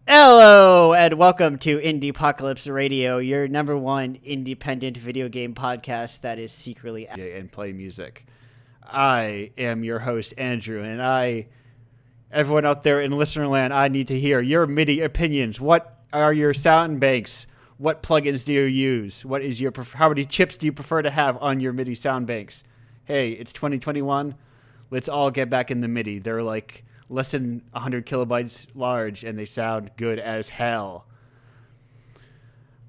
Hello and welcome to Indiepocalypse Radio, your number one independent video game podcast that is secretly and play music. I am your host, Andrew, and everyone out there in listener land, I need to hear your MIDI opinions. What are your sound banks? What plugins do you use? How many chips do you prefer to have on your MIDI sound banks? Hey, it's 2021. Let's all get back in the MIDI. They're like less than 100 kilobytes large, and they sound good as hell.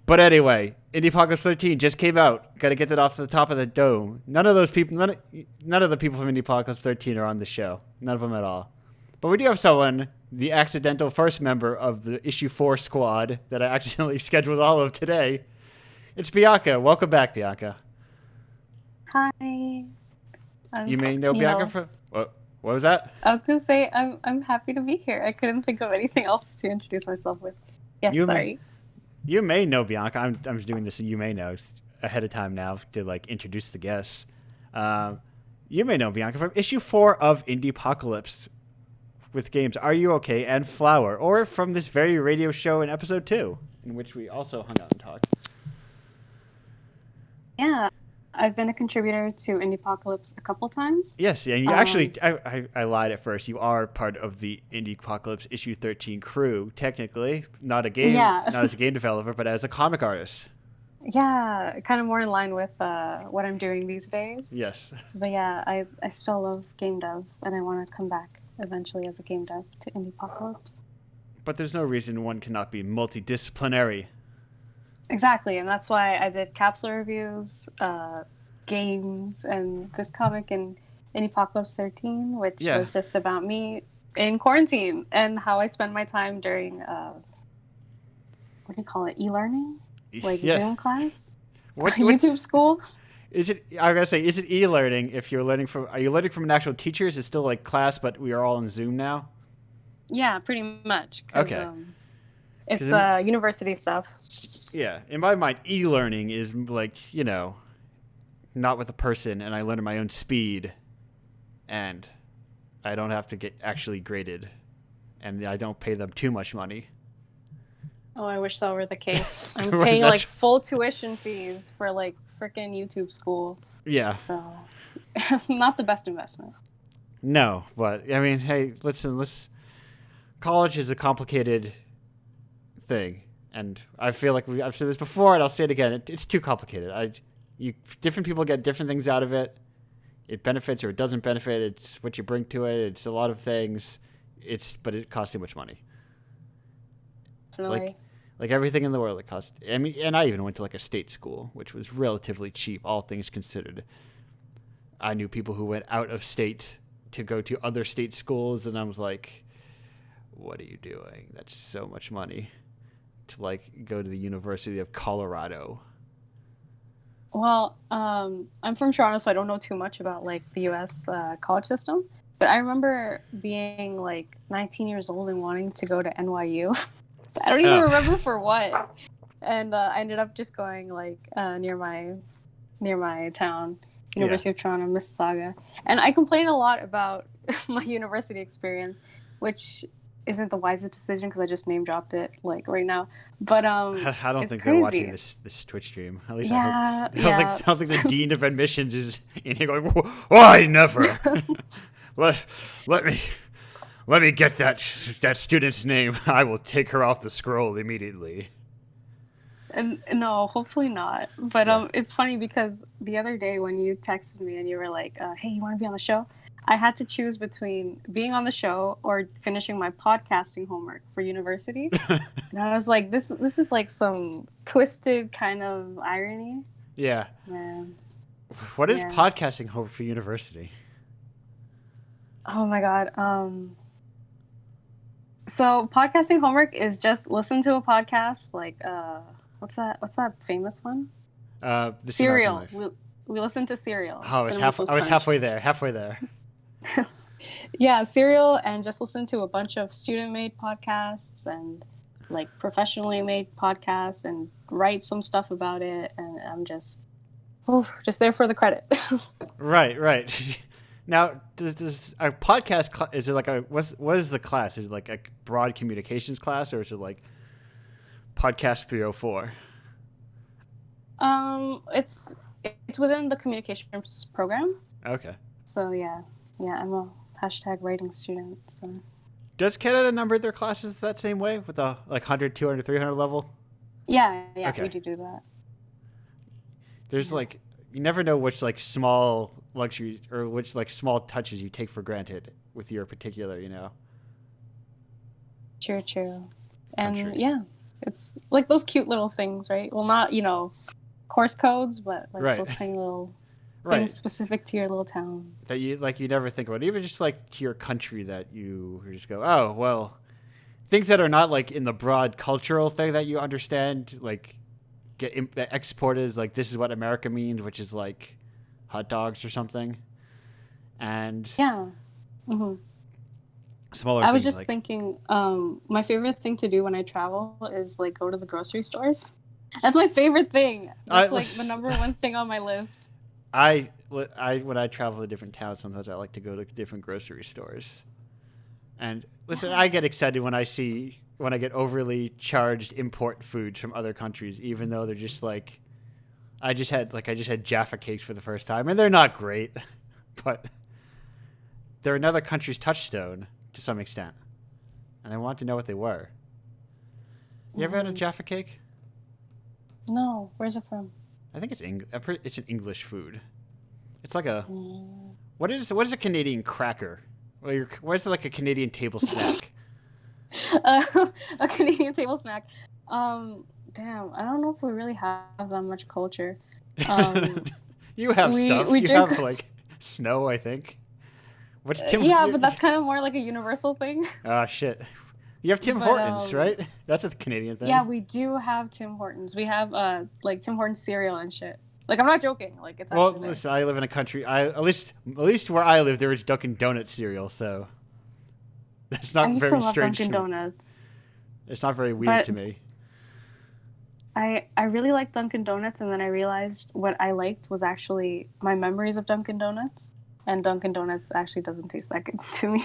But anyway, Indiepocalypse 13 just came out. Got to get that off the top of the dome. None of the people from Indiepocalypse 13 are on the show. None of them at all. But we do have someone, the accidental first member of the Issue 4 squad that I accidentally scheduled all of today. It's Bianca. Welcome back, Bianca. Hi. You may know Bianca from... What was that? I was going to say, I'm happy to be here. I couldn't think of anything else to introduce myself with. Yes, sorry. You may know Bianca. I'm just doing this, and you may know ahead of time now to introduce the guests. You may know Bianca from Issue 4 of Indiepocalypse with games Are You Okay and Flower, or from this very radio show in episode 2, in which we also hung out and talked. Yeah. I've been a contributor to Indiepocalypse a couple times. Yes, and you actually, I lied at first. You are part of the Indiepocalypse Issue 13 crew, technically. Not as a game developer, but as a comic artist. Yeah, kind of more in line with what I'm doing these days. Yes. But yeah, I still love game dev, and I want to come back eventually as a game dev to Indiepocalypse. But there's no reason one cannot be multidisciplinary. Exactly, and that's why I did capsule reviews, games, and this comic in Indiepocalypse 13, which was just about me in quarantine and how I spend my time during, what do you call it, e-learning? Zoom class? YouTube school? Is it e-learning if are you learning from an actual teacher? Is it still like class, but we are all on Zoom now? Yeah, pretty much. Okay. It's university stuff. Yeah, in my mind, e-learning is not with a person, and I learn at my own speed, and I don't have to get actually graded, and I don't pay them too much money. Oh, I wish that were the case. I'm paying full tuition fees for frickin' YouTube school. Yeah. So, not the best investment. No, but I mean, hey, listen. College is a complicated thing. And I feel like I've said this before, and I'll say it again. It's too complicated. Different people get different things out of it. It benefits or it doesn't benefit. It's what you bring to it. It's a lot of things. But it costs too much money. Definitely. Like everything in the world, it costs. I mean, and I even went to a state school, which was relatively cheap, all things considered. I knew people who went out of state to go to other state schools, and I was like, "What are you doing? That's so much money." To go to the University of Colorado. Well, I'm from Toronto, so I don't know too much about the U.S. College system. But I remember being 19 years old and wanting to go to NYU. I don't even remember for what. And I ended up just going near my town, University of Toronto, Mississauga. And I complained a lot about my university experience, which isn't the wisest decision because I just name dropped it right now. But I don't think crazy. They're watching this Twitch stream. At least I hope. I don't think the dean of admissions is in here going, "Why never? let me get that student's name. I will take her off the scroll immediately." And no, hopefully not. But it's funny because the other day when you texted me and you were like, "Hey, you want to be on the show?" I had to choose between being on the show or finishing my podcasting homework for university. And I was like, this is some twisted kind of irony. Yeah. Man. What is podcasting homework for university? Oh my God. So podcasting homework is just listen to a podcast what's that famous one? Serial. We listened to Serial. Oh, I was halfway there. Yeah, Serial, and just listen to a bunch of student-made podcasts and professionally made podcasts and write some stuff about it, and I'm just there for the credit. Right. Now, does a podcast is it like a what is the class? Is it like a broad communications class, or is it like podcast 304? It's within the communications program. Okay. So yeah, I'm a hashtag writing student. So Does Canada number their classes that same way with the like 100, 200, 300 level? yeah, Okay. we do that. There's like you never know which like small luxuries or which like small touches you take for granted with your particular, True. And country. yeah, it's like those cute little things, right? Well, not course codes, but like Right. those tiny little Right. things specific to your little town. That you never think about, even just like to your country that you just go, oh well, things that are not like in the broad cultural thing that you understand, like get exported, like this is what America means, which is like hot dogs or something, and Yeah. Mm-hmm. smaller. I was things just like, thinking, my favorite thing to do when I travel is like go to the grocery stores. That's my favorite thing. That's like the number one thing on my list. I when I travel to different towns, sometimes I like to go to different grocery stores. And listen, I get excited when I get overly charged import foods from other countries, even though they're just like, I just had Jaffa cakes for the first time, and they're not great, but they're another country's touchstone to some extent, and I want to know what they were. You ever had a Jaffa cake? No, where's it from? I think it's it's an English food. It's like a what is a Canadian cracker? Well, what is it, like a Canadian table snack? A Canadian table snack. Damn, I don't know if we really have that much culture. You have stuff. We you drink... have like snow, I think. What's Tim? Yeah, but that's kind of more like a universal thing. Ah, shit. You have Tim Hortons, right? That's a Canadian thing. Yeah, we do have Tim Hortons. We have like Tim Hortons cereal and shit. Like, I'm not joking. Like, it's actually there. Listen, I live in a country. At least where I live, there is Dunkin' Donuts cereal, so that's not very strange. I used to love Dunkin' Donuts. It's not very weird to me. I really liked Dunkin' Donuts, and then I realized what I liked was actually my memories of Dunkin' Donuts, and Dunkin' Donuts actually doesn't taste that good to me.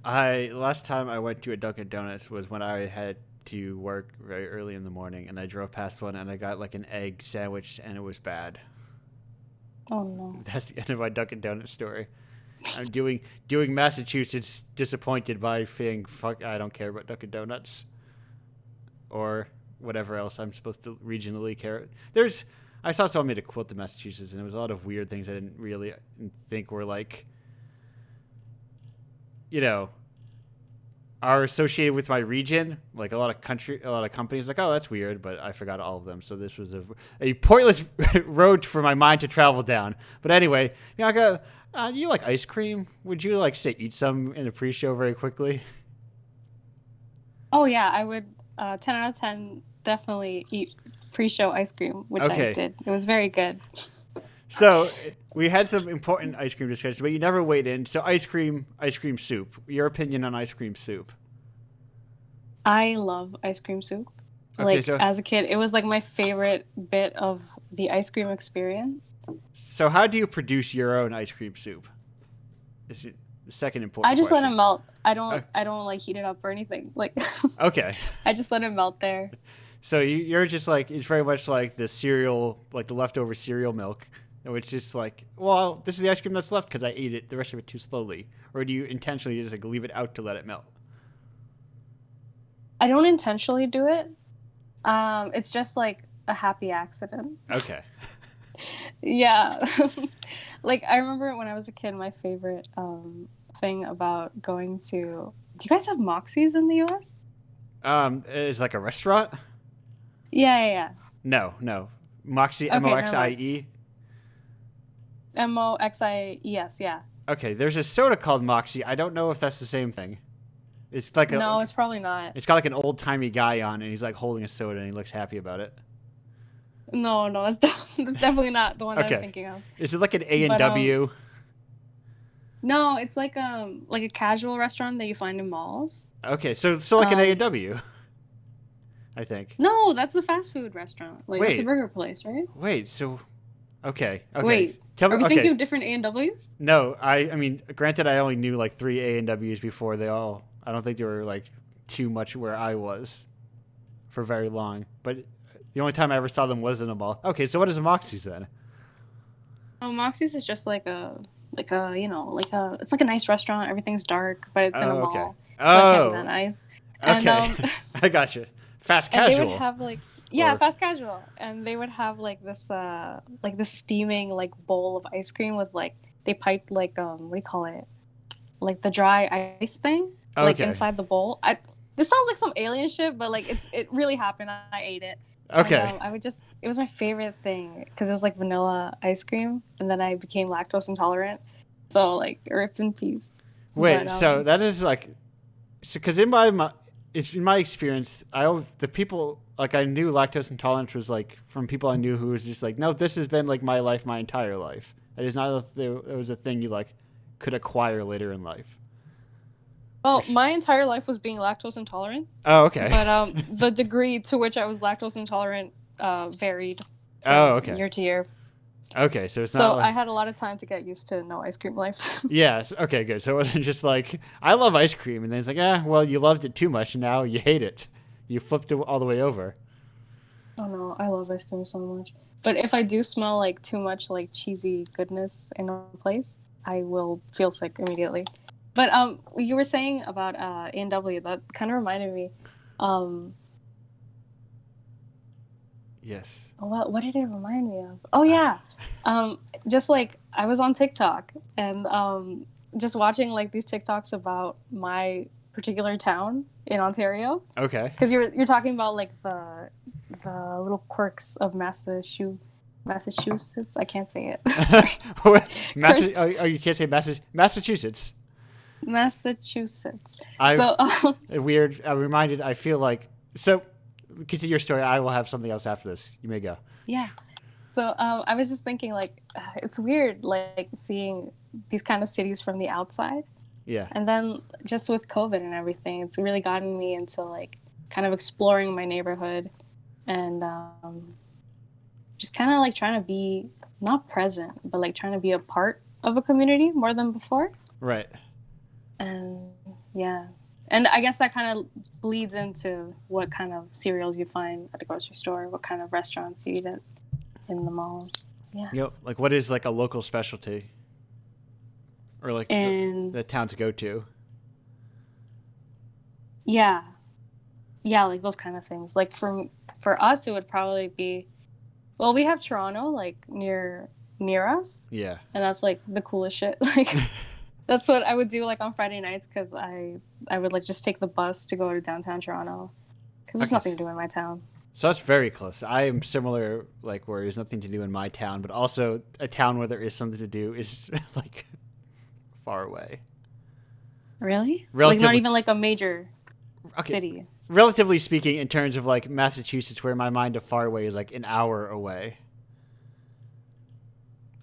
Last time I went to a Dunkin' Donuts was when I had to work very early in the morning, and I drove past one and I got like an egg sandwich and it was bad. Oh no. That's the end of my Dunkin' Donuts story. I'm doing Massachusetts disappointed by saying fuck, I don't care about Dunkin' Donuts or whatever else I'm supposed to regionally care. I saw someone made a quilt to Massachusetts, and there was a lot of weird things I didn't really think were like, are associated with my region. Like a lot of companies like, oh, that's weird, but I forgot all of them. So this was a pointless road for my mind to travel down. But anyway, I got, you like ice cream? Would you like say eat some in the pre-show very quickly? Oh yeah, I would 10 out of 10 definitely eat pre-show ice cream, which I did. It was very good. So we had some important ice cream discussions, but you never weighed in. So ice cream soup. Your opinion on ice cream soup? I love ice cream soup. Okay, as a kid, it was like my favorite bit of the ice cream experience. So how do you produce your own ice cream soup? Is it the second important I just question. let it melt. I don't like heat it up or anything. Like okay. I just let it melt there. So you're just like, it's very much like the cereal, like the leftover cereal milk. Which is like, well, this is the ice cream that's left because I ate it the rest of it too slowly. Or do you intentionally just like leave it out to let it melt? I don't intentionally do it. It's just like a happy accident. Okay. Yeah. Like I remember when I was a kid, my favorite thing about going to. Do you guys have Moxie's in the U.S.? It's like a restaurant. Yeah. No. Moxie, okay, Moxie. Moxies, yeah. Okay, there's a soda called Moxie. I don't know if that's the same thing. It's like no, it's probably not. It's got like an old timey guy on, and he's like holding a soda, and he looks happy about it. No, that's definitely not the one I'm thinking of. Is it like an A&W? No, it's like a casual restaurant that you find in malls. Okay, so like an A&W, I think. No, that's a fast food restaurant. Like, Wait, it's a burger place, right? Wait, so Okay. Okay. Wait, Tell me. are we Okay. thinking of different A&Ws? No, I mean, granted, I only knew like 3 A&Ws before they all. I don't think they were like too much where I was for very long. But the only time I ever saw them was in a mall. Okay, so what is a Moxie's then? Oh, Moxie's is just it's like a nice restaurant. Everything's dark, but it's in a Oh, okay. mall, so it can't be that Oh, nice. And okay. I got you. Fast and they would casual. have like yeah, Or fast casual, and they would have like this steaming like bowl of ice cream with like they piped like what do you call it, like the dry ice thing like okay. inside the bowl. This sounds like some alien shit, but like it really happened. I ate it. And Okay. it was my favorite thing because it was like vanilla ice cream, and then I became lactose intolerant. So like, rip in peace. Wait, But so that is like, because it's in my experience, the people like I knew lactose intolerance was like from people I knew who was just like, no, this has been like my life, my entire life. It is not it was a thing you like could acquire later in life. well, my entire life was being lactose intolerant. Oh, okay. But the degree to which I was lactose intolerant varied Oh, from okay. year to year. Okay, so it's So not like I had a lot of time to get used to no ice cream life. yes. Okay, good. So it wasn't just like I love ice cream, and then it's like, well, you loved it too much, and now you hate it. You flipped it all the way over. Oh no, I love ice cream so much. But if I do smell like too much like cheesy goodness in a place, I will feel sick immediately. But you were saying about A&W, that kind of reminded me. Um, Yes. what did it remind me of? Oh yeah, just like I was on TikTok and just watching like these TikToks about my particular town in Ontario. Okay. Because you're talking about like the little quirks of Massachusetts. I can't say it. Sorry. You can't say Massachusetts. Massachusetts. I So weird. I'm reminded. I feel like so. Continue your story. I will have something else after this. You may go. yeah. So I was just thinking like it's weird like seeing these kind of cities from the outside. Yeah. And then just with COVID and everything, it's really gotten me into like kind of exploring my neighborhood and just kind of like trying to be not present, but like trying to be a part of a community more than before. Right. And yeah. And I guess that kind of leads into what kind of cereals you find at the grocery store, what kind of restaurants you eat at in the malls. Yeah. Yep. Like, what is like a local specialty, or like the town to go to? Yeah, like those kind of things. Like for us, it would probably be, well, we have Toronto like near us, Yeah. and that's like the coolest shit. Like that's what I would do like on Friday nights because I would like just take the bus to go to downtown Toronto because there's nothing to do in my town. So that's very close. I am similar, like where there's nothing to do in my town, but also a town where there is something to do is like far away. Really? Like not even like a major city. Relatively speaking, in terms of like Massachusetts, where my mind of far away is like an hour away.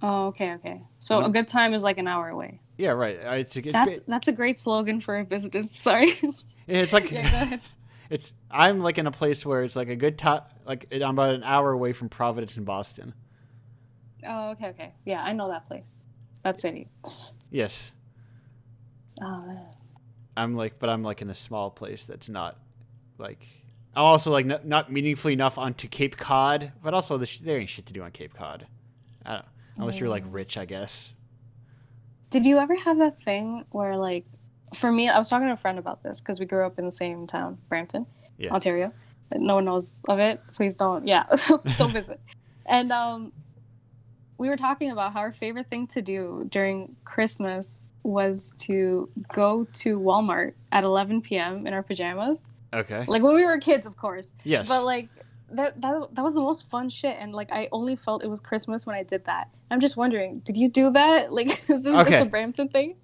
Oh, okay. So a good time is like an hour away. Yeah, right. That's a great slogan for a business. Sorry. It's like yeah, go ahead. I'm like in a place where it's like a good time. Like I'm about an hour away from Providence in Boston. Oh, okay. Yeah, I know that place. That city. Yes. Oh man. I'm like in a small place that's not like. I'm also like not meaningfully enough onto Cape Cod, but also there ain't shit to do on Cape Cod. I don't, unless you're like rich, I guess. Did you ever have that thing where like, for me, I was talking to a friend about this because we grew up in the same town, Brampton, Ontario. No one knows of it. Please don't. Yeah, don't visit. And we were talking about how our favorite thing to do during Christmas was to go to Walmart at 11 p.m. in our pajamas. Okay. Like when we were kids, of course. Yes. But like that was the most fun shit, and like I only felt it was Christmas when I did that. I'm just wondering, did you do that? Like, is this just a Brampton thing?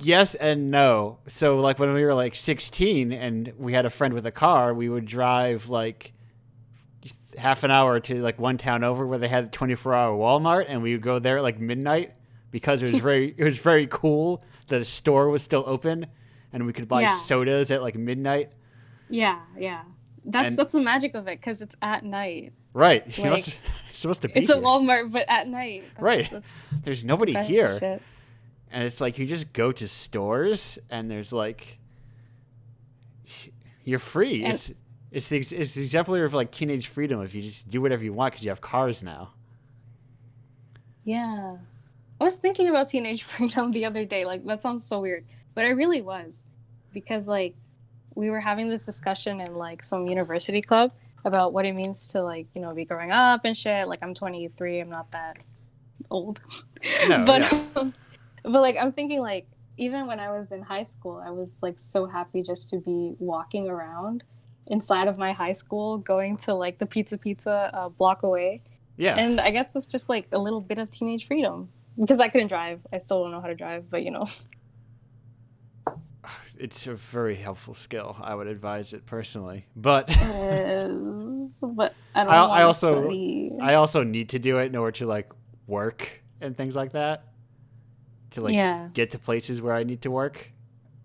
Yes and no. So like when we were like 16 and we had a friend with a car, we would drive like half an hour to like one town over where they had a 24-hour Walmart, and we would go there at like midnight because it was very cool that a store was still open and we could buy sodas at like midnight. Yeah. That's the magic of it because it's at night. Right. Like, You're supposed to be it's a here. Walmart, but at night. Right. That's There's the nobody best here. shit. And it's like you just go to stores and there's like you're free. And It's exemplary of like teenage freedom if you just do whatever you want because you have cars now. yeah. I was thinking about teenage freedom the other day. Like, that sounds so weird, but I really was, because like we were having this discussion in like some university club about what it means to, like, you know, be growing up and shit. Like, I'm 23. I'm not that old, No, but yeah. but like I'm thinking, like, even when I was in high school, I was like so happy just to be walking around inside of my high school, going to like the pizza a block away. Yeah. And I guess it's just like a little bit of teenage freedom, because I couldn't drive. I still don't know how to drive, but you know. It's a very helpful skill. I would advise it personally. But But I don't I want to also study. I also need to do it in order to like work and things like that. To like Yeah. get to places where I need to work.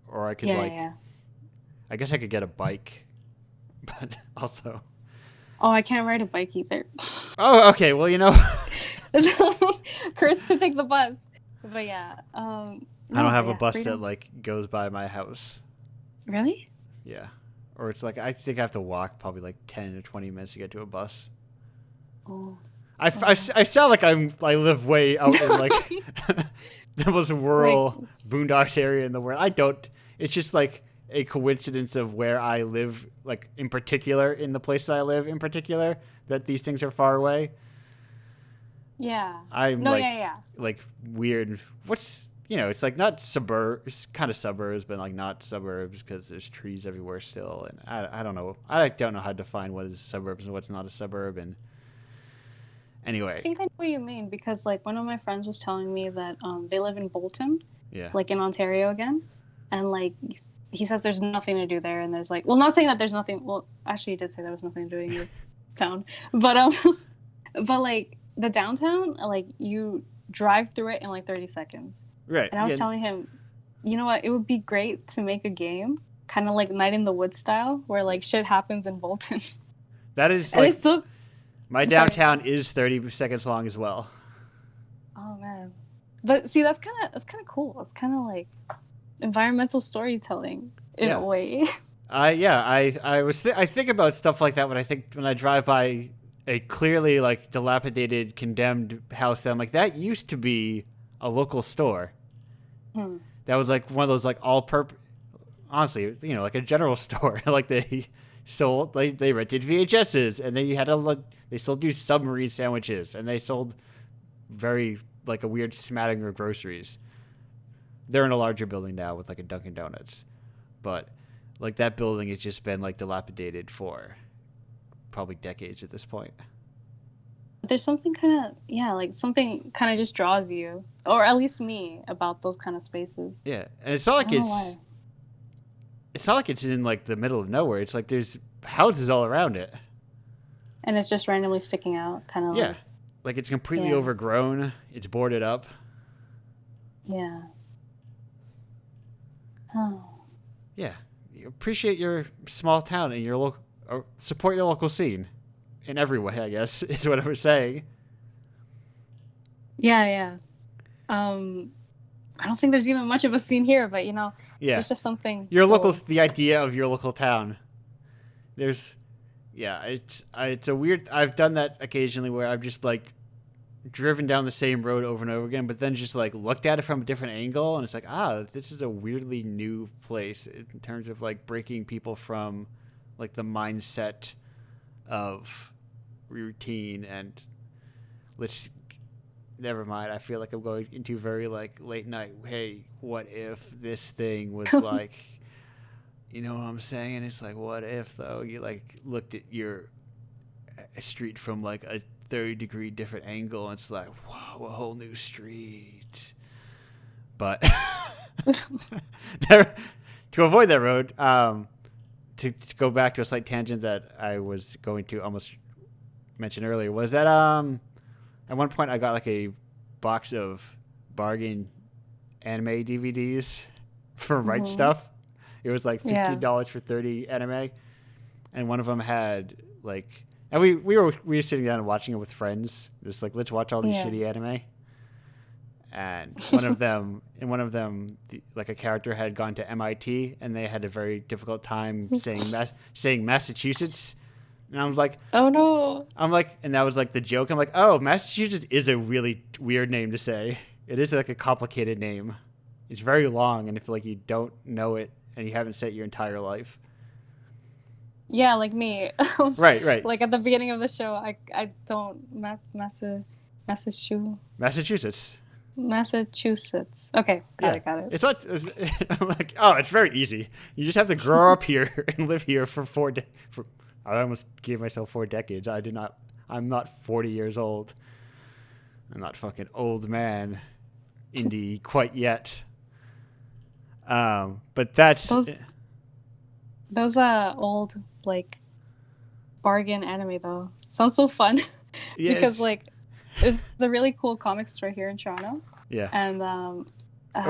Or I could Yeah. I guess I could get a bike. But also Oh, I can't ride a bike either. Oh, okay. Well, you know, Cursed to take the bus. But yeah. I don't have a bus freedom. that like goes by my house. Really? Yeah. Or it's like I think I have to walk probably like 10 or 20 minutes to get to a bus. Oh. I sound like I live way out in like the most rural boondocks area in the world. I don't. It's just like a coincidence of where I live, like in particular, in the place that I live in particular, that these things are far away. Yeah. I'm No, like, yeah. like weird. What's, you know, it's like not suburbs, it's kind of suburbs, but like not suburbs because there's trees everywhere still. And I don't know. I don't know how to define what is suburbs and what's not a suburb. And anyway. I think I know what you mean, because like one of my friends was telling me that they live in Bolton, Yeah. like in Ontario again, and like he says there's nothing to do there, and there's like, well, not saying that there's nothing. Well, actually, he did say there was nothing to do in your town, but but like the downtown, like you drive through it in like 30 seconds. Right. And I was telling him, you know what, it would be great to make a game, kind of like Night in the Woods style, where like shit happens in Bolton. That is And like, it's still. my downtown is 30 seconds long as well. Oh man, but see, that's kind of cool. It's kind of like environmental storytelling in a way. I think about stuff like that when I drive by a clearly like dilapidated, condemned house. That I'm like, that used to be a local store. That was like one of those like all-purpose, honestly, you know, like a general store. Like they rented VHSs, and then you had they sold you submarine sandwiches, and they sold very like a weird smattering of groceries. They're in a larger building now with like a Dunkin' Donuts, but like that building has just been like dilapidated for probably decades at this point. There's something kind of, like something kind of just draws you, or at least me, about those kind of spaces. Yeah, and it's not like it's not like it's in like the middle of nowhere. It's like there's houses all around it, and it's just randomly sticking out, kind of. Yeah, like it's completely overgrown. It's boarded up. Yeah. Oh. Yeah, you appreciate your small town and your local, or support your local scene in every way, I guess, is what I was saying. Yeah. I don't think there's even much of a scene here, but you know, it's just something. Your local, the idea of your local town. It's a weird. I've done that occasionally where I've just like driven down the same road over and over again, but then just like looked at it from a different angle, and it's like, this is a weirdly new place in terms of like breaking people from like the mindset of routine. And never mind, I feel like I'm going into very like late night, hey, what if this thing was like, you know what I'm saying? It's like, what if though you like looked at your street from like a 30-degree different angle, and it's like, whoa, a whole new street. But to avoid that road, to go back to a slight tangent that I was going to almost mention earlier, was that at one point I got like a box of bargain anime DVDs for Right Stuff. It was like $15 for 30 anime, and one of them had like And we were sitting down and watching it with friends, just like, let's watch all these Yeah. shitty anime. And one of them, like a character had gone to MIT, and they had a very difficult time saying Massachusetts. And I was like, Oh no. and that was like the joke. I'm like, oh, Massachusetts is a really weird name to say. It is like a complicated name. It's very long, and if like you don't know it and you haven't said it your entire life. Yeah, like me. Right. Like at the beginning of the show, I don't Massachusetts. Massachusetts. Okay, got it. It's not. I'm like, oh, it's very easy. You just have to grow up here and live here for I almost gave myself 4 decades. I'm not 40 years old. I'm not fucking old man indie quite yet. But that's those old like bargain anime though. Sounds so fun. Yeah, because like there's a really cool comic store here in Toronto. Yeah. And oh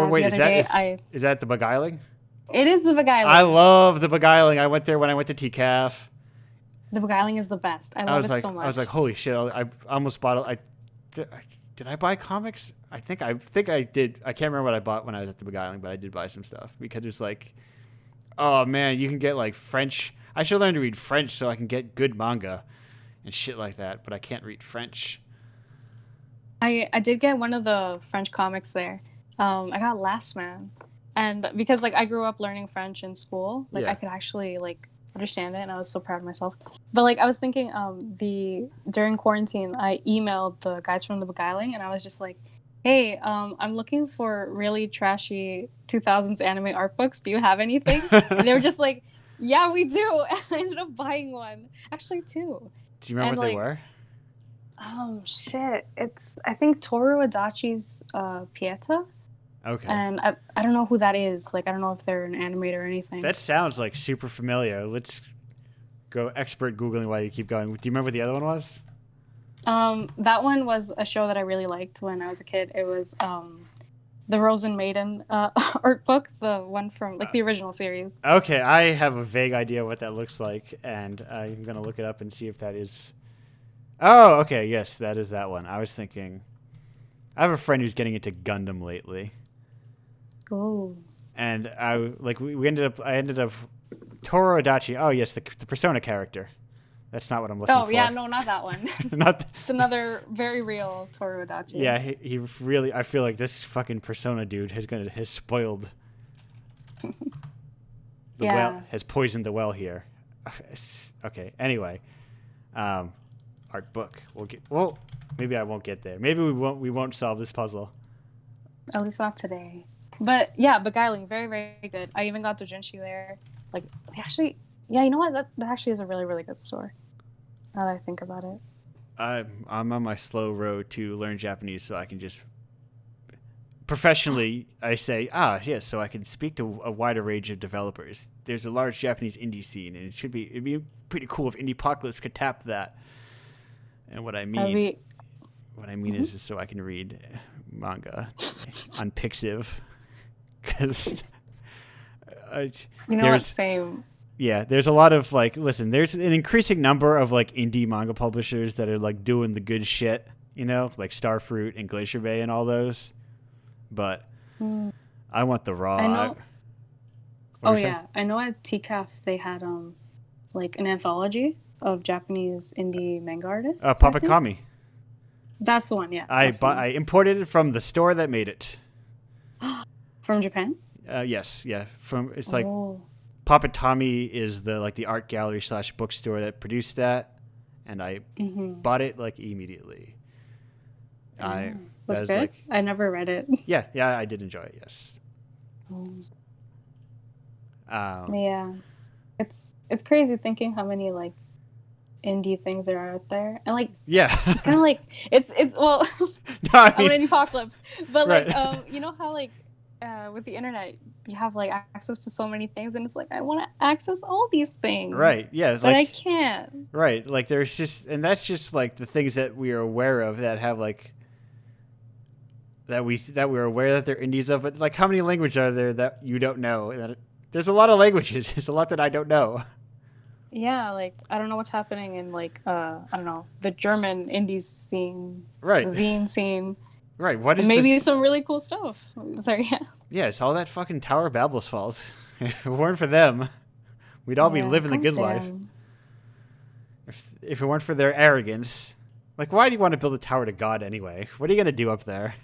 wait, is that the Beguiling? It is the Beguiling. I love the Beguiling. I went there when I went to TCAF. The Beguiling is the best. I love it so much. I was like, holy shit! I almost bought it. Did I buy comics? I think I did. I can't remember what I bought when I was at the Beguiling, but I did buy some stuff because it's like, oh man, you can get like French. I should learn to read French so I can get good manga and shit like that, but I can't read French. I did get one of the French comics there. I got Last Man, and because like I grew up learning French in school, like I could actually like understand it, and I was so proud of myself. But like I was thinking, during quarantine, I emailed the guys from the Beguiling, and I was just like, hey, I'm looking for really trashy 2000s anime art books. Do you have anything? And they were just like, yeah, we do. And I ended up buying one, actually 2. Do you remember what they were? Shit. It's, I think, Toru Adachi's Pieta. Okay. And I don't know who that is. Like, I don't know if they're an animator or anything. That sounds like super familiar. Let's go expert Googling while you keep going. Do you remember what the other one was? That one was a show that I really liked when I was a kid. It was the Rosen Maiden art book, the one from like the original series. Okay, I have a vague idea what that looks like, and I'm gonna look it up and see if that is. Oh, okay, yes, that is that one. I was thinking. I have a friend who's getting into Gundam lately. Oh. And I ended up Toru Adachi. Oh yes, the Persona character. That's not what I'm looking for. Oh yeah, no, not that one. It's another very real Toru Adachi. Yeah, he really. I feel like this fucking Persona dude has spoiled. Well, has poisoned the well here. Okay. Anyway, art book. Maybe I won't get there. Maybe we won't solve this puzzle. At least not today. But yeah, Beguiling, very, very good. I even got Dojinshi there. Like, they actually, yeah, you know what? That actually is a really, really good store. Now that I think about it. I'm on my slow road to learn Japanese so I can just professionally, I say, yes, so I can speak to a wider range of developers. There's a large Japanese indie scene, and it'd be pretty cool if Indiepocalypse could tap that. And what I mean is so I can read manga on Pixiv. Because same. Yeah, there's a lot of like, listen, there's an increasing number of like indie manga publishers that are like doing the good shit, like Starfruit and Glacier Bay and all those. But I want the raw. I know. I know at TCAF they had like an anthology of Japanese indie manga artists. Papakami. That's the one, yeah. I imported it from the store that made it. From Japan? Yes, yeah. Like Papatami is the art gallery / bookstore that produced that, and I bought it like immediately. Was good? I never read it. Yeah, I did enjoy it. Yes. Yeah, it's crazy thinking how many like indie things there are out there, and like it's kind of like it's well, I'm an Indiepocalypse, but like you know how like with the internet you have like access to so many things, and it's like I want to access all these things, right? Yeah, but I can't. Right, like there's just, and that's just like the things that we are aware of that have like that we're aware that they're indies of, but like how many languages are there that you don't know? There's a lot of languages. There's a lot that I don't know. Yeah, like I don't know what's happening in like I don't know, the German indies scene, Right. the zine scene, Right. What and is maybe some really cool stuff. Sorry, yeah. Yeah, it's all that fucking Tower of Babel's fault. If it weren't for them, we'd all be Yeah, living the good life. goddamn. If it weren't for their arrogance. Like, why do you want to build a tower to God anyway? What are you going to do up there?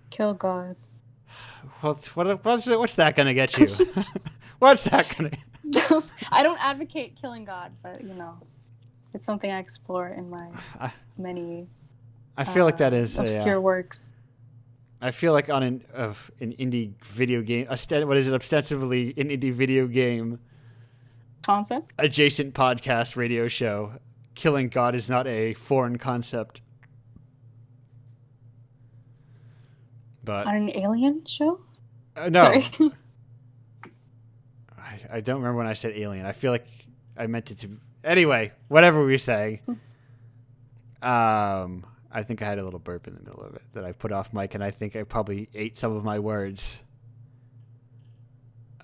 Kill God. Well, what's that going to get you? What's that going to... I don't advocate killing God, but you know, it's something I explore in my many I feel like that is obscure works. I feel like on an indie video game, what is it, ostensibly an indie video game Concept? adjacent podcast radio show, killing God is not a foreign concept. But On an alien show? No. Sorry. I don't remember when I said alien. I feel like I meant it to... Anyway, whatever we were saying. I think I had a little burp in the middle of it that I put off mic, and I think I probably ate some of my words.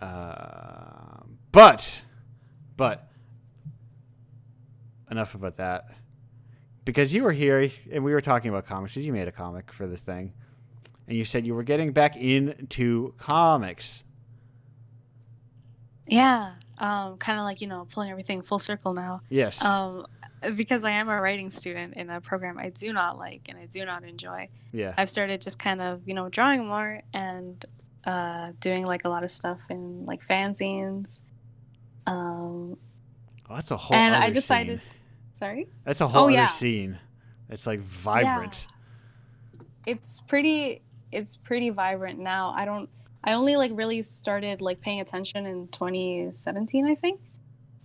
But enough about that. Because you were here, and we were talking about comics. You made a comic for the thing. And you said you were getting back into comics. Yeah. Kind of like, pulling everything full circle now. Yes. Because I am a writing student in a program I do not like and I do not enjoy. Yeah. I've started just kind of, drawing more and doing like a lot of stuff in like fanzines. That's a whole and other I decided scene. Sorry? That's a whole other scene. It's like vibrant. Yeah. It's pretty vibrant now. I only like really started like paying attention in 2017, I think,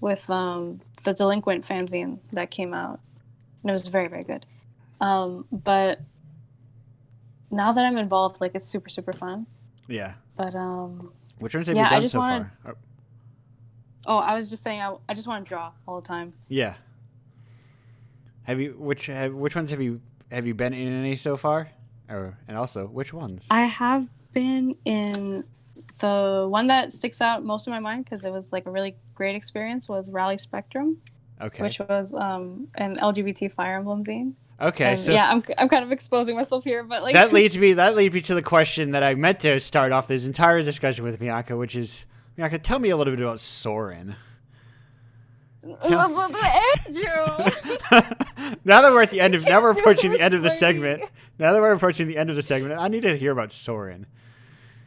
with the Delinquent fanzine that came out, and it was very, very good. But now that I'm involved, like it's super, super fun. Yeah. But which ones have you done so far? Oh, I was just saying I just want to draw all the time. Yeah. Which ones have you been in any so far? And also, which ones? I have been in the one that sticks out most in my mind because it was like a really great experience was Rally Spectrum, which was an LGBT Fire Emblem zine. Okay, so yeah, I'm kind of exposing myself here, but like that leads me to the question that I meant to start off this entire discussion with Bianca, which is, Bianca, tell me a little bit about Soren. Andrew. Now that we're at the end of, now we're approaching the end of the segment. Now that we're approaching the end of the segment, I need to hear about Soren.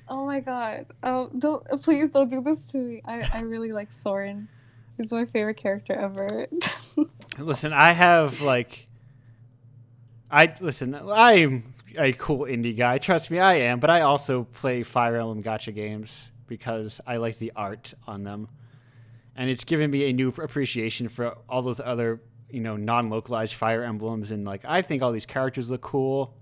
Oh my god! Oh, please don't do this to me. I really like Soren. He's my favorite character ever. Listen, I'm a cool indie guy. Trust me, I am. But I also play Fire Emblem gacha games because I like the art on them. And it's given me a new appreciation for all those other, non-localized Fire Emblems. And, I think all these characters look cool.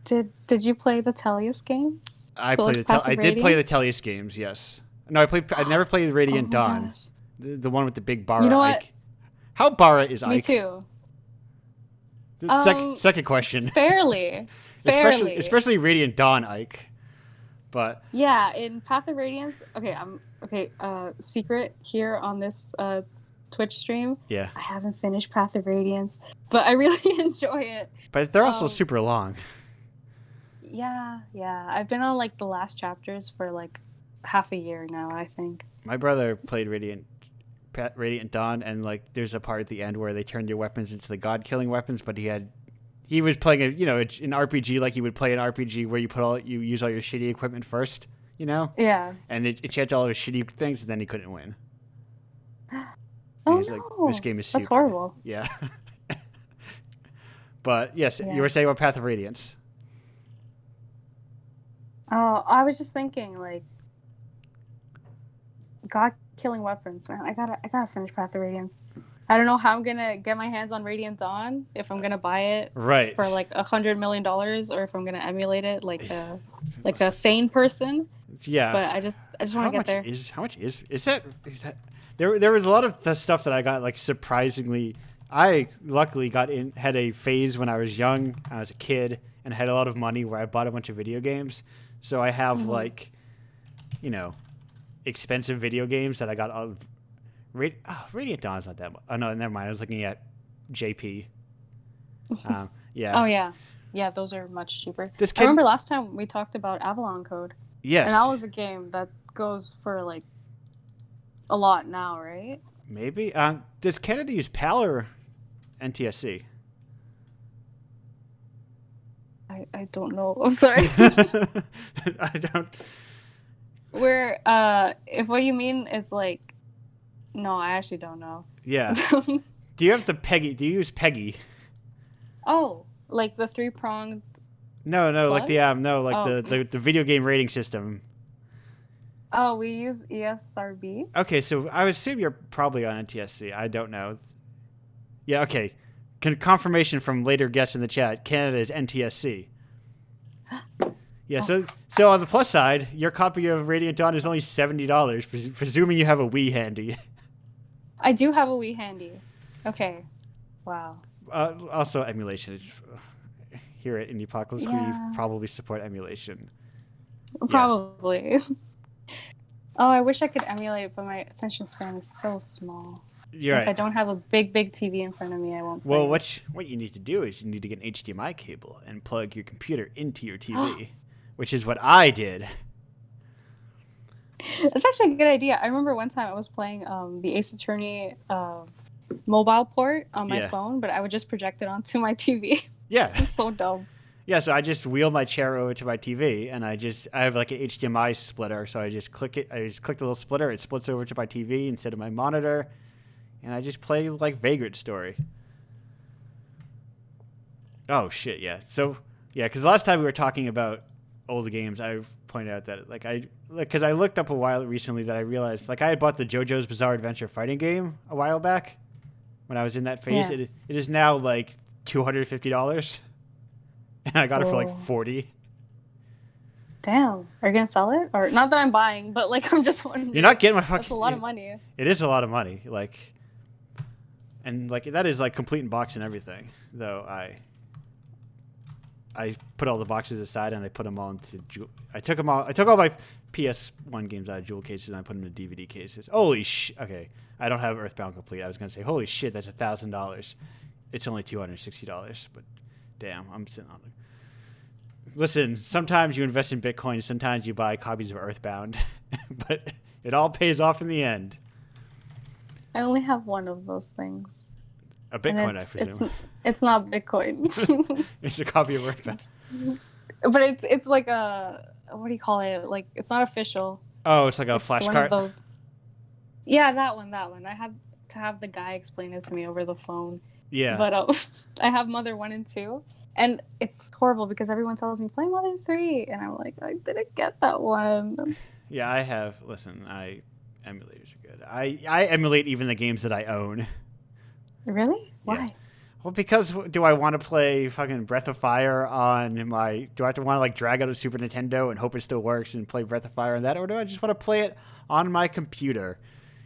Did you play the Tellius games? I did play the Tellius games, yes. No, I never played Radiant Dawn. The one with the big Bara Ike. How Bara is Ike? Me too. Second question. Fairly. Especially Radiant Dawn Ike. But yeah, in Path of Radiance, secret here on this Twitch stream. Yeah. I haven't finished Path of Radiance, but I really enjoy it. But they're also super long. Yeah. I've been on the last chapters for half a year now, I think. My brother played Radiant Dawn, and there's a part at the end where they turned your weapons into the god-killing weapons, but he was playing an RPG like you would play an RPG where you use all your shitty equipment first, Yeah. And it changed all his shitty things, and then he couldn't win. Oh, he's no. This game is super. That's horrible. Yeah. But yes, you were saying about Path of Radiance. Oh, I was just thinking god-killing weapons, man. I gotta finish Path of Radiance. I don't know how I'm gonna get my hands on Radiant Dawn, if I'm gonna buy it for $100 million, or if I'm gonna emulate it like a sane person. Yeah. But I just want to get there. How much is that? There was a lot of the stuff that I got surprisingly. I luckily had a phase when I was young, I was a kid, and had a lot of money where I bought a bunch of video games. So I have expensive video games that I got Radiant Dawn's not that much. Oh no, never mind. I was looking at JP. Yeah. Oh yeah, yeah. Those are much cheaper. This I remember last time we talked about Avalon Code. Yes. And that was a game that goes for like a lot now, right? Maybe. Does Canada use PAL or NTSC? I don't know. I'm sorry. I don't. Where if what you mean is like, no, I actually don't know. Yeah. Do you have the PEGI? Do you use PEGI? Oh, like the 3-pronged. No, like What? the video game rating system. Oh, we use ESRB. Okay, so I would assume you're probably on NTSC. I don't know. Yeah, okay. Confirmation from later guests in the chat. Canada is NTSC. Yeah, so on the plus side, your copy of Radiant Dawn is only $70, presuming you have a Wii handy. I do have a Wii handy. Okay. Wow. Also, emulation. Here at Indiepocalypse, we probably support emulation. Probably. Yeah. Oh, I wish I could emulate, but my attention span is so small. You're right. If I don't have a big TV in front of me, I won't play. Well, what you need to do is you need to get an HDMI cable and plug your computer into your TV, which is what I did. That's actually a good idea. I remember one time I was playing the Ace Attorney mobile port on my phone, but I would just project it onto my TV. Yeah. It's so dumb. Yeah, so I just wheel my chair over to my TV, and I have like an HDMI splitter, so I just click it. I just click the little splitter. It splits over to my TV instead of my monitor, and I just play like Vagrant Story. Oh shit, yeah. So yeah, because last time we were talking about old games, I pointed out that because I looked up a while recently that I realized like I had bought the JoJo's Bizarre Adventure fighting game a while back when I was in that phase. Yeah. It is now like $250. And I got it for like $40. Damn. Are you gonna sell it? Or not that I'm buying, but like I'm just wondering. You're not getting my fucking. That's a lot of money. It is a lot of money. Like, and like that is like complete in box and everything. Though I put all the boxes aside and I put them all into. I took all my PS1 games out of jewel cases and I put them in DVD cases. Holy shit! Okay, I don't have Earthbound complete. I was gonna say, holy shit, that's $1,000. It's only $260, but. Damn, I'm sitting on it. Listen, sometimes you invest in Bitcoin, sometimes you buy copies of Earthbound, but it all pays off in the end. I only have one of those things. A Bitcoin, I presume. It's not Bitcoin. It's a copy of Earthbound. But it's like a, what do you call it? Like, it's not official. Oh, it's like a flashcard? One of those. Yeah, that one. I had to have the guy explain it to me over the phone. Yeah. But I have Mother 1 and 2, and it's horrible because everyone tells me, play Mother 3, and I'm like, I didn't get that one. Yeah, I have. Listen, emulators are good. I emulate even the games that I own. Really? Why? Yeah. Well, because do I want to play fucking Breath of Fire on my... Do I have to want to like drag out a Super Nintendo and hope it still works and play Breath of Fire on that? Or do I just want to play it on my computer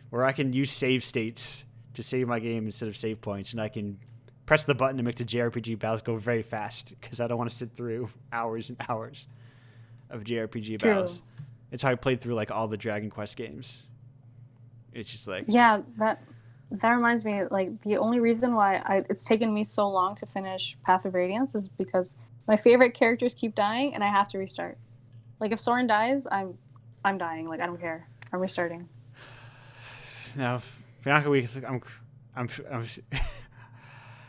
where I can use save states to save my game instead of save points, and I can press the button to make the JRPG battles go very fast because I don't want to sit through hours and hours of JRPG battles. It's how I played through like all the Dragon Quest games. It's just like... Yeah, that reminds me, like, the only reason why it's taken me so long to finish Path of Radiance is because my favorite characters keep dying and I have to restart. Like, if Soren dies, I'm dying. Like, I don't care. I'm restarting. Now, Bianca, I'm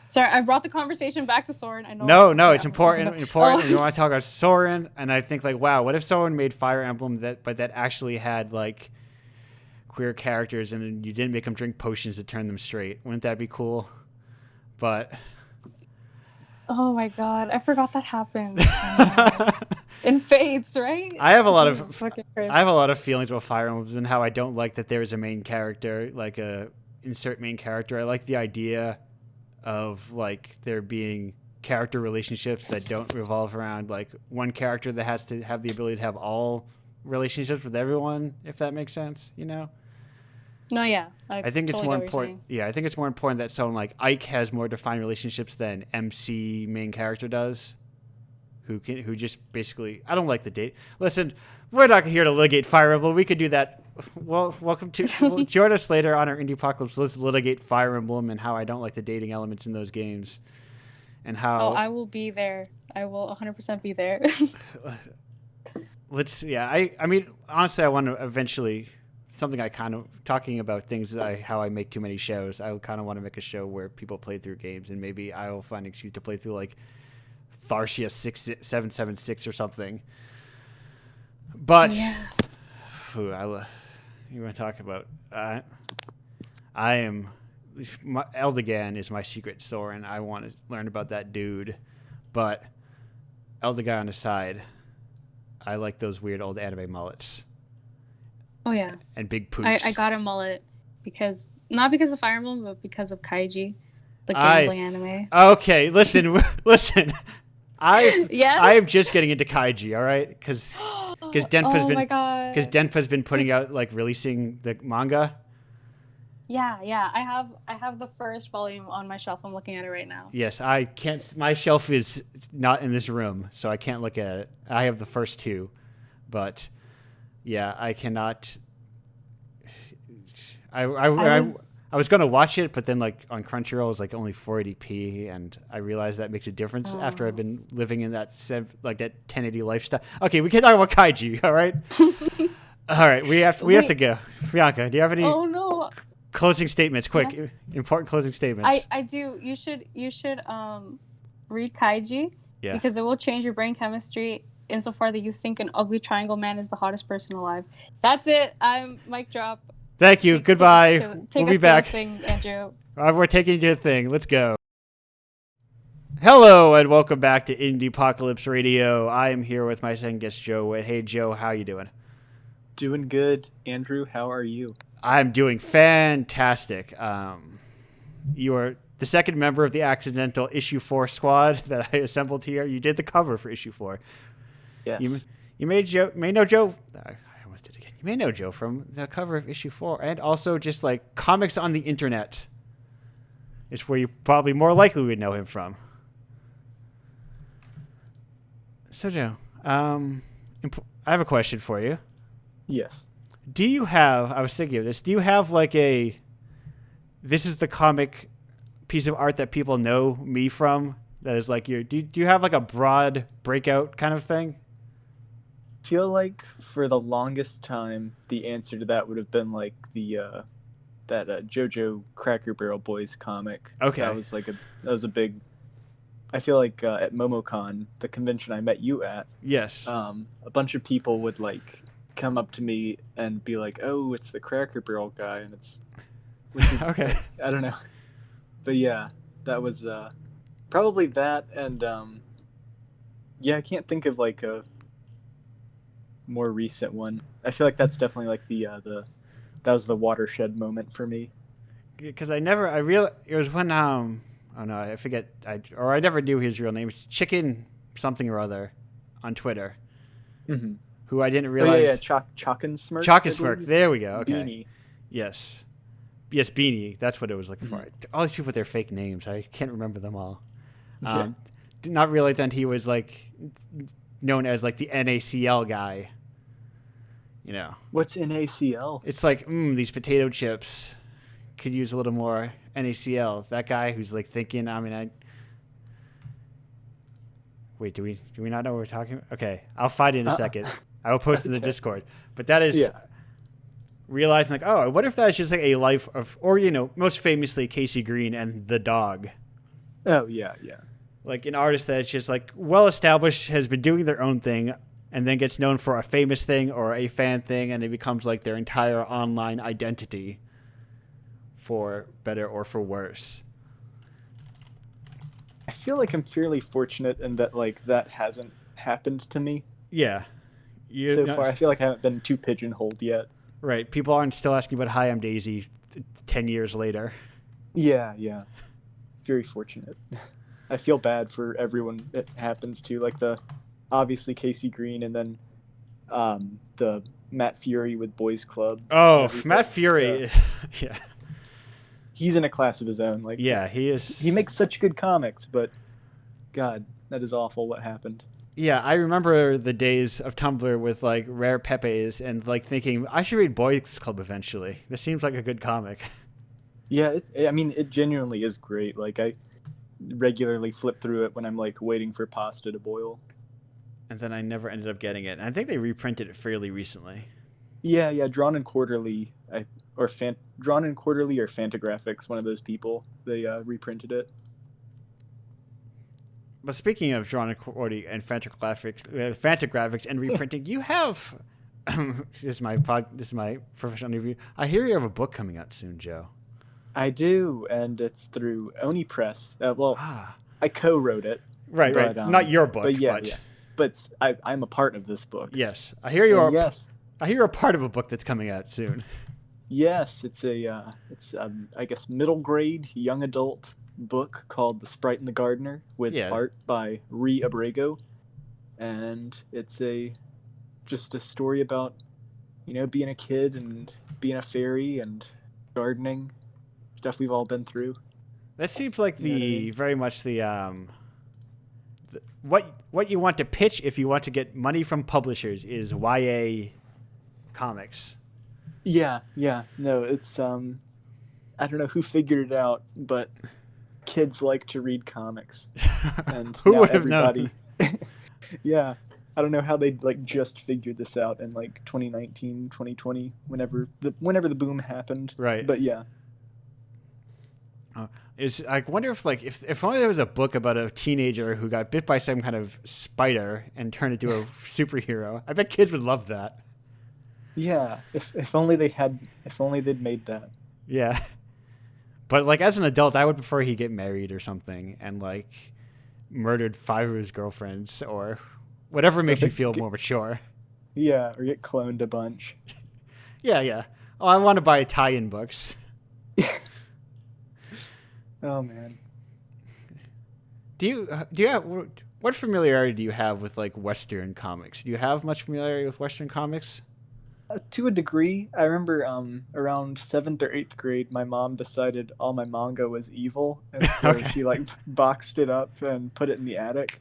Sorry, I brought the conversation back to Soren. I know. No, it's important. You want to talk about Soren, and I think like, wow, what if someone made Fire Emblem that actually had like queer characters, and you didn't make them drink potions to turn them straight? Wouldn't that be cool? But oh my god, I forgot that happened. In Fates, right? I have a lot of feelings about Fire Emblem and how I don't like that there is a main character, like a insert main character. I like the idea of like there being character relationships that don't revolve around like one character that has to have the ability to have all relationships with everyone, if that makes sense, you know? No, yeah. I think it's more important. Yeah, I think it's more important that someone like Ike has more defined relationships than MC main character does. Who just basically... I don't like the date. Listen, we're not here to litigate Fire Emblem. We could do that well, welcome to join us later on our Indiepocalypse. Let's litigate Fire Emblem and how I don't like the dating elements in those games, and how. Oh, I will be there. I will 100% be there. I mean, honestly, I want to eventually something I kind of talking about things that how I make too many shows. I kind of want to make a show where people play through games, and maybe I will find an excuse to play through like Tharsia 6776 or something. But you want to talk about? I am. Eldegan is my secret Soren. I want to learn about that dude, but Eldegan aside, I like those weird old anime mullets. Oh yeah. And big poops. I got a mullet not because of Fire Emblem, but because of Kaiji, the gambling anime. Okay, listen. I am just getting into Kaiji, all right? Because Denpa's been putting out like releasing the manga. Yeah. I have the first volume on my shelf. I'm looking at it right now. Yes, I can't. My shelf is not in this room, so I can't look at it. I have the first two, but yeah, I cannot. I was going to watch it, but then like on Crunchyroll, it's like only 480p, and I realized that makes a difference after I've been living in that 1080 lifestyle. Okay, we can talk about Kaiji, all right? All right, we have to go. Bianca, do you have any? Oh no. Closing statements, quick, important closing statements. I do. You should read Kaiji because it will change your brain chemistry insofar that you think an ugly triangle man is the hottest person alive. That's it. I'm mic drop. Thank you. Goodbye. We'll be back. Thing, Andrew. We're taking you to the thing. Let's go. Hello and welcome back to Indiepocalypse Radio. I am here with my second guest, Joe. Hey, Joe, how you doing? Doing good. Andrew, how are you? I'm doing fantastic. You are the second member of the accidental Issue 4 squad that I assembled here. You did the cover for Issue 4. Yes. You may know Joe. I almost did it again. You may know Joe from the cover of Issue 4, and also just like comics on the internet. It's where you probably more likely would know him from. So, Joe, I have a question for you. Yes. Do you have, I was thinking of this, do you have like this is the comic piece of art that people know me from? That is like do you have like a broad breakout kind of thing? I feel like for the longest time, the answer to that would have been like that JoJo Cracker Barrel Boys comic. Okay. That was a big, I feel like at MomoCon, the convention I met you at. Yes. A bunch of people would like come up to me and be like, "Oh, it's the Cracker Barrel guy," and which is okay. I don't know, but yeah, that was probably that, and I can't think of like a more recent one. I feel like that's definitely like that was the watershed moment for me. Because it was when oh no, I forget, I never knew his real name. It's Chicken something or other on Twitter. Mm-hmm. Who I didn't realize. Chalk and Smirk. Chalk and Smirk. There we go. Okay. Beanie. Yes, Beanie. That's what it was looking for. All these people with their fake names, I can't remember them all. Did not realize that he was like known as like the NaCl guy. You know. What's NaCl? It's like these potato chips could use a little more NaCl. That guy who's like thinking. Wait, do we not know what we're talking about? Okay, I'll find it in a second. I will post it in the Discord. But that is realizing like, oh, what if that's just like a life of, or most famously Casey Green and the dog. Oh yeah. Like an artist that's just like well established, has been doing their own thing, and then gets known for a famous thing or a fan thing, and it becomes like their entire online identity, for better or for worse. I feel like I'm fairly fortunate in that like that hasn't happened to me. Yeah. So far, I feel like I haven't been too pigeonholed yet. Right. People aren't still asking about Hi, I'm Daisy 10 years later. Yeah. Very fortunate. I feel bad for everyone it happens to, like obviously Casey Green, and then the Matt Fury with Boys Club. Oh, Matt Fury. Yeah. He's in a class of his own. Like, yeah, he is. He makes such good comics, but God, that is awful what happened. Yeah, I remember the days of Tumblr with like Rare Pepes and like thinking I should read Boys Club eventually. This seems like a good comic. Yeah, I mean, it genuinely is great. Like, I regularly flip through it when I'm like waiting for pasta to boil. And then I never ended up getting it. And I think they reprinted it fairly recently. Yeah, Drawn and Quarterly, Drawn and Quarterly or Fantagraphics, one of those people. They reprinted it. But speaking of Drawn and Quarterly and Fantagraphics and reprinting, you have this is my professional interview. I hear you have a book coming out soon, Joe. I do, and it's through Oni Press. Well, Ah, I co-wrote it. right. Not your book, but yeah. But I'm a part of this book. Yes, I hear you are. Yes. I hear you're a part of a book that's coming out soon. Yes, it's I guess middle grade young adult book called The Sprite and the Gardener with art by Ree Abrego, and it's just a story about being a kid and being a fairy and gardening, stuff we've all been through. That seems like very much what you want to pitch if you want to get money from publishers is YA comics. Yeah. No, it's I don't know who figured it out, but kids like to read comics, and who now would have everybody. known? Yeah, I don't know how they like just figured this out in like 2019, 2020, whenever the boom happened. Right. But yeah. I wonder if only there was a book about a teenager who got bit by some kind of spider and turned into a superhero. I bet kids would love that. Yeah, if only they'd made that. Yeah. But like as an adult, I would prefer he get married or something and like murdered 5 of his girlfriends or whatever makes you feel more mature. Yeah, or get cloned a bunch. Yeah. Oh, I want to buy Italian books. Oh man. Do you have what familiarity do you have with like Western comics? Do you have much familiarity with Western comics? To a degree. I remember around 7th or 8th grade, my mom decided all my manga was evil, and so she like boxed it up and put it in the attic,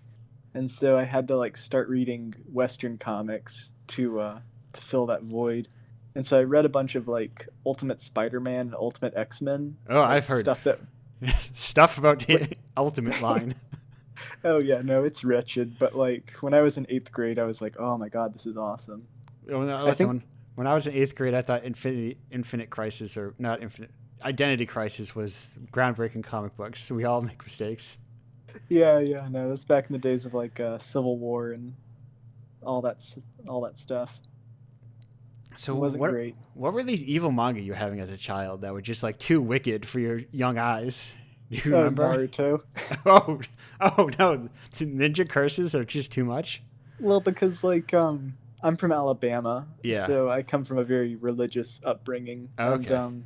and so I had to like start reading Western comics to fill that void. And so I read a bunch of like Ultimate Spider-Man and Ultimate X-Men. Oh, I've heard stuff about the Ultimate line. Oh yeah, no, it's wretched. But like when I was in 8th grade, I was like, oh my god, this is awesome. When I was in 8th grade, I thought Infinite Crisis, or not Infinite, Identity Crisis was groundbreaking comic books. So we all make mistakes. Yeah, no, that's back in the days of like Civil War and all that stuff. So it wasn't great. What were these evil manga you were having as a child that were just like too wicked for your young eyes? Do you remember? Naruto. oh no, Ninja Curses are just too much. Well, because like I'm from Alabama, yeah. So I come from a very religious upbringing. Okay. And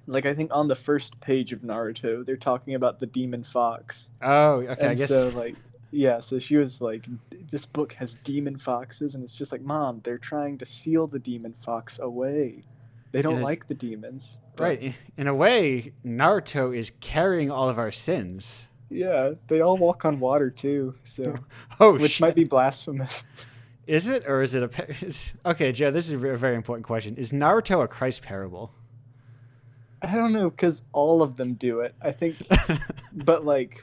like I think on the first page of Naruto, they're talking about the demon fox. Oh, okay. And I guess so like yeah, so she was like, this book has demon foxes, and it's just like, Mom, they're trying to seal the demon fox away. They don't like the demons. But... Right. In a way, Naruto is carrying all of our sins. Yeah, they all walk on water too, so which might be blasphemous. Is it, or is it okay, Joe, this is a very important question. Is Naruto a Christ parable? I don't know, because all of them do it, I think. But like,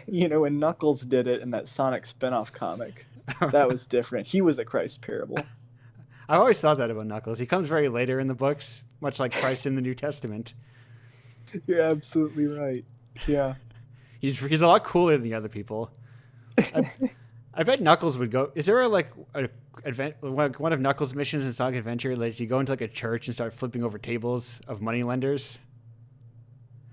when Knuckles did it in that Sonic spinoff comic, that was different. He was a Christ parable. I've always thought that about Knuckles. He comes very later in the books, much like Christ in the New Testament. You're absolutely right. Yeah. He's a lot cooler than the other people. I bet Knuckles would go. Is there one of Knuckles' missions in Sonic Adventure lets you go into like a church and start flipping over tables of moneylenders?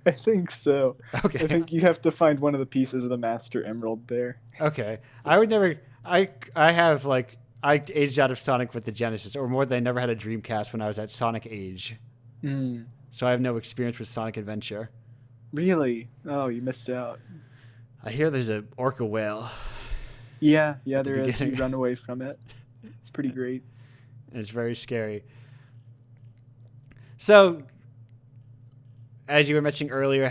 I think so. Okay. I think you have to find one of the pieces of the Master Emerald there. Okay. I would never. I aged out of Sonic with the Genesis, or more than I never had a Dreamcast when I was at Sonic age. Mm. So I have no experience with Sonic Adventure. Really? Oh, you missed out. I hear there's an orca whale. Yeah, there is. You run away from it. It's pretty great. And it's very scary. So, as you were mentioning earlier,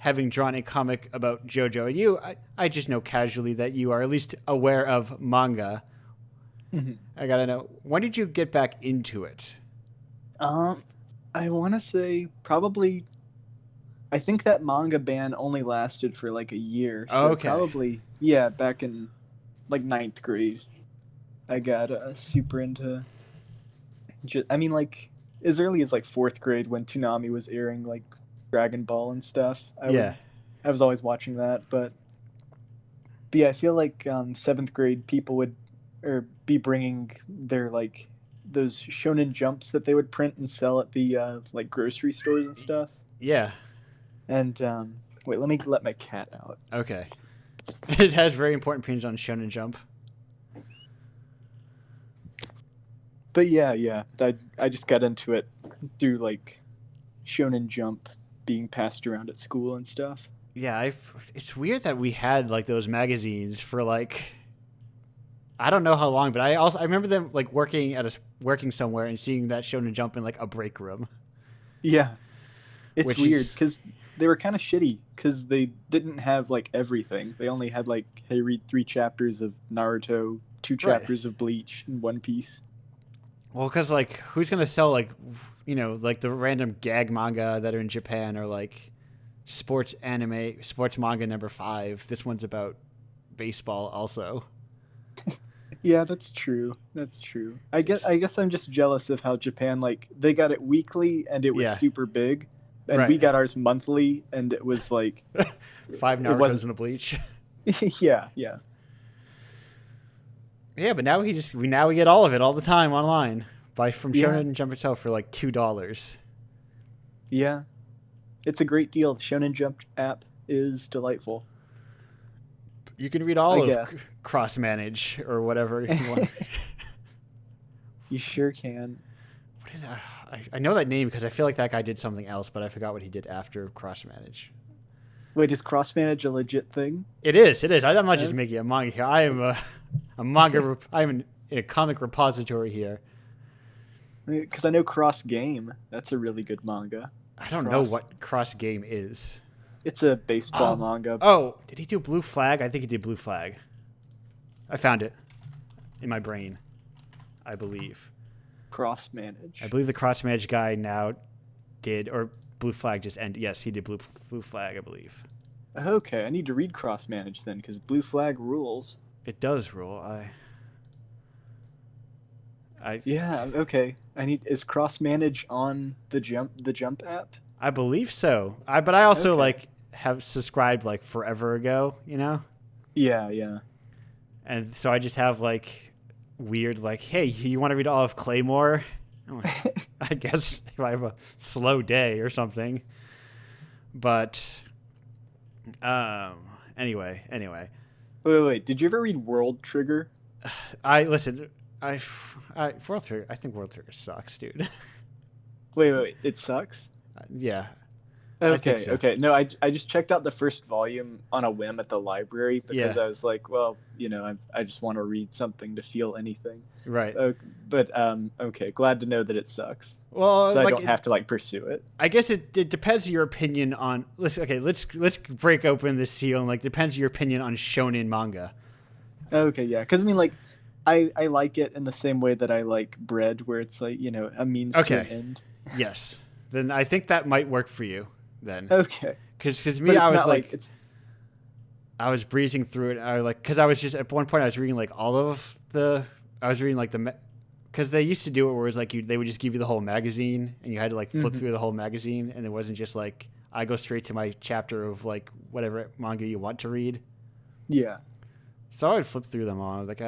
having drawn a comic about JoJo, and you, I just know casually that you are at least aware of manga. Mm-hmm. I gotta know, when did you get back into it? I want to say probably. I think that manga ban only lasted for like a year. So Okay. probably, back in like ninth grade, I got super into. I mean, like as early as like fourth grade when Toonami was airing like Dragon Ball and stuff. I was always watching that, but yeah, I feel like seventh grade people would be bringing their like those Shonen Jumps that they would print and sell at the like grocery stores and stuff. Yeah. And wait, let me let my cat out. Okay. It has very important opinions on Shonen Jump. But yeah, I just got into it through like Shonen Jump being passed around at school and stuff. Yeah, it's weird that we had like those magazines for like I don't know how long, but I remember them like working somewhere and seeing that Shonen Jump in like a break room. Yeah, it's weird because they were kind of shitty because they didn't have like everything. They only had like, hey, read 3 chapters of Naruto, 2 chapters of Bleach, and One Piece. Well, because like who's gonna sell like like the random gag manga that are in Japan or like sports manga number 5. This one's about baseball also. Yeah, that's true. I guess I'm just jealous of how Japan like they got it weekly and it was super big, and we got ours monthly and it was like 5 Narutos and a Bleach. Yeah. Yeah, but now we get all of it all the time online from Shonen Jump itself for like $2. Yeah, it's a great deal. The Shonen Jump app is delightful. You can read all of Cross Manage or whatever you want. You sure can. What is that? I know that name because I feel like that guy did something else, but I forgot what he did after Cross Manage. Wait, is Cross Manage a legit thing? It is. I'm not just making a manga here. I am a manga. I'm in a comic repository here. Because I know Cross Game. That's a really good manga. I don't know what Cross Game is. It's a baseball manga. Oh, did he do Blue Flag? I think he did Blue Flag. I found it in my brain, I believe. Cross Manage. I believe the Cross Manage guy now did, or Blue Flag just ended. Yes, he did Blue Flag, I believe. Okay, I need to read Cross Manage then, because Blue Flag rules. It does rule. Yeah, okay. Is Cross Manage on the Jump app? I believe so. But I also like have subscribed like forever ago, Yeah. And so I just have like weird like, hey, you want to read all of Claymore? I guess if I have a slow day or something. But anyway. Wait. Did you ever read World Trigger? World Trigger. I think World Trigger sucks, dude. Wait. It sucks? Yeah. Okay. No, I just checked out the first volume on a whim at the library because I was like, well, I just want to read something to feel anything. Right. But okay, glad to know that it sucks. Well, so I don't have to like pursue it. I guess it depends on your opinion on. Let's break open this seal and like depends on your opinion on shonen manga. Okay, yeah, because I mean like. I like it in the same way that I like bread, where it's like, a means to an end. Yes. Then I think that might work for you then. Okay. Because me, I was like I was breezing through it. Because I was just, at one point I was reading like because they used to do it where it was like they would just give you the whole magazine and you had to like flip through the whole magazine, and it wasn't just like, I go straight to my chapter of like whatever manga you want to read. Yeah. So I would flip through them all. I was like,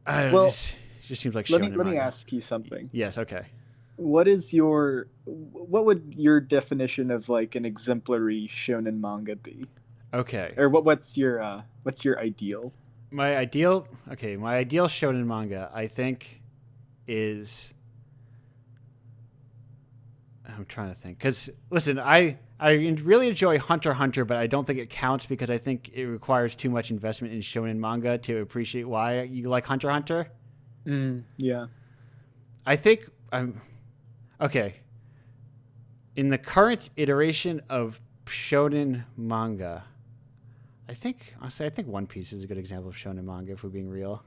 I don't know. It just seems like shonen let me ask you something. Yes, okay. What would your definition of like an exemplary shonen manga be? Okay. Or what's your ideal? My ideal shonen manga, I think, is, I'm trying to think, because listen, I really enjoy Hunter x Hunter, but I don't think it counts because I think it requires too much investment in shonen manga to appreciate why you like Hunter x Hunter. Yeah. I think I'm okay. in the current iteration of shonen manga, I think One Piece is a good example of shonen manga, if we're being real.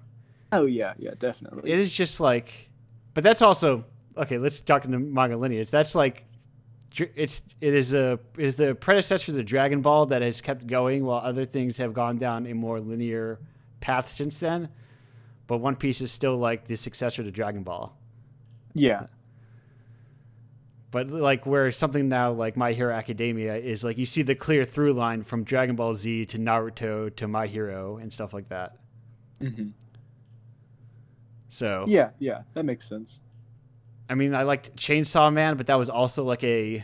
Oh yeah, definitely. It is just like, but that's also okay. Let's talk in the manga lineage. That's like, it is the predecessor to the Dragon Ball that has kept going while other things have gone down a more linear path since then. But One Piece is still like the successor to Dragon Ball. Yeah. But like where something now like My Hero Academia is like, you see the clear through line from Dragon Ball Z to Naruto to My Hero and stuff like that. Mm-hmm. So yeah, that makes sense. I mean, I liked Chainsaw Man, but that was also like a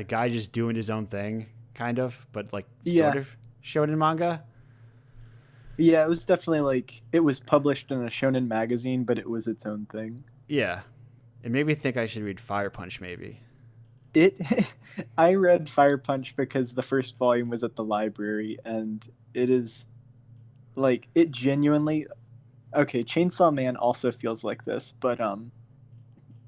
guy just doing his own thing, kind of, but like sort of shonen manga. Yeah, it was definitely like, it was published in a shonen magazine, but it was its own thing. Yeah. It made me think I should read Fire Punch, maybe. I read Fire Punch because the first volume was at the library, and it is like, it genuinely, okay, Chainsaw Man also feels like this, but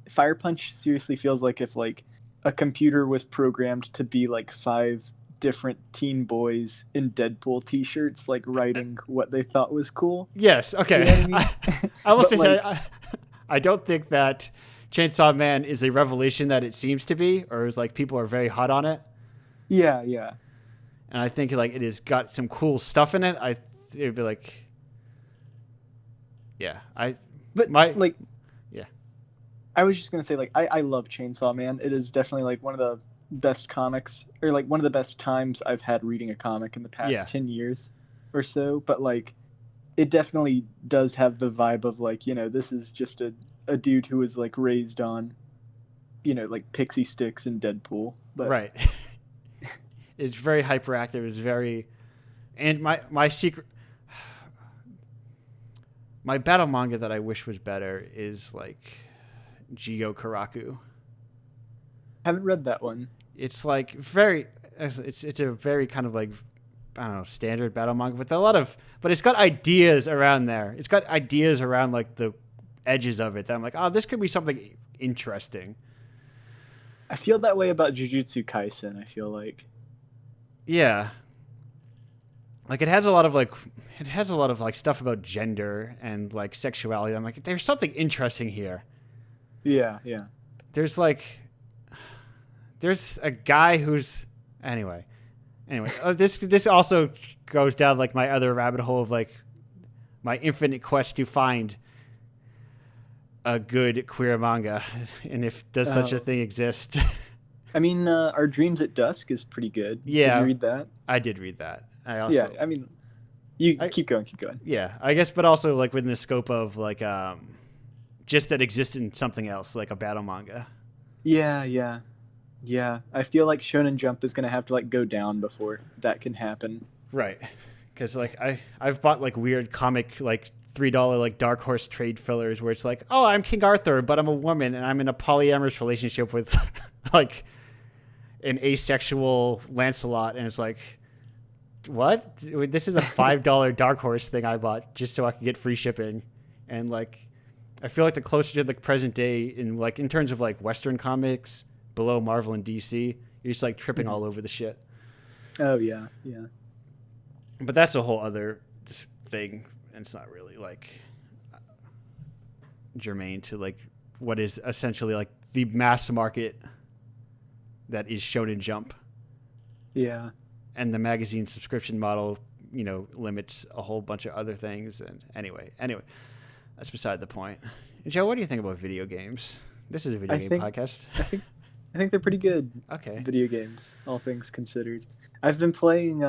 Fire Punch seriously feels like if like a computer was programmed to be like 5 different teen boys in Deadpool t-shirts, like writing what they thought was cool. Yes, okay. You know what I mean? I will say like, that I don't think that Chainsaw Man is a revelation that it seems to be, or is like people are very hot on it. Yeah. And I think like it has got some cool stuff in it. It'd be like, yeah, I was just gonna say, like, I love Chainsaw Man. It is definitely like one of the best comics, or like one of the best times I've had reading a comic in the past 10 years or so. But like, it definitely does have the vibe of like, you know, this is just a dude who was like raised on, you know, like pixie sticks and Deadpool. But right. It's very hyperactive. It's very, and my secret, my battle manga that I wish was better is like Jio Karaku. Haven't read that one. It's like it's a very kind of like, I don't know, standard battle manga with but it's got ideas around there. It's got ideas around like the edges of it that I'm like, oh, this could be something interesting. I feel that way about Jujutsu Kaisen, I feel like. Yeah. Like it has a lot of like stuff about gender and like sexuality. I'm like, there's something interesting here. Yeah. There's a guy who's anyway. This also goes down like my other rabbit hole of like my infinite quest to find a good queer manga, and if does such a thing exist. I mean, Our Dreams at Dusk is pretty good. Yeah. Did you read that? I did read that. I mean, keep going. Yeah, I guess, but also like within the scope of like just that exists in something else, like a battle manga. Yeah. I feel like Shonen Jump is gonna have to like go down before that can happen. Right, because like I've bought like weird comic like $3 like Dark Horse trade fillers where it's like, oh, I'm King Arthur, but I'm a woman and I'm in a polyamorous relationship with like an asexual Lancelot, and it's like, what? This is a $5 Dark Horse thing I bought just so I could get free shipping, and like I feel like the closer to the present day in terms of like Western comics below Marvel and DC, you're just like tripping all over the shit. Oh yeah. But that's a whole other thing, and it's not really like germane to like what is essentially like the mass market that is Shonen Jump. Yeah. And the magazine subscription model, you know, limits a whole bunch of other things. And anyway, that's beside the point. Joe, what do you think about video games? This is a video game podcast. I think they're pretty good. Okay. Video games, all things considered. I've been playing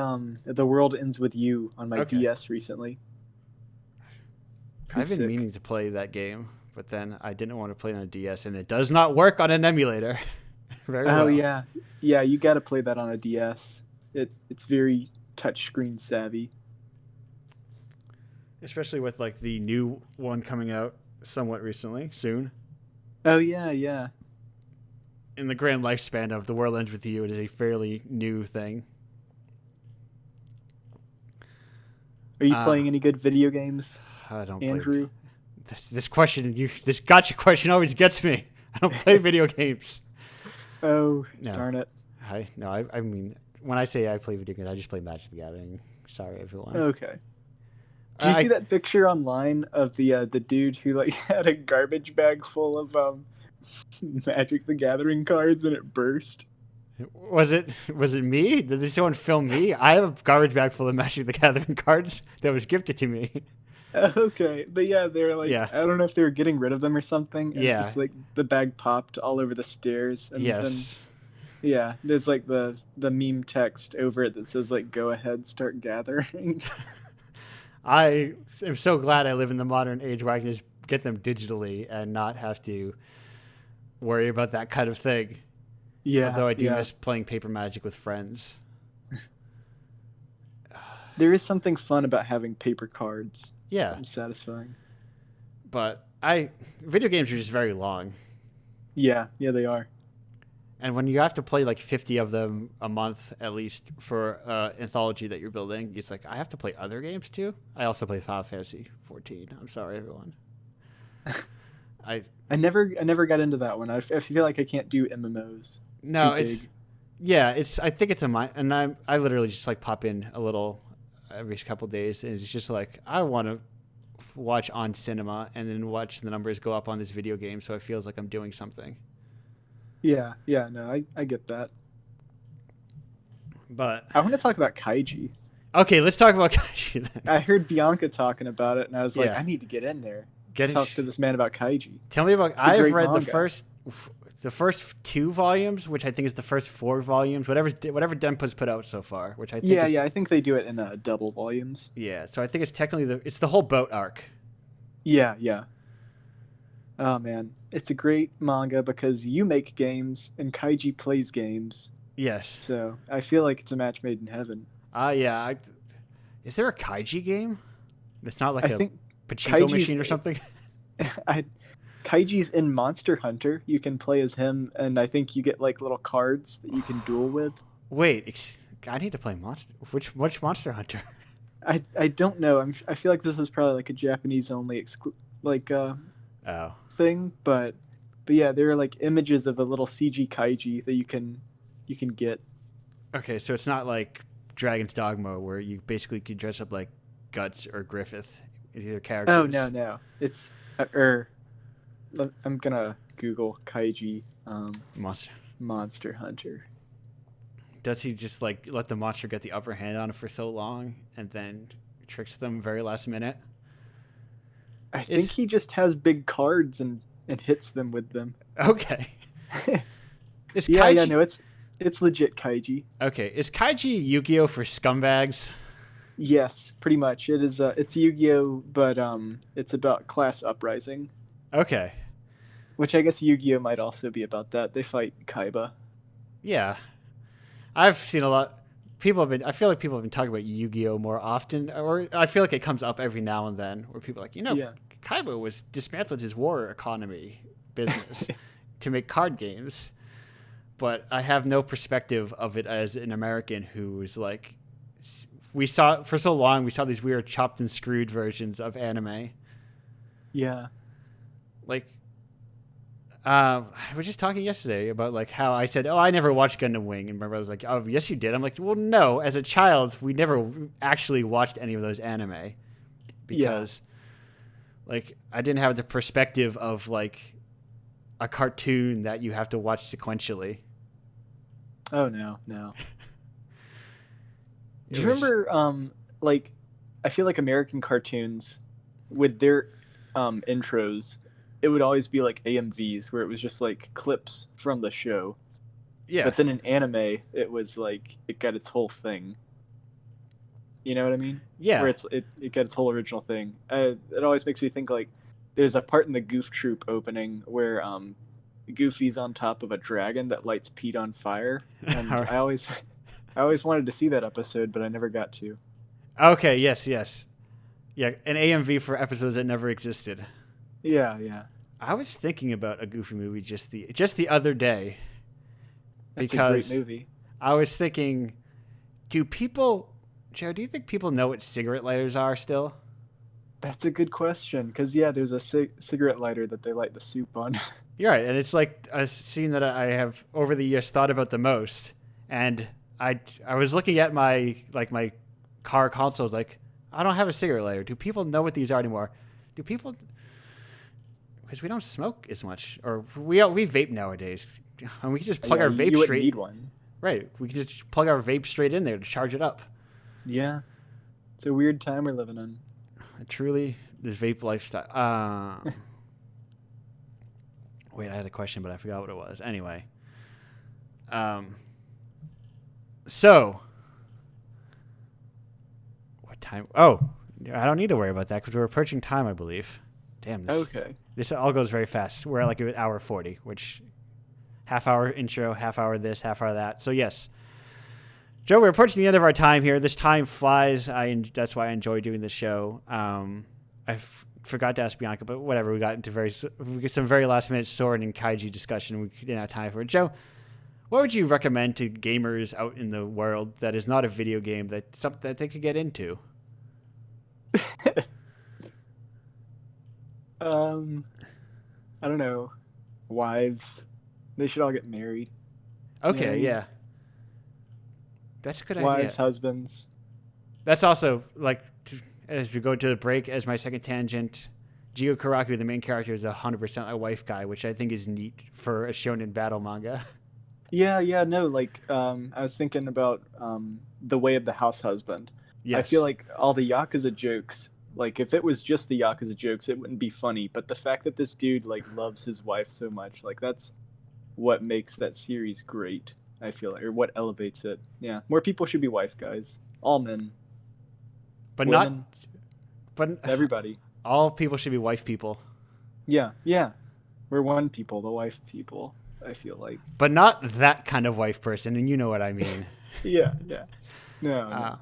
The World Ends With You on my DS recently. I've been meaning to play that game, but then I didn't want to play it on a DS, and it does not work on an emulator. Very well. Yeah, you got to play that on a DS. It's very touchscreen savvy. Especially with like the new one coming out somewhat recently, soon. Oh yeah. In the grand lifespan of The World Ends With You, it is a fairly new thing. Are you playing any good video games? I don't, Andrew. This gotcha question always gets me. I don't play video games. Oh, No. darn it. I mean, when I say I play video games, I just play Magic the Gathering. Sorry, everyone. Okay. Did you see that picture online of the dude who like had a garbage bag full of Magic the Gathering cards and it burst? Was it me? Did someone film me? I have a garbage bag full of Magic the Gathering cards that was gifted to me. Okay, but yeah, they were like, Yeah. I don't know if they were getting rid of them or something. And Yeah. just like the bag popped all over the stairs. And Yes. then, yeah, there's like the meme text over it that says like, "Go ahead, start gathering." I am so glad I live in the modern age where I can just get them digitally and not have to worry about that kind of thing. Yeah. Although I do yeah. miss playing Paper Magic with friends. There is something fun about having paper cards. Yeah. It's satisfying. But video games are just very long. Yeah, they are. And when you have to play like 50 of them a month at least for anthology that you're building, it's like I have to play other games too. I also play Final Fantasy 14. I'm sorry, everyone. I never got into that one. I feel like I can't do MMOs. No, Too it's big. yeah, it's I think it's and I literally just like pop in a little every couple days, and it's just like I want to watch on cinema and then watch the numbers go up on this video game, so it feels like I'm doing something. Yeah, no, I get that. But I want to talk about Kaiji. Okay, let's talk about Kaiji then. I heard Bianca talking about it, and I was like, Yeah. I need to get in there. Get Talk to this man about Kaiji. Tell me about. It's a I've great read manga. the first 2 volumes, which I think is the first 4 volumes, whatever Denpa's put out so far, which I think Yeah, I think they do it in double volumes. Yeah, so I think it's technically it's the whole boat arc. Yeah. Oh man, it's a great manga because you make games and Kaiji plays games. Yes. So I feel like it's a match made in heaven. Yeah. Is there a Kaiji game? It's not like I think pachinko Kaiji's- machine or something? Kaiji's in Monster Hunter. You can play as him, and I think you get like little cards that you can duel with. Wait, I need to play Monster. Which Monster Hunter? I don't know. I feel like this is probably like a Japanese only Oh. thing, but yeah, there are like images of a little CG Kaiji that you can get. Okay, so it's not like Dragon's Dogma where you basically could dress up like Guts or Griffith, either characters. Oh no, it's I'm gonna Google Kaiji Monster Hunter. Does he just like let the monster get the upper hand on it for so long and then tricks them very last minute? I think he just has big cards and hits them with them. Okay. Is Yeah, Kaiji... no, it's legit Kaiji. Okay, is Kaiji Yu-Gi-Oh for scumbags? Yes, pretty much. It is. It's Yu-Gi-Oh, but it's about class uprising, Okay. which I guess Yu-Gi-Oh might also be about that. They fight Kaiba. Yeah. I've seen a lot. I feel like people have been talking about Yu-Gi-Oh more often, or I feel like it comes up every now and then where people are like, Yeah. Kaiba was dismantled his war economy business to make card games. But I have no perspective of it as an American who's like, for so long, we saw these weird chopped and screwed versions of anime. Yeah. Like, I was just talking yesterday about like how I said, "Oh, I never watched Gundam Wing," and my brother was like, "Oh, yes, you did." I'm like, "Well, no. As a child, we never actually watched any of those anime because, like, I didn't have the perspective of like a cartoon that you have to watch sequentially." Oh no. Do you remember like I feel like American cartoons with their intros, it would always be like AMVs where it was just like clips from the show. Yeah. But then in anime, it was like it got its whole thing. You know what I mean? Yeah. Where it got its whole original thing. It always makes me think like there's a part in the Goof Troop opening where Goofy's on top of a dragon that lights Pete on fire, and I always wanted to see that episode, but I never got to. Okay. Yes. Yeah, an AMV for episodes that never existed. Yeah. I was thinking about a Goofy movie just the other day. That's Because a great movie. I was thinking, Joe, do you think people know what cigarette lighters are still? That's a good question, because there's a cigarette lighter that they light the soup on. You're right, and it's like a scene that I have over the years thought about the most. And I was looking at my car consoles, like, I don't have a cigarette lighter. Do people know what these are anymore? Do people? Because we don't smoke as much, or we vape nowadays, and we can just plug our vape you wouldn't straight. need one. Right, we can just plug our vape straight in there to charge it up. Yeah, it's a weird time we're living in. Truly, this vape lifestyle. Wait, I had a question, but I forgot what it was. Anyway, so what time? Oh, I don't need to worry about that because we're approaching time, I believe. Damn. Okay. This all goes very fast. We're at like an hour 40, which half hour intro, half hour this, half hour that. So yes, Joe, we're approaching the end of our time here. This time flies. That's why I enjoy doing this show. I forgot to ask Bianca, but whatever. We got into some very last minute sword and kaiju discussion. We didn't have time for it. Joe, what would you recommend to gamers out in the world that is not a video game that something that they could get into? I don't know. Wives. They should all get married. Okay, yeah. That's a good idea. Wives, husbands. That's also, like, as we go to the break, as my second tangent, Gio Karaku, the main character, is 100% a wife guy, which I think is neat for a shonen battle manga. Yeah, no, like, I was thinking about The Way of the House Husband. Yes. I feel like all the Yakuza jokes, like, if it was just the Yakuza jokes, it wouldn't be funny, but the fact that this dude, like, loves his wife so much, like, that's what makes that series great, I feel like, or what elevates it. Yeah, more people should be wife guys. All men. But women, but everybody. All people should be wife people. Yeah. We're one people, the wife people, I feel like. But not that kind of wife person, and you know what I mean. Yeah. No.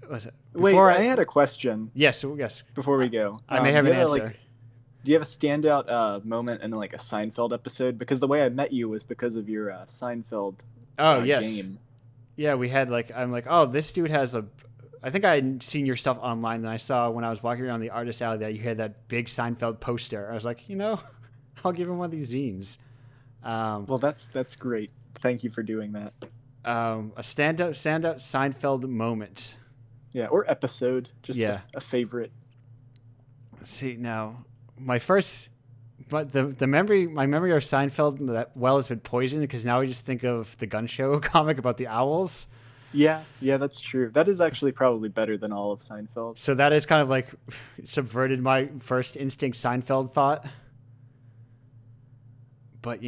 Listen, wait, I had a question. Yes. Before we go. I may have an answer. Do you have a standout moment in like a Seinfeld episode? Because the way I met you was because of your Seinfeld game. Yeah, we had I'm like, oh, this dude has I think I had seen your stuff online, and I saw when I was walking around the artist alley that you had that big Seinfeld poster. I was like, I'll give him one of these zines. Well, that's great. Thank you for doing that. A standout Seinfeld moment. Yeah, or episode. Just a favorite. See, now, my memory of Seinfeld that has been poisoned because now I just think of the Gun Show comic about the owls. Yeah, that's true. That is actually probably better than all of Seinfeld. So that is kind of like subverted my first instinct Seinfeld thought. But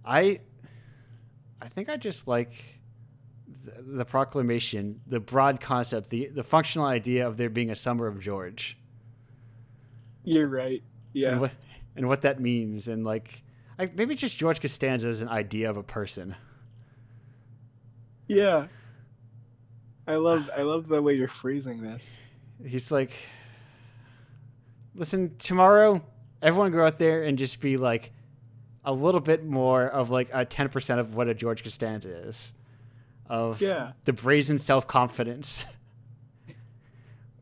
I think I just like the proclamation, the broad concept, the functional idea of there being a Summer of George. You're right. Yeah. And what that means, and maybe just George Costanza as an idea of a person. Yeah. I love the way you're phrasing this. He's like, listen, tomorrow, everyone go out there and just be like a little bit more of like a 10% of what a George Costanza is. Of the brazen self-confidence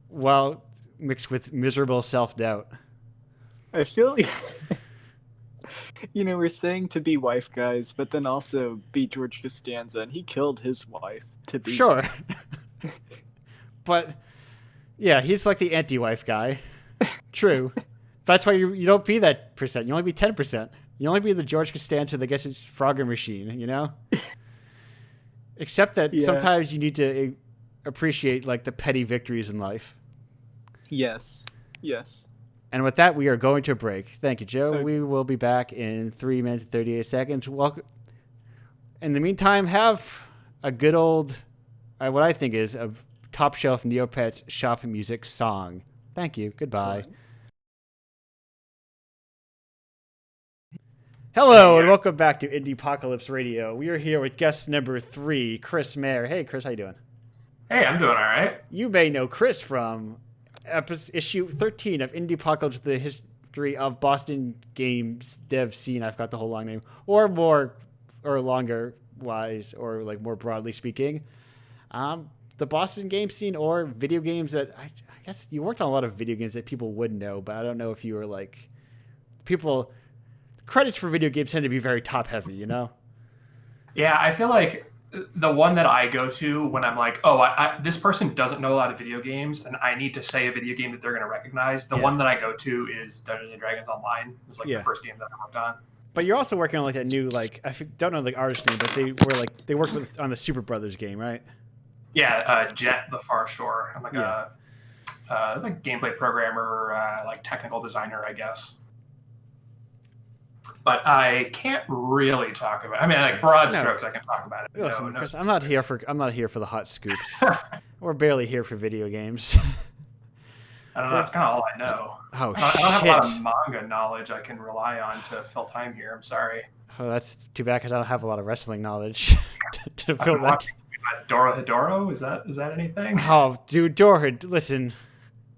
while mixed with miserable self-doubt. I feel like, we're saying to be wife guys, but then also be George Costanza, and he killed his wife to be. Sure. But, yeah, he's like the anti-wife guy. True. That's why you don't be that percent. You only be 10%. You only be the George Costanza that gets his Frogger machine, Except that sometimes you need to appreciate the petty victories in life. Yes. And with that, we are going to break. Thank you, Joe. Okay. We will be back in 3 minutes and 38 seconds. Welcome. In the meantime, have a good old, what I think is a top shelf Neopets shop music song. Thank you. Goodbye. Sorry. Hello, and welcome back to Indiepocalypse Radio. We are here with guest number 3, Chris Mayer. Hey, Chris, how you doing? Hey, I'm doing all right. You may know Chris from issue 13 of Indiepocalypse, the history of Boston games dev scene. I forgot the whole long name. Or more, or longer wise, or more broadly speaking. The Boston game scene, or video games that, I guess you worked on a lot of video games that people would know, but I don't know if you were people credits for video games tend to be very top heavy, you know? Yeah, I feel like the one that I go to when I'm like, oh, this person doesn't know a lot of video games, and I need to say a video game that they're going to recognize. The one that I go to is Dungeons and Dragons Online. It was like the first game that I worked on. But you're also working on like that new don't know the artist name, but they worked on the Super Brothers game, right? Yeah, Jet the Far Shore. I'm like a gameplay programmer, like technical designer, I guess. But I can't really talk about. I mean, like broad strokes, I can talk about it. Listen, I'm not here for the hot scoops. We're barely here for video games. I don't know. That's kind of all I know. Oh, I don't have a lot of manga knowledge I can rely on to fill time here. I'm sorry. Oh, that's too bad because I don't have a lot of wrestling knowledge to fill that. Dorohedoro? Is that anything? Oh, dude,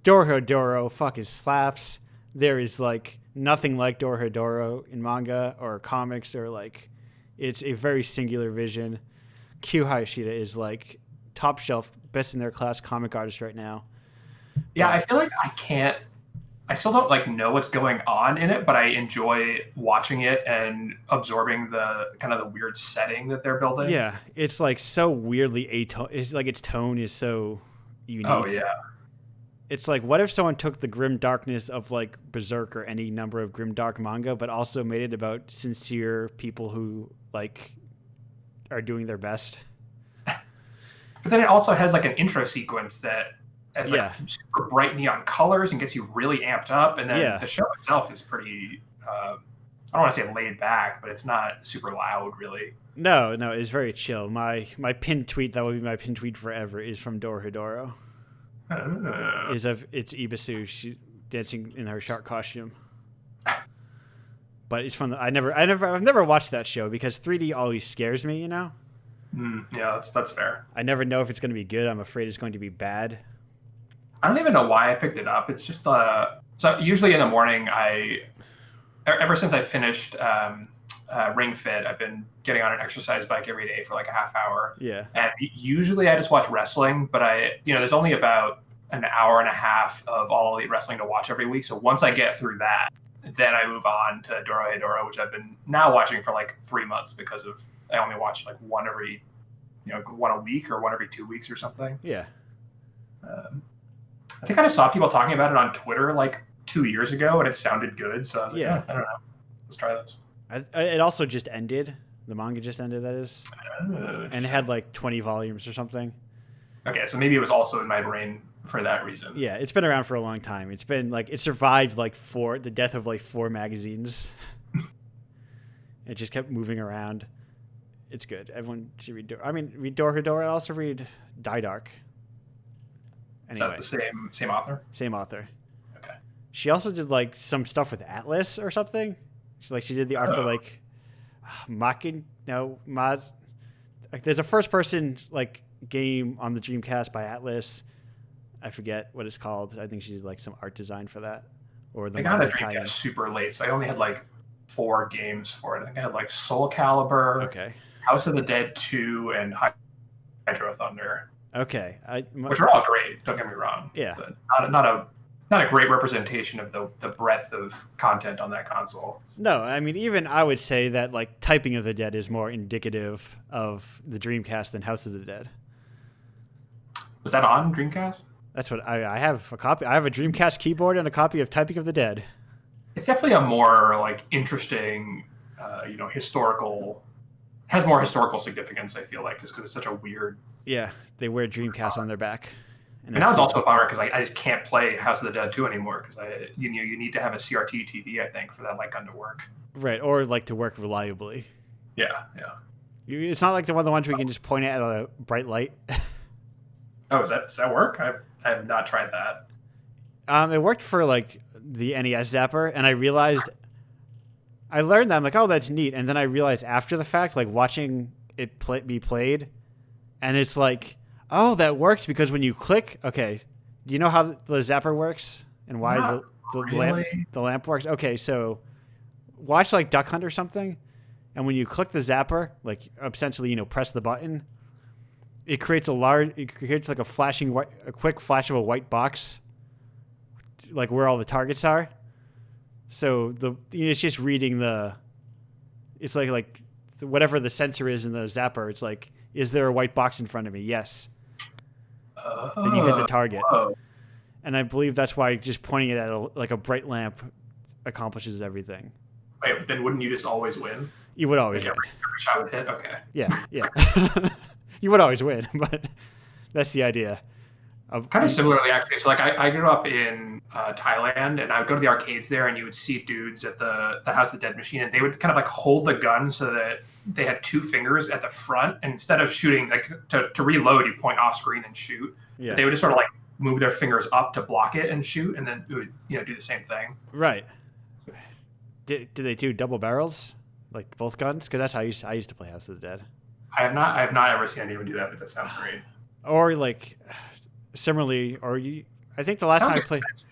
Dorohedoro fucking slaps. There is like nothing like Dorohedoro in manga or comics, or like it's a very singular vision. Kyu Hayashida is like top shelf, best in their class comic artist right now. Yeah, I feel like I still don't like know what's going on in it, but I enjoy watching it and absorbing the kind of the weird setting that they're building. Yeah, it's like so weirdly it's like its tone is so unique. Oh yeah. It's like, what if someone took the grim darkness of like Berserk or any number of grim dark manga, but also made it about sincere people who like are doing their best? But then it also has like an intro sequence that has like super bright neon colors and gets you really amped up. And then the show itself is pretty, I don't want to say laid back, but it's not super loud really. No, it's very chill. My pinned tweet, that will be my pinned tweet forever, is from Dorohedoro. It's Ibisu, she dancing in her shark costume. But it's from I've never watched that show because 3D always scares me, you know? Yeah, that's fair. I never know if it's going to be good. I'm afraid it's going to be bad. I don't even know why I picked it up. It's just so usually in the morning ever since I finished Ring Fit, I've been getting on an exercise bike every day for like a half hour. Yeah. And usually I just watch wrestling, but there's only about an hour and a half of All Elite Wrestling to watch every week. So once I get through that, then I move on to Dorohedoro, which I've been now watching for like 3 months because I only watch like one a week or one every 2 weeks or something. Yeah. I think I just saw people talking about it on Twitter like 2 years ago, and it sounded good. So I was like, I don't know. Let's try this. It also just ended. The manga just ended, that is. And it had like 20 volumes or something. Okay, so maybe it was also in my brain for that reason. Yeah, it's been around for a long time. It's been like, it survived like the death of like 4 magazines. It just kept moving around. It's good. Everyone should read read Dorohedoro. I also read Didark. Anyway. Is that the same author? Same author. Okay. She also did like some stuff with Atlas or something. She did the art for like there's a first person like game on the Dreamcast by Atlas. I forget what it's called. I think she did like some art design for that. Or the I got a Dreamcast super late, so I only had like 4 games for it. I think I had like Soul Calibur, House of the Dead 2, and Hydro Thunder. Okay, which are all great. Don't get me wrong. Yeah, but not a great representation of the breadth of content on that console. No, I mean, even I would say that like Typing of the Dead is more indicative of the Dreamcast than House of the Dead. Was that on Dreamcast? That's what I have a copy. I have a Dreamcast keyboard and a copy of Typing of the Dead. It's definitely a more like interesting, historical. Has more historical significance. I feel like just because it's such a weird. Yeah, they wear Dreamcast on their back. And now it's also a bummer because I just can't play House of the Dead 2 anymore because you need to have a CRT TV, I think, for that light gun to work. Right, or like to work reliably. Yeah. It's not like the ones where you can just point it at a bright light. Oh, does that work? I have not tried that. It worked for like the NES Zapper, and I learned that I'm like, oh, that's neat, and then I realized after the fact, like watching it be played, and it's like, oh, that works because when you click, okay, do you know how the Zapper works and why the lamp works? Okay, so watch like Duck Hunt or something, and when you click the Zapper, like essentially, press the button, it creates like a quick flash of a white box, like where all the targets are. So it's just reading it's like whatever the sensor is in the zapper. It's like, is there a white box in front of me? Yes. Then you hit the target. Whoa. And I believe that's why just pointing it at like a bright lamp accomplishes everything. Wait, but then wouldn't you just always win? You would always Like win. every shot would hit? Okay. Yeah. You would always win, but that's the idea. Kind of similarly, actually. So, like, I grew up in Thailand, and I would go to the arcades there, and you would see dudes at the House of the Dead machine, and they would kind of like hold the gun so that they had two fingers at the front, and instead of shooting, like to reload, you point off screen and shoot. Yeah. They would just sort of like move their fingers up to block it and shoot, and then it would do the same thing. Right. Did they do double barrels, like both guns? Because that's how I used to play House of the Dead. I have not ever seen anyone do that, but that sounds great. Or like similarly, I think the last Sounds time I played. expensive.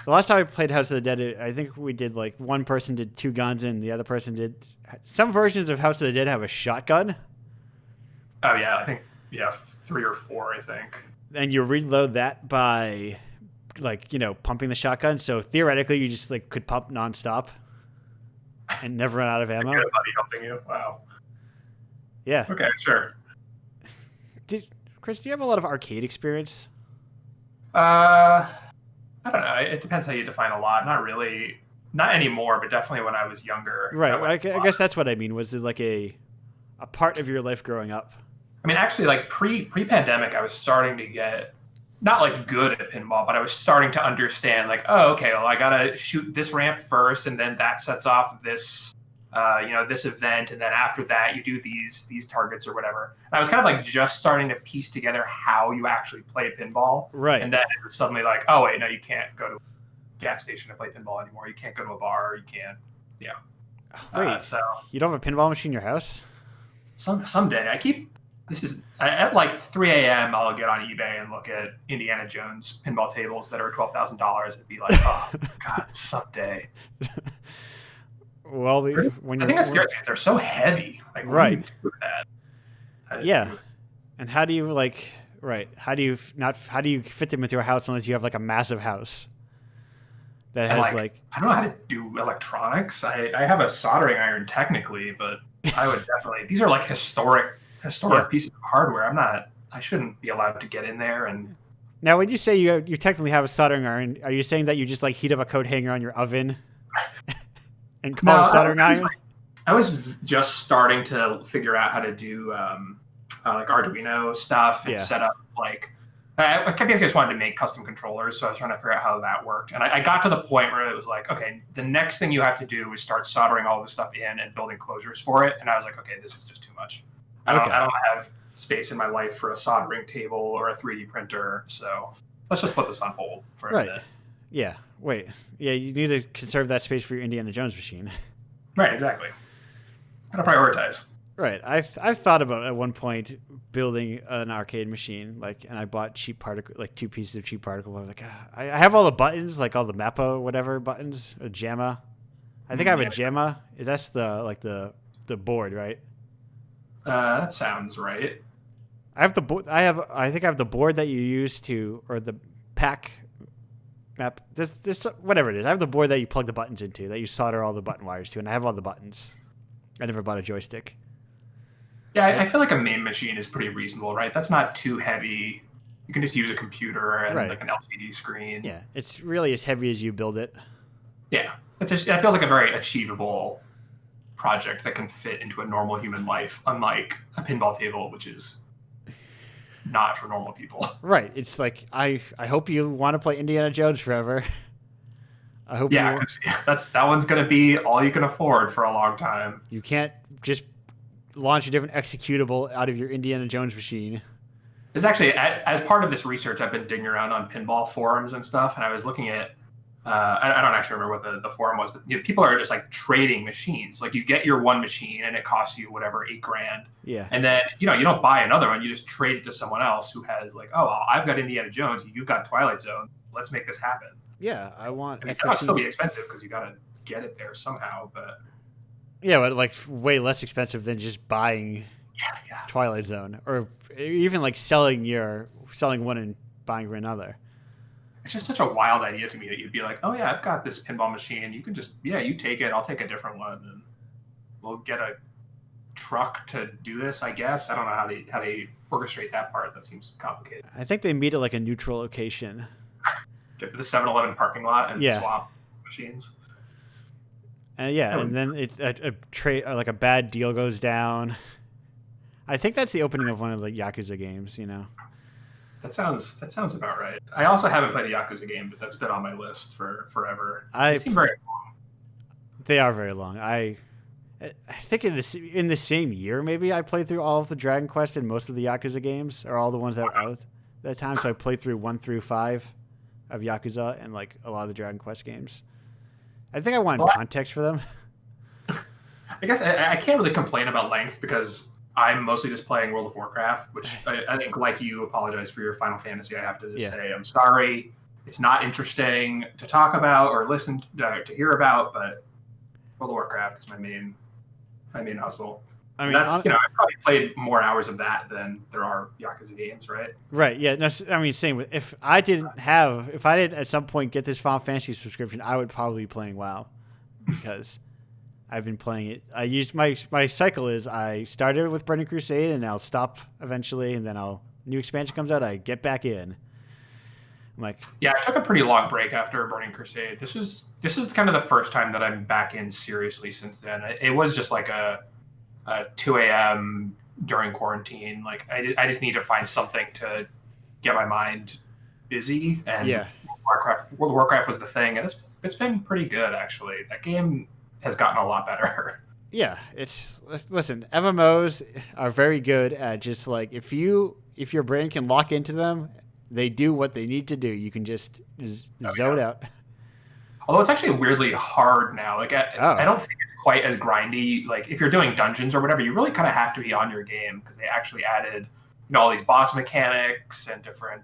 The last time I played House of the Dead, I think we did like one person did two guns and the other person did. Some versions of House of the Dead have a shotgun. Oh yeah, I think 3 or 4. I think. And you reload that by, like, pumping the shotgun. So theoretically, you just like could pump nonstop and never run out of ammo. Get a buddy helping you. Wow. Yeah. Okay, sure. Chris, do you have a lot of arcade experience? I don't know. It depends how you define a lot. Not really. Not anymore, but definitely when I was younger. Right. I guess that's what I mean. Was it like a part of your life growing up? I mean, actually, like pre-pandemic, I was starting to get not like good at pinball, but I was starting to understand like, oh, okay, well, I gotta shoot this ramp first, and then that sets off this, this event, and then after that, you do these targets or whatever. And I was kind of like just starting to piece together how you actually play pinball, Right? And then it was suddenly like, oh wait, no, you can't go to a gas station to play pinball anymore. You can't go to a bar. You can't, Wait, so you don't have a pinball machine in your house? someday at like 3 a.m. I'll get on eBay and look at Indiana Jones pinball tables that are $12,000 and be like, oh God, someday. Well, when I think that scares me. They're so heavy. Like, what do you do with that? Yeah. And how do you How do you fit them into your house unless you have like a massive house that has I don't know how to do electronics. I have a soldering iron technically, but I would definitely. These are like historic pieces of hardware. I shouldn't be allowed to get in there. And now, when you say you technically have a soldering iron, are you saying that you just like heat up a coat hanger on your oven and call it a soldering iron? I was just starting to figure out how to do like Arduino stuff and set up like. I basically just wanted to make custom controllers, so I was trying to figure out how that worked. And I got to the point where it was like, okay, the next thing you have to do is start soldering all this stuff in and building closures for it. And I was like, okay, this is just too much. I don't have space in my life for a soldering table or a 3D printer, so let's just put this on hold for a minute. Yeah. Wait. Yeah, you need to conserve that space for your Indiana Jones machine. Right, exactly. Gotta prioritize. Right. I've thought about at one point building an arcade machine, and I bought cheap particle, like 2 pieces of cheap particle. I was like, I have all the buttons, like all the Mappa whatever buttons, a JAMA. I think I have a JAMA. That's the board, right? That sounds right. I have the board. I think I have the board that you use or the pack map. This whatever it is. I have the board that you plug the buttons into, that you solder all the button wires to, and I have all the buttons. I never bought a joystick. Yeah, I feel like a MAME machine is pretty reasonable, right? That's not too heavy. You can just use a computer and like an LCD screen. Yeah, it's really as heavy as you build it. Yeah, it feels like a very achievable project that can fit into a normal human life, unlike a pinball table, which is not for normal people. Right. It's like I hope you want to play Indiana Jones forever. I hope. Yeah, because that one's going to be all you can afford for a long time. You can't just launch a different executable out of your Indiana Jones machine. It's actually, as part of this research, I've been digging around on pinball forums and stuff, and I was looking at, I don't actually remember what the forum was, but people are just like trading machines. Like you get your one machine and it costs you whatever, $8,000. Yeah. And then, you don't buy another one. You just trade it to someone else who has like, oh, well, I've got Indiana Jones. You've got Twilight Zone. Let's make this happen. Yeah. I want. It'll still be expensive because you got to get it there somehow, but. Yeah, but like way less expensive than just buying Twilight Zone, or even like selling one and buying for another. it's just such a wild idea to me that you'd be like, oh yeah, I've got this pinball machine. You can just, yeah, you take it. I'll take a different one, and we'll get a truck to do this. I guess I don't know how they orchestrate that part. That seems complicated. I think they meet at like a neutral location. Get to the 7-Eleven parking lot and swap machines. And then like a bad deal goes down. I think that's the opening of one of the Yakuza games. You know. That sounds about right. I also haven't played a Yakuza game, but that's been on my list for forever. They seem very long. They are very long. I think in the same year, maybe I played through all of the Dragon Quest and most of the Yakuza games, or all the ones that were out that time. So I played through 1 through 5 of Yakuza and like a lot of the Dragon Quest games. I think I wanted context for them. I guess I can't really complain about length because I'm mostly just playing World of Warcraft, which I think, like you, apologize for your Final Fantasy. I have to just say I'm sorry. It's not interesting to talk about or listen to hear about, but World of Warcraft is my main hustle. I mean, that's I probably played more hours of that than there are Yakuza games, right? Right. Yeah. No, I mean, same with if I didn't at some point get this Final Fantasy subscription, I would probably be playing WoW because I've been playing it. I use my cycle is I started with Burning Crusade and I'll stop eventually, and then new expansion comes out, I get back in. I'm like, yeah, I took a pretty long break after Burning Crusade. This is kind of the first time that I'm back in seriously since then. It was just like a 2 a.m. during quarantine. Like I just need to find something to get my mind busy. And World of Warcraft was the thing, and it's been pretty good actually. That game has gotten a lot better. Yeah, listen, MMOs are very good at just like if your brain can lock into them, they do what they need to do. You can just zone out. Although it's actually weirdly hard now. Like I don't think it's quite as grindy. Like if you're doing dungeons or whatever, you really kind of have to be on your game because they actually added all these boss mechanics and different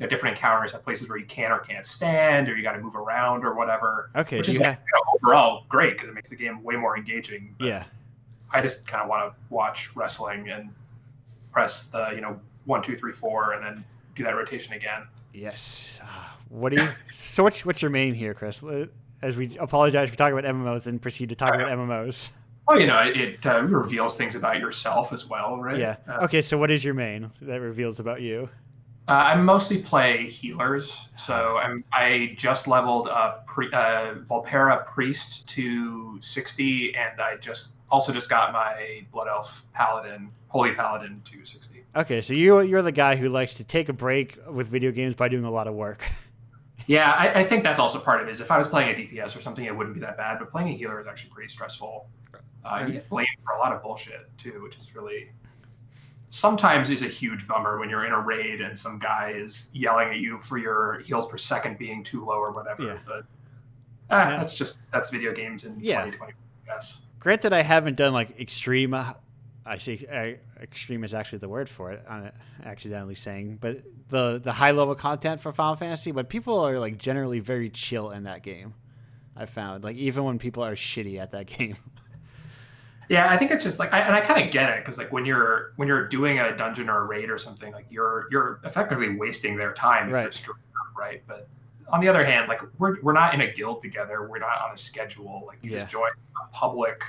different encounters at places where you can or can't stand, or you got to move around or whatever. Okay, which is overall great because it makes the game way more engaging. But yeah, I just kind of want to watch wrestling and press the 1, 2, 3, 4, and then do that rotation again. Yes. So what's your main here, Chris? As we apologize for talking about MMOs and proceed to talk about MMOs. Well, it reveals things about yourself as well, right? Yeah. Okay, so what is your main that reveals about you? I mostly play healers, so I just leveled up Volpera Priest to 60, and I just got my Blood Elf Paladin, Holy Paladin to 60. Okay, so you're the guy who likes to take a break with video games by doing a lot of work. Yeah, I think that's also part of it. Is if I was playing a DPS or something, it wouldn't be that bad, but playing a healer is actually pretty stressful. You get blamed for a lot of bullshit, too, which is really... sometimes is a huge bummer when you're in a raid and some guy is yelling at you for your heals per second being too low or whatever. Yeah. But that's video games in 2020, I guess. Granted, I haven't done like extreme. I say extreme is actually the word for it. I'm accidentally saying, but the high level content for Final Fantasy. But people are like generally very chill in that game. I found like even when people are shitty at that game. Yeah, I think it's just like, I kind of get it because like when you're doing a dungeon or a raid or something, like you're effectively wasting their time if you're screwing up, right? But on the other hand, like we're not in a guild together, we're not on a schedule. Like you just join a public